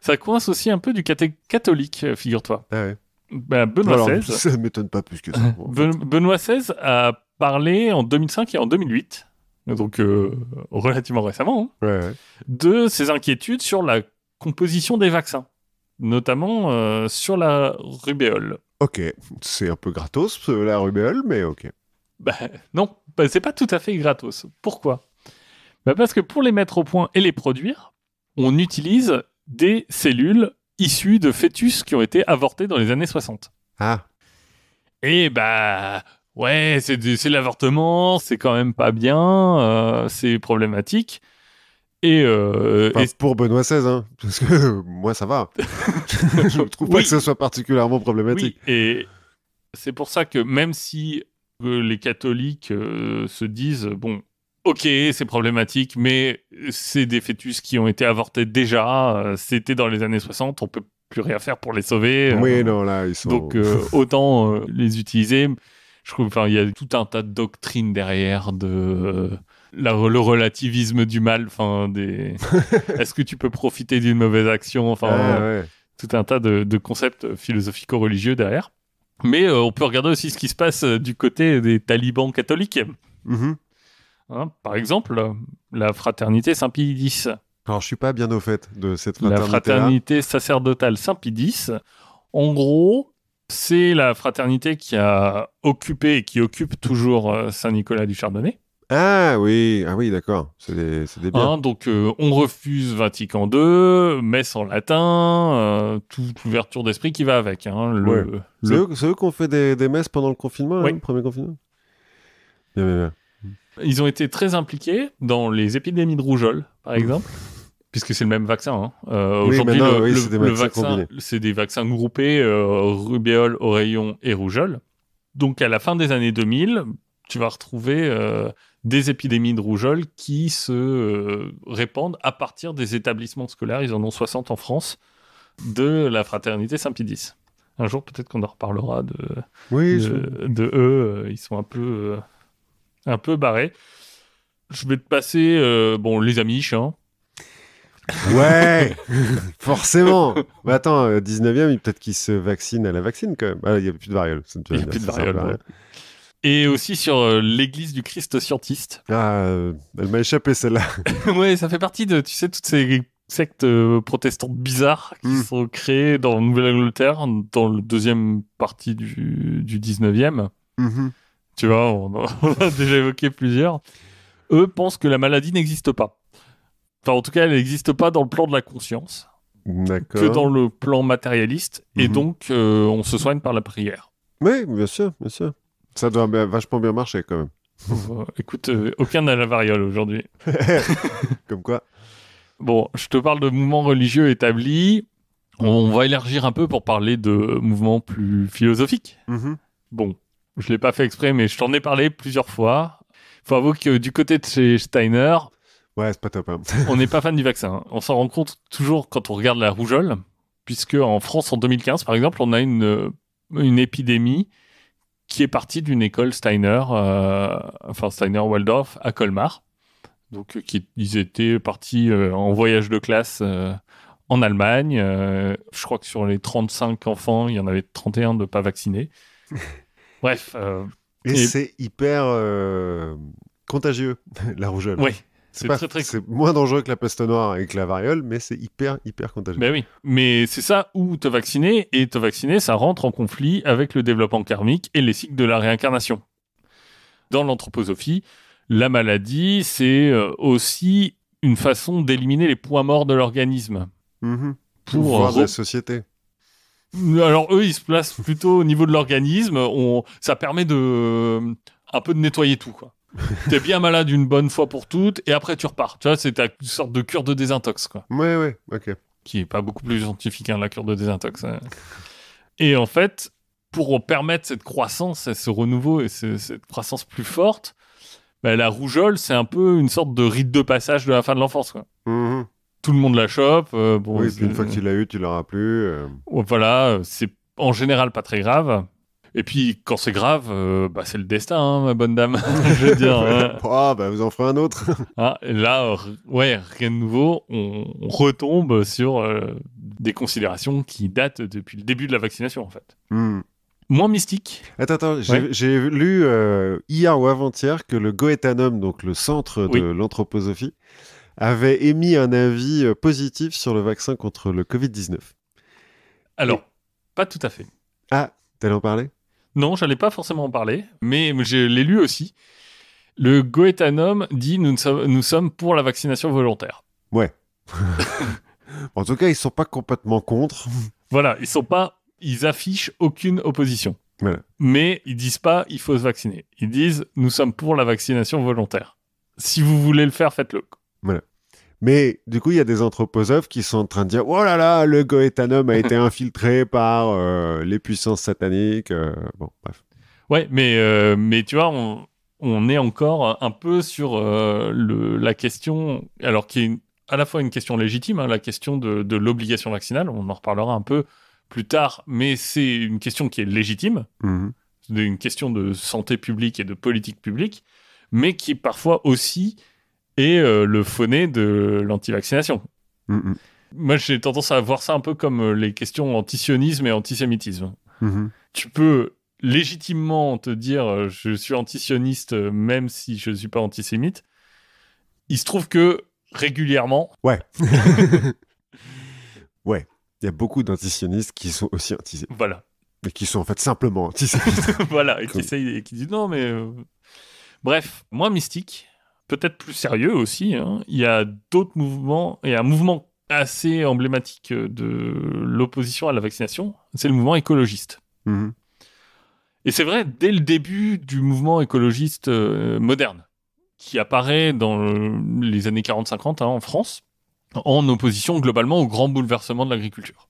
Ça coince aussi un peu du catholique, figure-toi.
Ah ouais.
Benoît
Alors,
XVI.
ça ne m'étonne pas plus que ça. En fait.
Benoît XVI a parlé en 2005 et en 2008, donc relativement récemment,
Ouais.
de ses inquiétudes sur la composition des vaccins, notamment sur la rubéole.
Ok, c'est un peu gratos, la rubéole, mais ok.
Non, c'est pas tout à fait gratos. Pourquoi ? Parce que pour les mettre au point et les produire, on utilise des cellules issues de fœtus qui ont été avortés dans les années 60.
Ah,
Et ouais, c'est l'avortement, c'est quand même pas bien, c'est problématique. Et
pour Benoît XVI, hein, parce que moi ça va. Je ne trouve pas
Oui.
que ce soit particulièrement problématique.
oui, et c'est pour ça que même si les catholiques se disent, bon, ok, c'est problématique, mais c'est des fœtus qui ont été avortés déjà, c'était dans les années 60, on peut plus rien faire pour les sauver.
Oui, non, là, ils sont...
Donc autant les utiliser. Je trouve, il y a tout un tas de doctrines derrière de le relativisme du mal. Est-ce que tu peux profiter d'une mauvaise action ?
ouais.
Tout un tas de concepts philosophico-religieux derrière. Mais on peut regarder aussi ce qui se passe du côté des talibans catholiques.
Mhm.
Hein, par exemple, la fraternité Saint-Pie X.
Alors, je suis pas bien au fait de cette
La
fraternité-là.
fraternité sacerdotale Saint-Pie X. En gros, c'est la fraternité qui a occupé et qui occupe toujours Saint-Nicolas du Chardonnay.
Ah oui, d'accord. C'est des biens.
Hein, donc, on refuse Vatican II, messe en latin, toute ouverture d'esprit qui va avec. Hein,
Ouais. C'est eux qui ont fait des messes pendant le confinement,
Oui.
le premier confinement. Bien.
Ils ont été très impliqués dans les épidémies de rougeole, par exemple, puisque c'est le même vaccin. Hein. Aujourd'hui,
maintenant, c'est des vaccins
vaccin,
combinés.
c'est des vaccins groupés, rubéole, oreillon et rougeole. Donc, à la fin des années 2000, tu vas retrouver des épidémies de rougeole qui se répandent à partir des établissements scolaires. Ils en ont 60 en France, de la fraternité Saint-Pie X. Un jour, peut-être qu'on en reparlera de eux. Ils sont un peu barrés. Je vais te passer, les Amish, hein.
Ouais, forcément. Mais attends, 19e, peut-être qu'ils se vaccinent à la vaccine quand même. Ah, il n'y a plus de variole.
Il n'y a plus de variole. Ouais. Et aussi sur l'église du Christ scientiste.
Ah, elle m'a échappé celle-là.
Ouais, ça fait partie de, tu sais, toutes ces sectes protestantes bizarres qui sont créées dans Nouvelle-Angleterre dans le deuxième partie du 19e.
Mm-hmm.
Tu vois, on a déjà évoqué plusieurs. Eux pensent que la maladie n'existe pas. Enfin, en tout cas, elle n'existe pas dans le plan de la conscience.
D'accord.
Que dans le plan matérialiste. Et donc, on se soigne par la prière.
Oui, bien sûr. Ça doit vachement bien marcher quand même.
Écoute, aucun n'a la variole aujourd'hui.
Comme quoi.
Bon, je te parle de mouvements religieux établis. On va élargir un peu pour parler de mouvements plus philosophiques.
Mm-hmm.
Bon, je ne l'ai pas fait exprès, mais je t'en ai parlé plusieurs fois. Il faut avouer que du côté de chez Steiner,
ouais, c'est pas top. Hein.
on n'est pas fan du vaccin. On s'en rend compte toujours quand on regarde la rougeole, puisque en France, en 2015, par exemple, on a une épidémie qui est partie d'une école Steiner, Steiner-Waldorf à Colmar. Donc, ils étaient partis en voyage de classe en Allemagne. Je crois que sur les 35 enfants, il y en avait 31 de pas vaccinés. Bref.
Et c'est hyper contagieux, la rougeole.
Oui.
C'est moins dangereux que la peste noire et que la variole, mais c'est hyper contagieux.
Ben oui. Mais c'est ça où te vacciner, et te vacciner, ça rentre en conflit avec le développement karmique et les cycles de la réincarnation. Dans l'anthroposophie, la maladie, c'est aussi une façon d'éliminer les points morts de l'organisme.
Mm-hmm. Pour voir de la société.
Alors eux, ils se placent plutôt au niveau de l'organisme. Ça permet un peu de nettoyer tout, quoi. T'es bien malade une bonne fois pour toutes, et après tu repars. Tu vois, c'est une sorte de cure de désintox, quoi.
Ouais, ok.
Qui est pas beaucoup plus scientifique, la cure de désintox. Et en fait, pour permettre cette croissance, et ce renouveau et cette croissance plus forte, la rougeole, c'est un peu une sorte de rite de passage de la fin de l'enfance, quoi.
Mm-hmm.
Tout le monde la chope.
Oui, une fois que tu l'as eu, tu l'auras plus.
Voilà, c'est en général pas très grave. Et puis, quand c'est grave, c'est le destin, hein, ma bonne dame. Je veux dire.
Vous en ferez un autre.
Et là, rien de nouveau. On retombe sur des considérations qui datent depuis le début de la vaccination, en fait. Moins mystique.
Attends, j'ai lu hier ou avant-hier que le Goetanum, donc le centre de l'anthroposophie, avait émis un avis positif sur le vaccin contre le Covid-19.
Alors, pas tout à fait.
Ah, t'allais en parler ?
Non, j'allais pas forcément en parler, mais je l'ai lu aussi. Le Goetanum dit nous sommes pour la vaccination volontaire.
Ouais. En tout cas, ils sont pas complètement contre.
Voilà, ils affichent aucune opposition.
Voilà.
Mais ils disent pas il faut se vacciner. Ils disent nous sommes pour la vaccination volontaire. Si vous voulez le faire, faites-le.
Voilà. Mais du coup, il y a des anthroposophes qui sont en train de dire oh là là, le Goetanum a été infiltré par les puissances sataniques. Bon, bref.
Ouais, mais tu vois, on est encore un peu sur la question, alors qui est à la fois une question légitime, hein, la question de l'obligation vaccinale. On en reparlera un peu plus tard, mais c'est une question qui est légitime, une question de santé publique et de politique publique, mais qui parfois aussi est le fauné de l'anti-vaccination. Moi, j'ai tendance à voir ça un peu comme les questions antisionisme et antisémitisme. Tu peux légitimement te dire je suis antisioniste même si je ne suis pas antisémite. Il se trouve que régulièrement...
Ouais. Ouais. Il y a beaucoup d'antisionistes qui sont aussi antisémites.
Voilà.
Mais qui sont en fait simplement antisémites.
Voilà, et qui essayent et qui disent non, mais... Bref, moins mystique, peut-être plus sérieux aussi. Hein. Il y a d'autres mouvements, et un mouvement assez emblématique de l'opposition à la vaccination, c'est le mouvement écologiste. Et c'est vrai, dès le début du mouvement écologiste moderne, qui apparaît dans les années 40-50 en France, en opposition globalement au grand bouleversement de l'agriculture.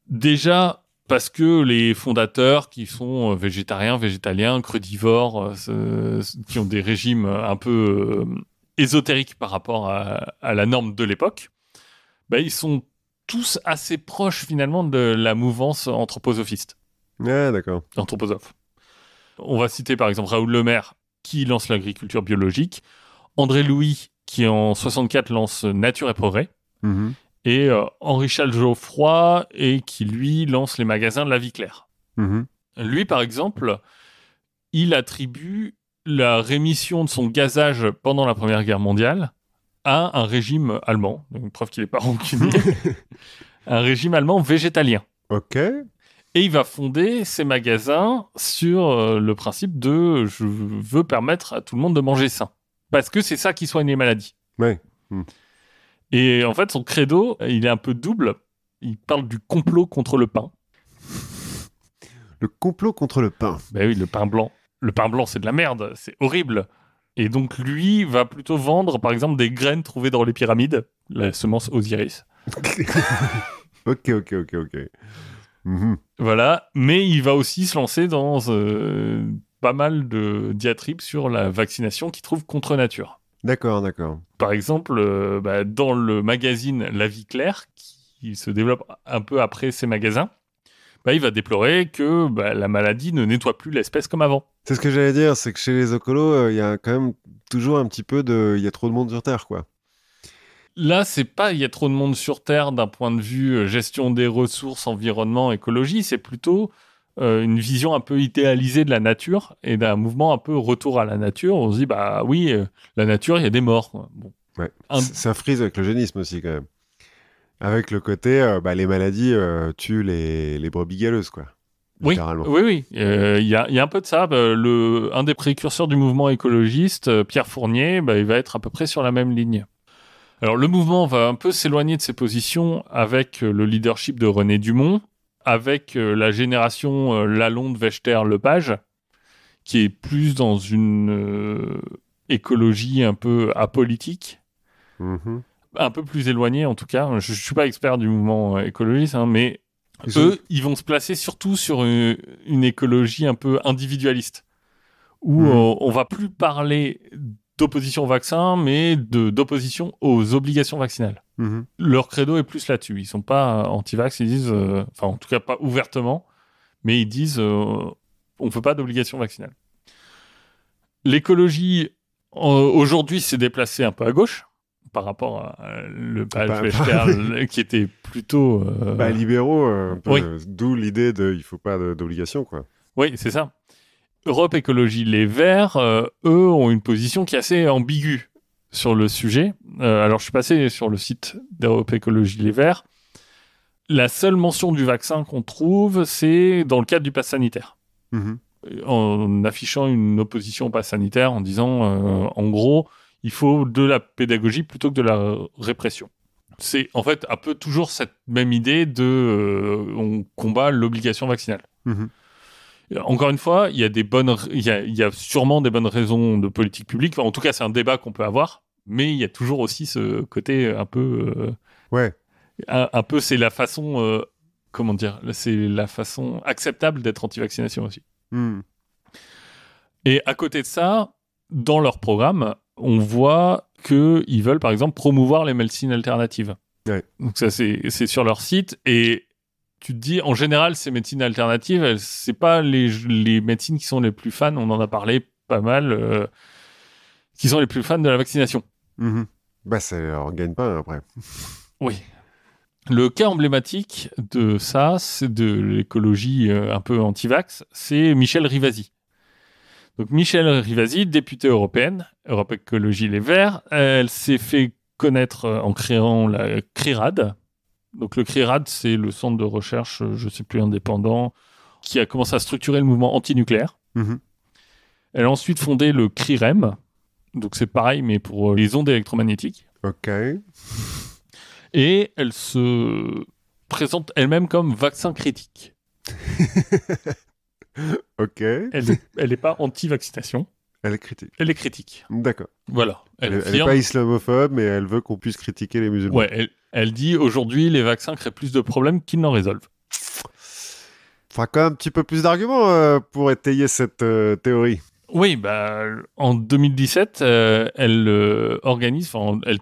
Déjà parce que les fondateurs qui sont végétariens, végétaliens, crudivores, qui ont des régimes un peu ésotériques par rapport à la norme de l'époque, ils sont tous assez proches finalement de la mouvance anthroposophiste.
Ah, d'accord.
Anthroposophe. On va citer par exemple Raoul Lemaire qui lance l'agriculture biologique, André Louis qui en 64 lance Nature et Progrès, et Henri-Charles Geoffroy et qui lui lance les magasins de la vie claire. Lui par exemple, il attribue la rémission de son gazage pendant la Première Guerre mondiale à un régime allemand, donc preuve qu'il n'est pas rancunier, un régime allemand végétalien.
Ok.
Et il va fonder ses magasins sur le principe de je veux permettre à tout le monde de manger sain. Parce que c'est ça qui soigne les maladies.
Ouais.
Et en fait, son credo, il est un peu double. Il parle du complot contre le pain.
Le complot contre le pain.
Ben oui, le pain blanc. Le pain blanc, c'est de la merde. C'est horrible. Et donc, lui va plutôt vendre, par exemple, des graines trouvées dans les pyramides. La semence Osiris.
Ok.
Voilà, mais il va aussi se lancer dans pas mal de diatribes sur la vaccination qu'il trouve contre nature.
D'accord.
Par exemple, dans le magazine La Vie Claire, qui se développe un peu après ces magasins, il va déplorer que la maladie ne nettoie plus l'espèce comme avant.
C'est ce que j'allais dire, c'est que chez les écolos, il y a quand même toujours un petit peu de... Il y a trop de monde sur Terre, quoi.
Là, c'est pas il y a trop de monde sur Terre d'un point de vue gestion des ressources, environnement, écologie, c'est plutôt une vision un peu idéalisée de la nature et d'un mouvement un peu retour à la nature. On se dit, oui, la nature, il y a des morts. Bon.
Ouais. Ça frise avec l'eugénisme aussi, quand même. Avec le côté, les maladies tuent les brebis galeuses, quoi. Littéralement.
Oui. Il y a un peu de ça. Un des précurseurs du mouvement écologiste, Pierre Fournier, il va être à peu près sur la même ligne. Alors, le mouvement va un peu s'éloigner de ses positions avec le leadership de René Dumont, avec la génération Lalonde, Wechter, Lepage, qui est plus dans une écologie un peu apolitique, un peu plus éloignée en tout cas. Je ne suis pas expert du mouvement écologiste, mais eux, ils vont se placer surtout sur une écologie un peu individualiste, où on ne va plus parler d'opposition au vaccin, mais d'opposition aux obligations vaccinales. Leur credo est plus là-dessus. Ils ne sont pas anti-vax, ils disent, en tout cas pas ouvertement, mais ils disent on ne veut pas d'obligation vaccinale. L'écologie, aujourd'hui, s'est déplacée un peu à gauche par rapport à le Perl qui était plutôt...
libéraux, un peu,
oui.
D'où l'idée de il ne faut pas d'obligation, quoi.
Oui, c'est ça. Europe Écologie Les Verts, eux, ont une position qui est assez ambiguë sur le sujet. Alors, je suis passé sur le site d'Europe Écologie Les Verts. La seule mention du vaccin qu'on trouve, c'est dans le cadre du pass sanitaire.
Mmh.
En affichant une opposition au pass sanitaire, en disant, en gros, il faut de la pédagogie plutôt que de la répression. C'est en fait un peu toujours cette même idée de on combat l'obligation vaccinale.
Mmh.
Encore une fois, il y a sûrement des bonnes raisons de politique publique. Enfin, en tout cas, c'est un débat qu'on peut avoir, mais il y a toujours aussi ce côté un peu...
Ouais.
Un peu, c'est la façon... comment dire ? C'est la façon acceptable d'être anti-vaccination aussi.
Mmh.
Et à côté de ça, dans leur programme, on voit qu'ils veulent, par exemple, promouvoir les médecines alternatives.
Ouais.
Donc ça, c'est sur leur site. Et tu te dis, en général, ces médecines alternatives, c'est pas les médecines qui sont les plus fans, on en a parlé pas mal, qui sont les plus fans de la vaccination.
Mmh. On gagne pas après.
Oui. Le cas emblématique de ça, c'est de l'écologie un peu anti-vax, c'est Michèle Rivasi. Donc Michèle Rivasi, députée européenne, Europe Écologie Les Verts, elle s'est fait connaître en créant la CRIRAD. Donc le CRIRAD, c'est le centre de recherche, je ne sais plus, indépendant, qui a commencé à structurer le mouvement antinucléaire.
Mmh.
Elle a ensuite fondé le CRIREM, donc c'est pareil, mais pour les ondes électromagnétiques.
Ok.
Et elle se présente elle-même comme vaccin critique.
Ok.
Elle est pas anti-vaccination.
Elle est critique.
Elle est critique.
D'accord.
Voilà.
Elle est pas islamophobe, mais elle veut qu'on puisse critiquer les musulmans.
Ouais, elle dit aujourd'hui les vaccins créent plus de problèmes qu'ils n'en résolvent.
Faudra quand même un petit peu plus d'arguments pour étayer cette théorie.
Oui, en 2017, elle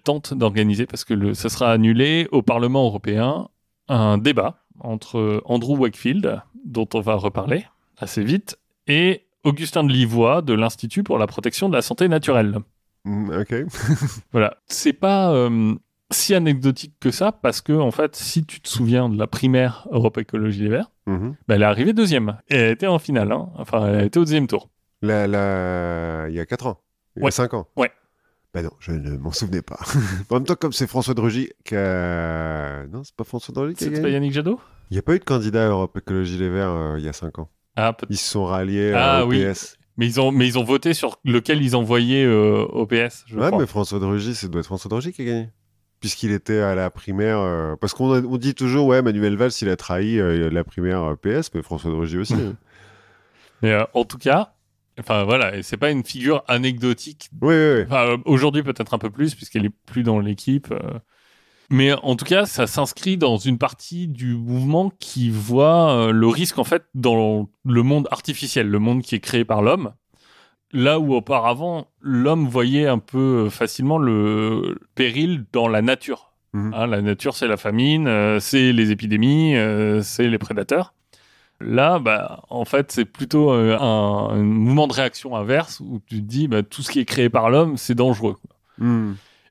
tente d'organiser, parce que ça sera annulé au Parlement européen, un débat entre Andrew Wakefield, dont on va reparler assez vite, et Augustin de Livois de l'Institut pour la protection de la santé naturelle.
Ok.
Voilà. C'est pas si anecdotique que ça, parce que, en fait, si tu te souviens de la primaire Europe Écologie Les Verts, elle est arrivée deuxième. Et elle était en finale, hein. Enfin, elle était au deuxième tour.
Il y a 4 ans. Il y a 5 ans.
Ouais.
Non, je ne m'en souvenais pas. En même temps, comme c'est François de Rugy qui a... Non, c'est pas François de Rugy qui a gagné.
C'est pas Yannick Jadot ?
Il n'y a pas eu de candidat à Europe Écologie Les Verts il y a 5 ans.
Ah, peut-être.
Ils se sont ralliés au
oui.
PS.
Mais ils ont voté sur lequel ils envoyaient au PS, je crois.
Mais François de Rugy, ça doit être François de Rugy qui a gagné. Puisqu'il était à la primaire... Parce qu'on dit toujours, Manuel Valls, il a trahi la primaire PS, mais François de Rugy aussi.
Mais en tout cas... Enfin voilà, et c'est pas une figure anecdotique.
Oui.
Enfin, aujourd'hui peut-être un peu plus puisqu'elle est plus dans l'équipe. Mais en tout cas, ça s'inscrit dans une partie du mouvement qui voit le risque en fait dans le monde artificiel, le monde qui est créé par l'homme. Là où auparavant l'homme voyait un peu facilement le péril dans la nature. La nature, c'est la famine, c'est les épidémies, c'est les prédateurs. Là, en fait, c'est plutôt un mouvement de réaction inverse où tu te dis, tout ce qui est créé par l'homme, c'est dangereux.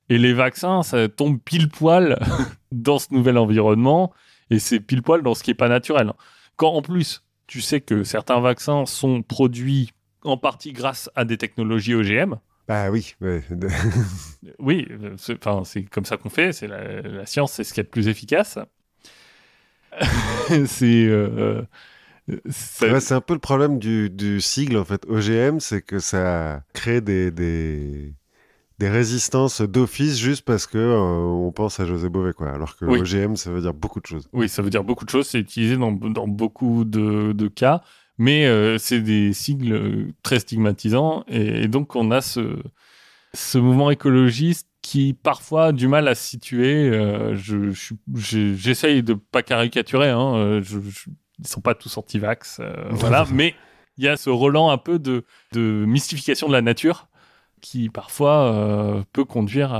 Et les vaccins, ça tombe pile poil dans ce nouvel environnement et c'est pile poil dans ce qui n'est pas naturel. Quand en plus, tu sais que certains vaccins sont produits en partie grâce à des technologies OGM.
Bah oui.
Oui, c'est comme ça qu'on fait. C'est la science, c'est ce qui est le plus efficace. C'est
un peu le problème du sigle, en fait. OGM, c'est que ça crée des résistances d'office juste parce que on pense à José Bové, quoi. Alors que OGM, ça veut dire beaucoup de choses.
Oui, ça veut dire beaucoup de choses. C'est utilisé dans beaucoup de cas. Mais c'est des sigles très stigmatisants. Et donc, on a ce mouvement écologiste qui parfois a du mal à se situer. J'essaye de pas caricaturer. Ils sont pas tous anti-vax. Voilà. Mais il y a ce relent un peu de mystification de la nature qui parfois peut conduire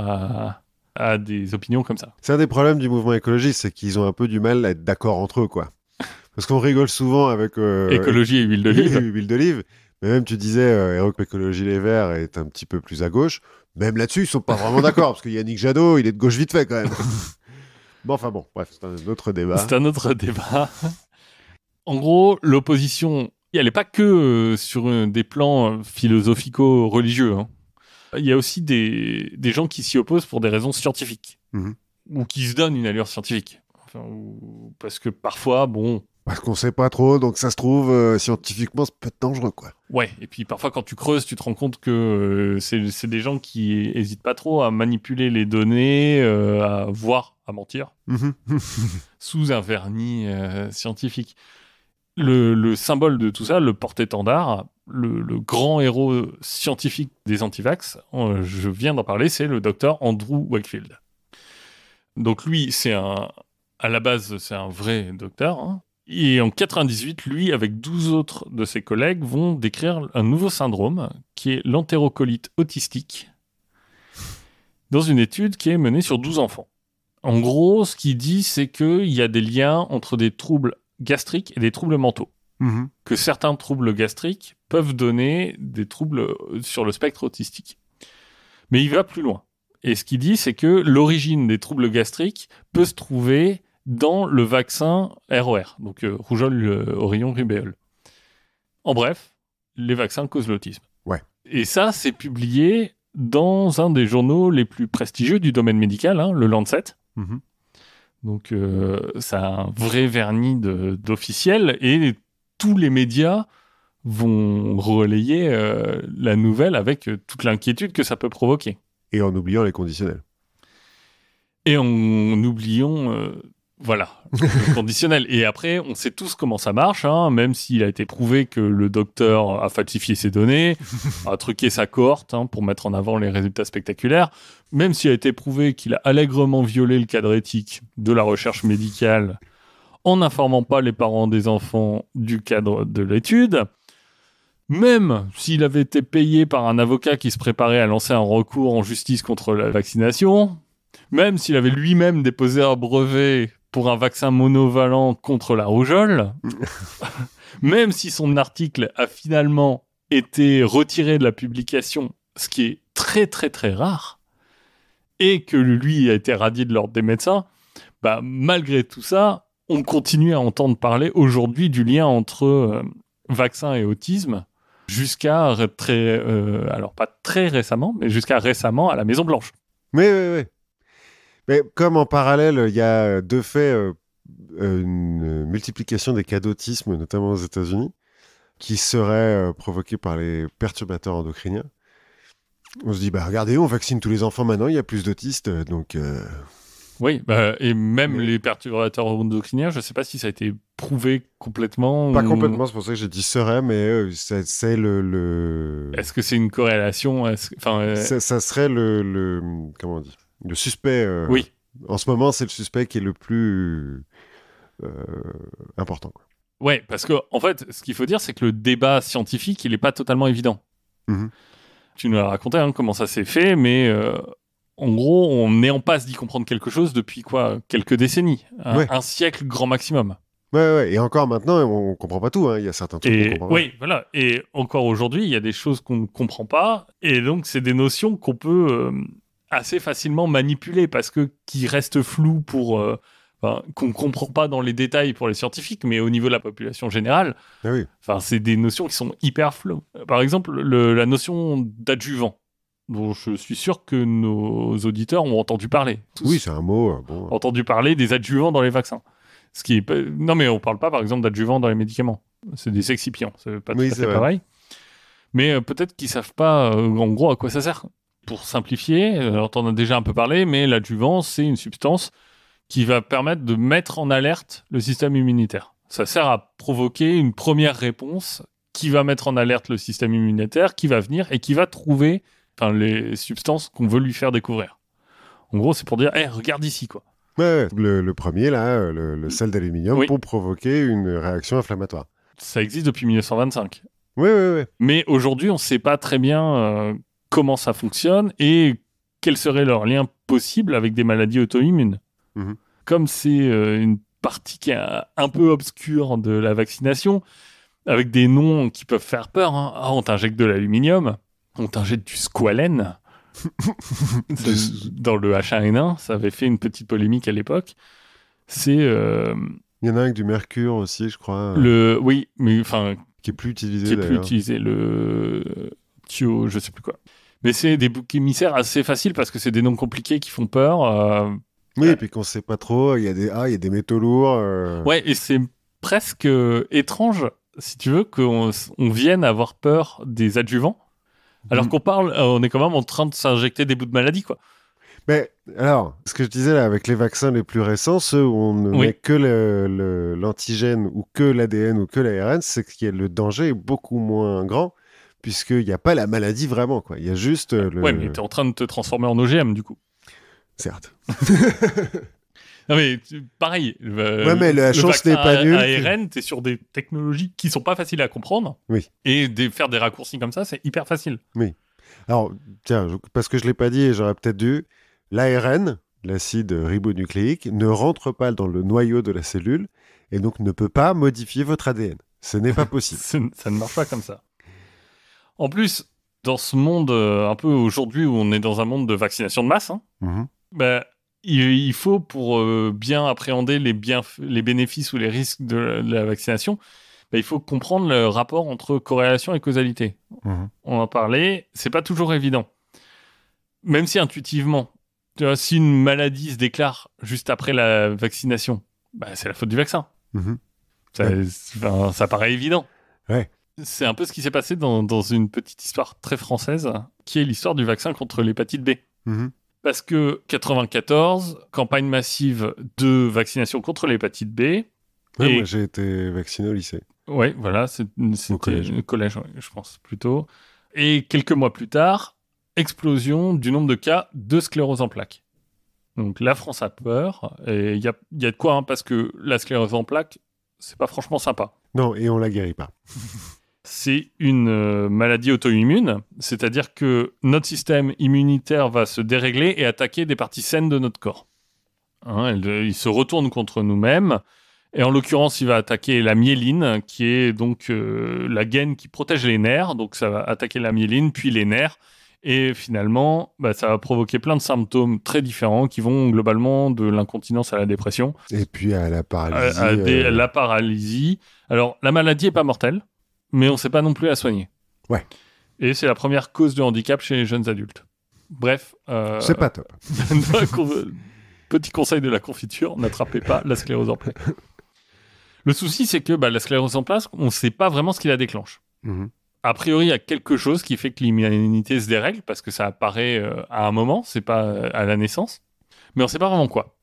à des opinions comme ça.
C'est un des problèmes du mouvement écologiste, c'est qu'ils ont un peu du mal à être d'accord entre eux, quoi. Parce qu'on rigole souvent avec
Écologie et huile d'olive.
huile d'olive. Mais même tu disais, Écologie Les Verts est un petit peu plus à gauche. Même là-dessus, ils sont pas vraiment d'accord, parce que Yannick Jadot, il est de gauche vite fait quand même. Bon, enfin bon, bref, c'est un autre débat.
C'est un autre débat. En gros, l'opposition, elle n'est pas que sur des plans philosophico-religieux. Hein. Il y a aussi des gens qui s'y opposent pour des raisons scientifiques.
Mhm.
Ou qui se donnent une allure scientifique. Enfin, parce que parfois, bon...
Parce qu'on sait pas trop, donc ça se trouve, scientifiquement, c'est peut-être dangereux, quoi.
Ouais, et puis parfois quand tu creuses, tu te rends compte que c'est des gens qui hésitent pas trop à manipuler les données, à mentir,
Mhm.
sous un vernis scientifique. Le symbole de tout ça, le porte-étendard, le grand héros scientifique des antivax, je viens d'en parler, c'est le docteur Andrew Wakefield. Donc lui, à la base, c'est un vrai docteur, hein. Et en 98, lui, avec 12 autres de ses collègues, vont décrire un nouveau syndrome qui est l'entérocolite autistique dans une étude qui est menée sur 12 enfants. En gros, ce qu'il dit, c'est qu'il y a des liens entre des troubles gastriques et des troubles mentaux.
Mhm.
Que certains troubles gastriques peuvent donner des troubles sur le spectre autistique. Mais il va plus loin. Et ce qu'il dit, c'est que l'origine des troubles gastriques peut se trouver dans le vaccin ROR, donc rougeole, oreillon, rubéole. En bref, les vaccins causent l'autisme.
Ouais.
Et ça, c'est publié dans un des journaux les plus prestigieux du domaine médical, hein, le Lancet.
Mhm.
Donc, ça a un vrai vernis d'officiel, et tous les médias vont relayer la nouvelle avec toute l'inquiétude que ça peut provoquer.
Et en oubliant les conditionnels.
Et en oubliant... voilà, le conditionnel. Et après, on sait tous comment ça marche, hein, même s'il a été prouvé que le docteur a falsifié ses données, a truqué sa cohorte pour mettre en avant les résultats spectaculaires, même s'il a été prouvé qu'il a allègrement violé le cadre éthique de la recherche médicale en n'informant pas les parents des enfants du cadre de l'étude, même s'il avait été payé par un avocat qui se préparait à lancer un recours en justice contre la vaccination, même s'il avait lui-même déposé un brevet pour un vaccin monovalent contre la rougeole, même si son article a finalement été retiré de la publication, ce qui est très très très rare, et que lui a été radié de l'ordre des médecins, malgré tout ça, on continue à entendre parler aujourd'hui du lien entre vaccin et autisme, jusqu'à alors pas très récemment, mais jusqu'à récemment à la Maison Blanche.
Oui. Mais comme en parallèle, il y a de fait une multiplication des cas d'autisme, notamment aux États-Unis, qui serait provoquée par les perturbateurs endocriniens. On se dit, regardez, on vaccine tous les enfants maintenant, il y a plus d'autistes, donc...
Oui, et même les perturbateurs endocriniens, je ne sais pas si ça a été prouvé complètement.
Pas complètement, c'est pour ça que j'ai dit serait, mais c'est le...
Est-ce que c'est une corrélation
Ça serait comment on dit, le suspect.
Oui.
En ce moment, c'est le suspect qui est le plus important, quoi.
Ouais, parce que en fait, ce qu'il faut dire, c'est que le débat scientifique, il n'est pas totalement évident.
Mm-hmm.
Tu nous as raconté comment ça s'est fait, mais en gros, on est en passe d'y comprendre quelque chose depuis quelques décennies, un siècle grand maximum.
Ouais, et encore maintenant, on comprend pas tout, hein. Il y a certains trucs qu'on comprend pas.
Oui, voilà. Et encore aujourd'hui, il y a des choses qu'on ne comprend pas, et donc c'est des notions qu'on peut assez facilement manipuler, parce que qui restent floues qu'on ne comprend pas dans les détails pour les scientifiques, mais au niveau de la population générale, c'est des notions qui sont hyper floues. Par exemple, la notion d'adjuvant, dont je suis sûr que nos auditeurs ont entendu parler.
Oui, c'est un mot.
Entendu parler des adjuvants dans les vaccins. Non, mais on parle pas, par exemple, d'adjuvants dans les médicaments. C'est des sexipiants, c'est pas tout à fait pareil. Mais peut-être qu'ils savent pas, en gros, à quoi ça sert. Pour simplifier, alors t'en as déjà un peu parlé, mais l'adjuvant, c'est une substance qui va permettre de mettre en alerte le système immunitaire. Ça sert à provoquer une première réponse qui va mettre en alerte le système immunitaire, qui va venir et qui va trouver les substances qu'on veut lui faire découvrir. En gros, c'est pour dire, regarde ici, quoi.
Ouais, le premier, là, le sel d'aluminium, pour provoquer une réaction inflammatoire.
Ça existe depuis 1925.
Oui.
Mais aujourd'hui, on ne sait pas très bien comment ça fonctionne et quel serait leur lien possible avec des maladies auto-immunes.
Mm-hmm.
Comme c'est une partie qui est un peu obscure de la vaccination, avec des noms qui peuvent faire peur. Hein. Ah, on t'injecte de l'aluminium, on t'injecte du squalène. Dans le H1N1, ça avait fait une petite polémique à l'époque. C'est
Il y en a un avec du mercure aussi, je crois.
oui, mais enfin
qui est plus utilisé
qui est plus
d'ailleurs.
utilisé, le Thio, je sais plus quoi. Mais c'est des boucs émissaires assez faciles parce que c'est des noms compliqués qui font peur.
Oui, et puis qu'on sait pas trop, il y a des métaux lourds.
Ouais, et c'est presque étrange, si tu veux, qu'on vienne avoir peur des adjuvants, alors qu'on on est quand même en train de s'injecter des bouts de maladie, quoi.
Mais alors, ce que je disais là, avec les vaccins les plus récents, ceux où on ne met que l'antigène ou que l'ADN ou que l'ARN, c'est que le danger est beaucoup moins grand, puisqu'il n'y a pas la maladie vraiment, quoi. Il y a juste
Ouais, mais t'es en train de te transformer en OGM, du coup.
Certes.
Non, mais pareil.
Ouais, mais la chance n'est pas nulle.
ARN, t'es sur des technologies qui sont pas faciles à comprendre.
Oui.
Et faire des raccourcis comme ça, c'est hyper facile.
Oui. Alors, tiens, parce que je l'ai pas dit et j'aurais peut-être dû, l'ARN, l'acide ribonucléique, ne rentre pas dans le noyau de la cellule et donc ne peut pas modifier votre ADN. Ce n'est pas possible.
Ça ne marche pas comme ça. En plus, dans ce monde, un peu aujourd'hui où on est dans un monde de vaccination de masse, bah, il faut, pour bien appréhender les bénéfices ou les risques de la vaccination, il faut comprendre le rapport entre corrélation et causalité. On en parlait, c'est pas toujours évident. Même si intuitivement, tu vois, si une maladie se déclare juste après la vaccination, c'est la faute du vaccin. Ça paraît évident.
Ouais.
C'est un peu ce qui s'est passé dans une petite histoire très française, qui est l'histoire du vaccin contre l'hépatite B. Parce que 94, campagne massive de vaccination contre l'hépatite B.
Ouais, moi j'ai été vacciné au lycée.
Ouais, voilà, c'était le collège, ouais, je pense, plutôt. Et quelques mois plus tard, explosion du nombre de cas de sclérose en plaques. Donc la France a peur, et il y a de quoi, hein, parce que la sclérose en plaques, c'est pas franchement sympa.
Non, et on la guérit pas.
C'est une maladie auto-immune, c'est-à-dire que notre système immunitaire va se dérégler et attaquer des parties saines de notre corps. Il se retourne contre nous-mêmes, et en l'occurrence, il va attaquer la myéline, qui est donc la gaine qui protège les nerfs, donc ça va attaquer la myéline, puis les nerfs, et finalement, ça va provoquer plein de symptômes très différents qui vont globalement de l'incontinence à la dépression.
Et puis à la paralysie.
La paralysie. Alors, la maladie n'est pas mortelle, mais on ne sait pas non plus la soigner.
Ouais.
Et c'est la première cause de handicap chez les jeunes adultes. Bref.
C'est pas top.
Petit conseil de la confiture, n'attrapez pas la sclérose en plaques. Le souci, c'est que la sclérose en plaques, on ne sait pas vraiment ce qui la déclenche. A priori, il y a quelque chose qui fait que l'immunité se dérègle, parce que ça apparaît à un moment, c'est pas à la naissance. Mais on ne sait pas vraiment quoi.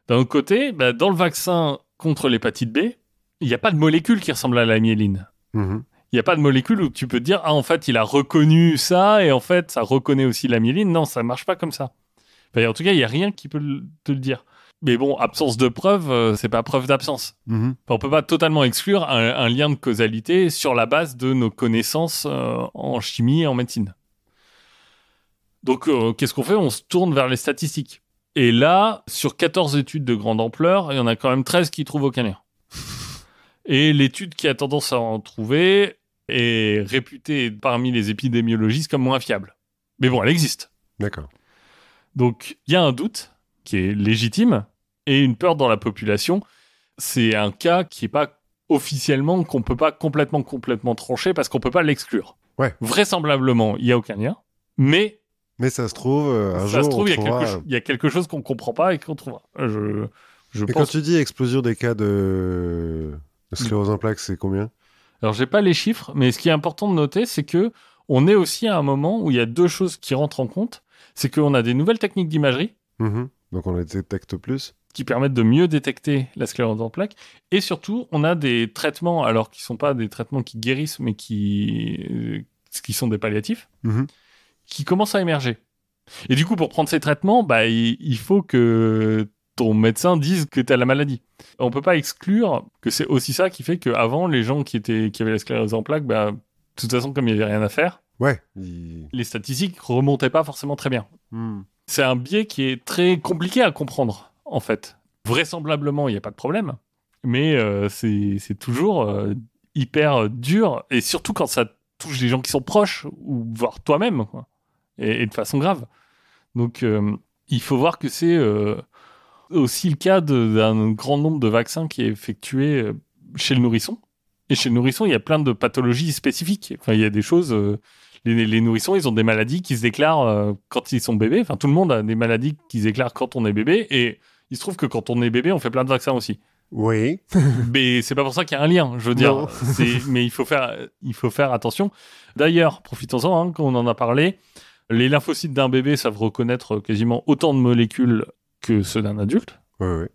D'un autre côté, dans le vaccin contre l'hépatite B, il n'y a pas de molécule qui ressemble à la myéline. Il n'y a pas de molécule où tu peux te dire « Ah, en fait, il a reconnu ça, et en fait, ça reconnaît aussi la myéline. » Non, ça ne marche pas comme ça. En tout cas, il n'y a rien qui peut te le dire. Mais bon, absence de preuve, c'est pas preuve d'absence. On peut pas totalement exclure un lien de causalité sur la base de nos connaissances en chimie et en médecine. Donc, qu'est-ce qu'on fait ? On se tourne vers les statistiques. Et là, sur 14 études de grande ampleur, il y en a quand même 13 qui trouvent aucun lien. Et l'étude qui a tendance à en trouver est réputée parmi les épidémiologistes comme moins fiable. Mais bon, elle existe.
D'accord.
Donc, il y a un doute qui est légitime et une peur dans la population. C'est un cas qui n'est pas officiellement, qu'on ne peut pas complètement trancher parce qu'on ne peut pas l'exclure.
Ouais.
Vraisemblablement, il n'y a aucun lien, mais
ça se trouve, un jour,
il y a quelque chose qu'on ne comprend pas et qu'on trouvera.
Et quand tu dis explosion des cas de sclérose en plaques, c'est combien ?
Alors, je n'ai pas les chiffres, mais ce qui est important de noter, c'est qu'on est aussi à un moment où il y a deux choses qui rentrent en compte. C'est qu'on a des nouvelles techniques d'imagerie.
Donc, on les détecte plus.
Qui permettent de mieux détecter la sclérose en plaques. Et surtout, on a des traitements, alors qui ne sont pas des traitements qui guérissent, mais qui sont des palliatifs, qui commencent à émerger. Et du coup, pour prendre ces traitements, il faut que ton médecin dise que tu as la maladie. On ne peut pas exclure que c'est aussi ça qui fait qu'avant, les gens qui avaient la sclérose en plaques, de toute façon, comme il n'y avait rien à faire, les statistiques remontaient pas forcément très bien. C'est un biais qui est très compliqué à comprendre, en fait. vraisemblablement, il n'y a pas de problème. Mais c'est toujours hyper dur, et surtout quand ça touche les gens qui sont proches, ou voire toi-même, quoi. Et de façon grave. Donc, il faut voir que c'est aussi le cas d'un grand nombre de vaccins qui est effectué chez le nourrisson. Et chez le nourrisson, il y a plein de pathologies spécifiques. Enfin, il y a des choses... les nourrissons, ils ont des maladies qui se déclarent quand ils sont bébés. Enfin, tout le monde a des maladies qui se déclarent quand on est bébé. Et il se trouve que quand on est bébé, on fait plein de vaccins aussi.
Oui.
Mais c'est pas pour ça qu'il y a un lien, je veux dire. Mais il faut faire attention. D'ailleurs, profitons-en, hein, quand on en a parlé, les lymphocytes d'un bébé savent reconnaître quasiment autant de molécules que ceux d'un adulte.
Oui.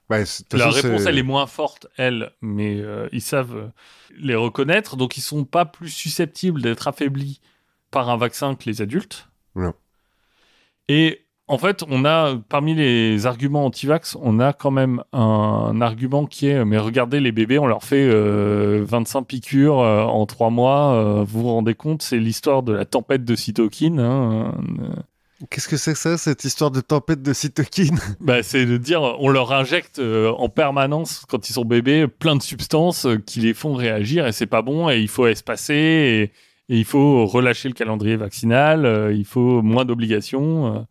Bah,
La réponse, elle est moins forte, elle, mais ils savent les reconnaître, donc ils sont pas plus susceptibles d'être affaiblis par un vaccin que les adultes.
Non.
Et en fait, on a, parmi les arguments anti-vax, on a quand même un argument qui est, mais regardez, les bébés, on leur fait 25 piqûres en 3 mois. Vous vous rendez compte, c'est l'histoire de la tempête de cytokines. Hein,
Qu'est-ce que c'est que ça, cette histoire de tempête de cytokines?
Bah, c'est de dire, on leur injecte en permanence, quand ils sont bébés, plein de substances qui les font réagir, et c'est pas bon, et il faut espacer, et il faut relâcher le calendrier vaccinal, il faut moins d'obligations.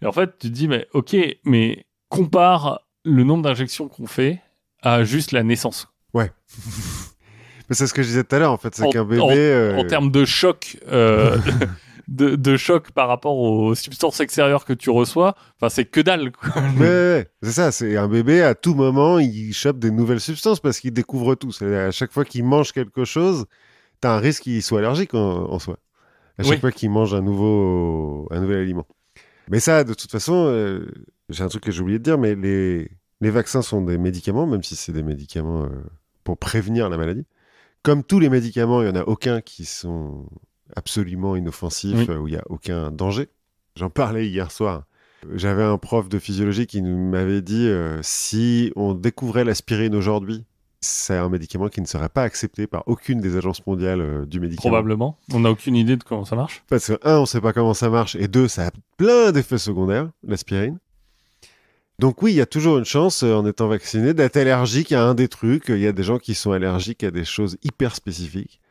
Et en fait, tu te dis, mais ok, mais compare le nombre d'injections qu'on fait à juste la naissance.
Ouais. Mais c'est ce que je disais tout à l'heure, en fait, c'est qu'un bébé...
En termes de choc, de choc par rapport aux substances extérieures que tu reçois, enfin, c'est que dalle, quoi.
Ouais, c'est ça, c'est un bébé, à tout moment, il chope des nouvelles substances parce qu'il découvre tout. À chaque fois qu'il mange quelque chose, t'as un risque qu'il soit allergique en soi. À chaque fois qu'il mange un nouvel aliment. Mais ça, de toute façon, j'ai un truc que j'ai oublié de dire, mais les vaccins sont des médicaments, même si c'est des médicaments pour prévenir la maladie. Comme tous les médicaments, il n'y en a aucun qui sont absolument inoffensifs, où il n'y a aucun danger. J'en parlais hier soir. J'avais un prof de physiologie qui m'avait dit si on découvrait l'aspirine aujourd'hui, c'est un médicament qui ne serait pas accepté par aucune des agences mondiales du médicament.
Probablement. On n'a aucune idée de comment ça marche.
Parce que, on ne sait pas comment ça marche, et 2, ça a plein d'effets secondaires, l'aspirine. Donc oui, il y a toujours une chance, en étant vacciné, d'être allergique à un des trucs. Il y a des gens qui sont allergiques à des choses hyper spécifiques.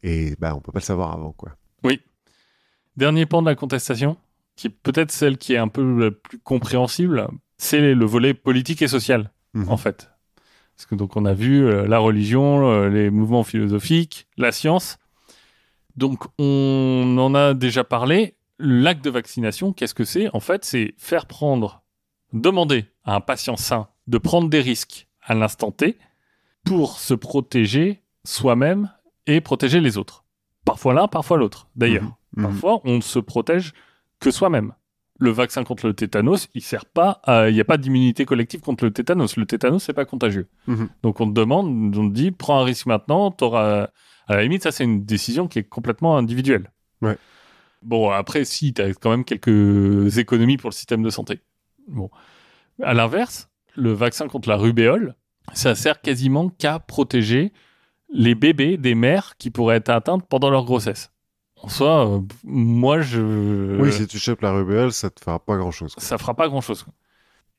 Et on ne peut pas le savoir avant, quoi.
Oui. Dernier pan de la contestation, qui est peut-être celle qui est un peu la plus compréhensible, c'est le volet politique et social, en fait. Parce que donc on a vu la religion, les mouvements philosophiques, la science. Donc on en a déjà parlé. L'acte de vaccination, qu'est-ce que c'est? En fait, c'est demander à un patient sain de prendre des risques à l'instant T pour se protéger soi-même et protéger les autres. Parfois l'un, parfois l'autre. D'ailleurs, parfois on ne se protège que soi-même. Le vaccin contre le tétanos, il sert pas il n'y a pas d'immunité collective contre le tétanos. Le tétanos, c'est pas contagieux. Donc on te demande, on te dit, prends un risque maintenant, t'auras... À la limite, ça, c'est une décision qui est complètement individuelle.
Ouais.
Bon, après, si, t'as quand même quelques économies pour le système de santé. Bon. À l'inverse, le vaccin contre la rubéole, ça sert quasiment qu'à protéger les bébés des mères qui pourraient être atteintes pendant leur grossesse. En soi, moi,
Oui, si tu chopes la rubéole, ça te fera pas grand-chose.
Ça fera pas grand-chose.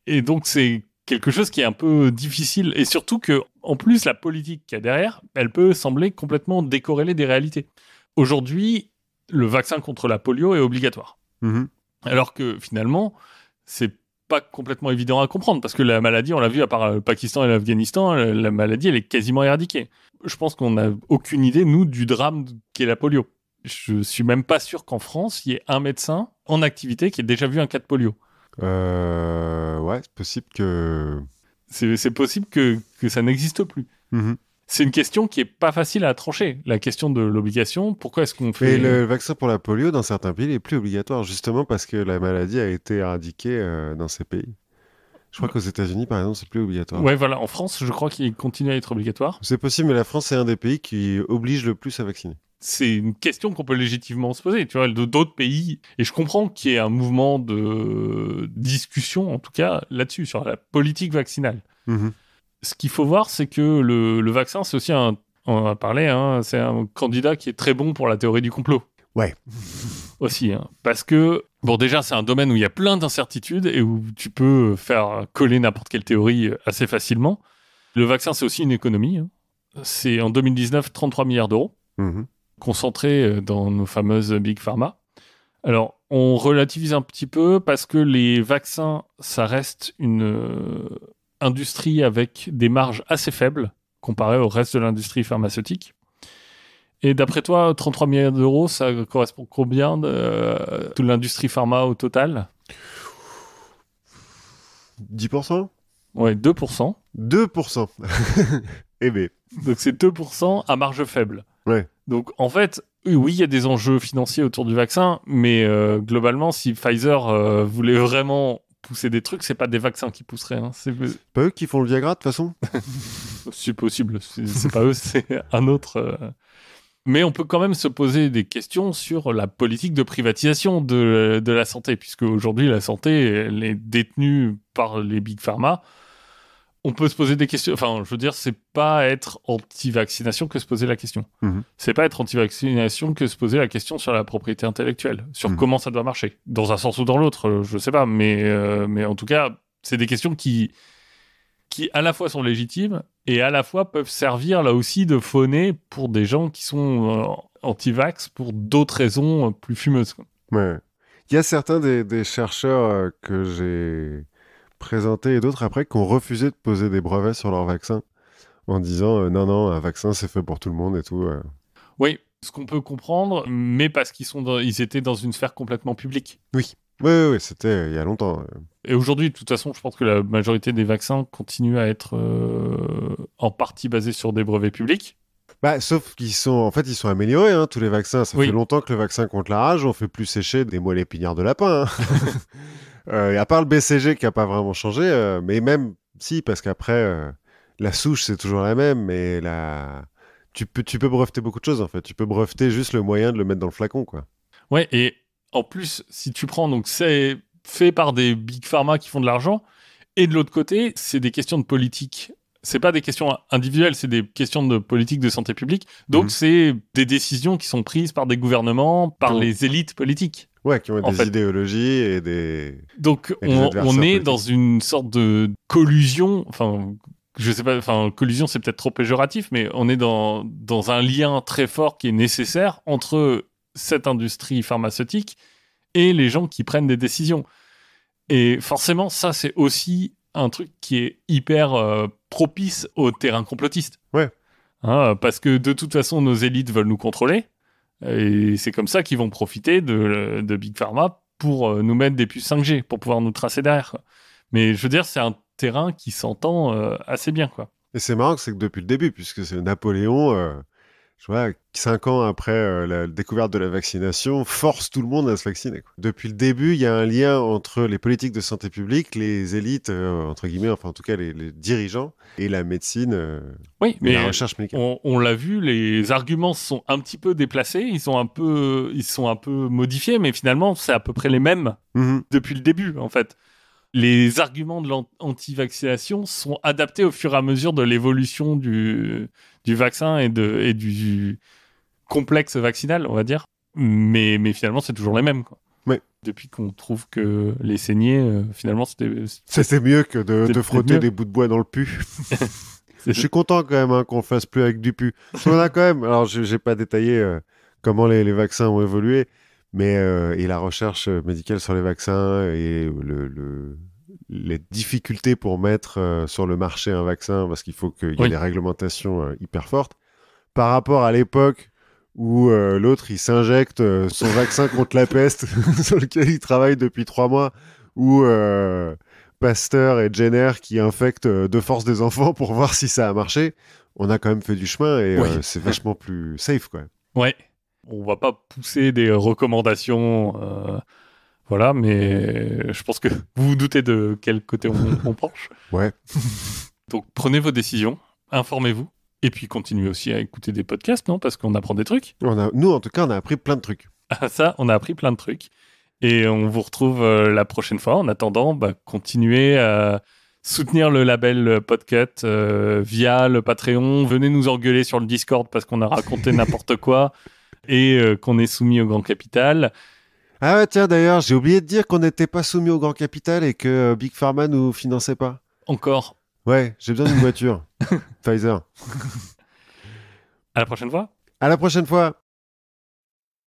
Et donc, c'est quelque chose qui est un peu difficile. Et surtout que, en plus, la politique qu'il y a derrière, elle peut sembler complètement décorrélée des réalités. Aujourd'hui, le vaccin contre la polio est obligatoire. Alors que, finalement, c'est pas complètement évident à comprendre, parce que la maladie, on l'a vu, à part le Pakistan et l'Afghanistan, la maladie, elle est quasiment éradiquée. Je pense qu'on n'a aucune idée, nous, du drame qu'est la polio. Je suis même pas sûr qu'en France, il y ait un médecin en activité qui ait déjà vu un cas de polio.
Ouais, c'est possible que...
C'est possible que ça n'existe plus. C'est une question qui est pas facile à trancher. La question de l'obligation, pourquoi est-ce qu'on fait...
Mais le vaccin pour la polio, dans certains pays, est plus obligatoire, justement parce que la maladie a été éradiquée dans ces pays. Je crois qu'aux États-Unis, par exemple, c'est plus obligatoire.
Ouais, voilà. En France, je crois qu'il continue à être obligatoire.
C'est possible, mais la France, c'est un des pays qui oblige le plus à vacciner.
C'est une question qu'on peut légitimement se poser, tu vois, d'autres pays. Et je comprends qu'il y ait un mouvement de discussion, en tout cas, là-dessus, sur la politique vaccinale. Ce qu'il faut voir, c'est que le vaccin, c'est aussi on en a parlé, hein, c'est un candidat qui est très bon pour la théorie du complot.
Ouais.
Aussi, hein. Parce que, bon, déjà, c'est un domaine où il y a plein d'incertitudes et où tu peux faire coller n'importe quelle théorie assez facilement. Le vaccin, c'est aussi une économie, hein. C'est en 2019 33 milliards d'euros
Mhm.
concentrés dans nos fameuses Big Pharma. Alors, on relativise un petit peu parce que les vaccins, ça reste une industrie avec des marges assez faibles comparé au reste de l'industrie pharmaceutique. Et d'après toi, 33 milliards d'euros, ça correspond combien de toute l'industrie pharma au total?
10%?
Ouais, 2%.
2%. Eh ben,
Donc c'est 2% à marge faible.
ouais.
Donc en fait, oui, il y a des enjeux financiers autour du vaccin, mais globalement, si Pfizer voulait vraiment pousser des trucs, c'est pas des vaccins qui pousseraient, hein.
Pas eux qui font le Viagra, de toute façon?
C'est possible, c'est pas eux, c'est un autre. Mais on peut quand même se poser des questions sur la politique de privatisation de la santé, puisque aujourd'hui, la santé, elle est détenue par les big pharma. On peut se poser des questions. Enfin, je veux dire, c'est pas être anti-vaccination que se poser la question.
Mhm.
C'est pas être anti-vaccination que se poser la question sur la propriété intellectuelle, sur comment ça doit marcher, dans un sens ou dans l'autre, je sais pas, mais en tout cas, c'est des questions qui à la fois sont légitimes et à la fois peuvent servir là aussi de fauner pour des gens qui sont anti-vax pour d'autres raisons plus fumeuses, quoi.
Ouais. Il y a certains des chercheurs que j'ai présentés et d'autres après qui ont refusé de poser des brevets sur leur vaccin en disant non, un vaccin c'est fait pour tout le monde et tout.
Oui, ce qu'on peut comprendre, mais parce ils étaient dans une sphère complètement publique.
Oui. Oui, c'était il y a longtemps.
Et aujourd'hui, de toute façon, je pense que la majorité des vaccins continuent à être en partie basés sur des brevets publics.
Bah, sauf qu'ils sont améliorés, hein, tous les vaccins. Ça
Oui.
fait longtemps que le vaccin contre la rage, on fait plus sécher des moelles épinières de lapin, hein. Et à part le BCG qui a pas vraiment changé, mais même si, parce qu'après, la souche c'est toujours la même, mais tu peux breveter beaucoup de choses en fait. Tu peux breveter juste le moyen de le mettre dans le flacon, quoi.
Ouais, et en plus, si tu prends, donc c'est fait par des big pharma qui font de l'argent, et de l'autre côté, c'est des questions de politique. C'est pas des questions individuelles, c'est des questions de politique de santé publique. Donc, c'est des décisions qui sont prises par des gouvernements, par les élites politiques.
Ouais, qui ont des idéologies et des.
Donc, on est dans une sorte de collusion. Enfin, je sais pas. Enfin, collusion, c'est peut-être trop péjoratif, mais on est dans un lien très fort qui est nécessaire entre cette industrie pharmaceutique et les gens qui prennent des décisions. Et forcément, ça, c'est aussi un truc qui est hyper propice au terrain complotiste.
Ouais.
Hein, parce que de toute façon, nos élites veulent nous contrôler. Et c'est comme ça qu'ils vont profiter de Big Pharma pour nous mettre des puces 5G, pour pouvoir nous tracer derrière, quoi. Mais je veux dire, c'est un terrain qui s'entend assez bien, quoi.
Et c'est marrant que c'est que depuis le début, puisque c'est Napoléon, je vois, 5 ans après la découverte de la vaccination, force tout le monde à se vacciner, quoi. Depuis le début, il y a un lien entre les politiques de santé publique, les élites, entre guillemets, enfin en tout cas les dirigeants, et la médecine,
oui, mais
la recherche médicale.
On l'a vu, les arguments sont un petit peu déplacés, ils sont un peu modifiés, mais finalement, c'est à peu près les mêmes depuis le début, en fait. Les arguments de l'anti-vaccination sont adaptés au fur et à mesure de l'évolution du vaccin et du complexe vaccinal, on va dire. Mais finalement, c'est toujours les mêmes, quoi.
Ouais.
Depuis qu'on trouve que les saignées, finalement,
c'était mieux que de frotter des bouts de bois dans le pu. Je suis content quand même qu'on le fasse plus avec du pu. On a quand même, alors j'ai pas détaillé comment les vaccins ont évolué, mais et la recherche médicale sur les vaccins et les difficultés pour mettre sur le marché un vaccin, parce qu'il faut qu'il y ait des réglementations hyper fortes, par rapport à l'époque où l'autre, il s'injecte son vaccin contre la peste, sur lequel il travaille depuis 3 mois, ou Pasteur et Jenner qui infectent de force des enfants pour voir si ça a marché. On a quand même fait du chemin et c'est vachement plus safe, quoi.
Ouais. On va pas pousser des recommandations, voilà, mais je pense que vous vous doutez de quel côté on penche.
Ouais.
Donc prenez vos décisions, informez-vous, et puis continuez aussi à écouter des podcasts, non? Parce qu'on apprend des trucs.
Nous, en tout cas, on a appris plein de trucs.
Ah, ça, on a appris plein de trucs. Et on vous retrouve la prochaine fois. En attendant, continuez à soutenir le label Podcut via le Patreon. Venez nous engueuler sur le Discord parce qu'on a raconté n'importe quoi. et qu'on est soumis au grand capital.
Ah ouais, tiens, d'ailleurs, j'ai oublié de dire qu'on n'était pas soumis au grand capital et que Big Pharma nous finançait pas.
Encore.
Ouais, j'ai besoin d'une voiture. Pfizer.
À la prochaine fois.
À la prochaine fois.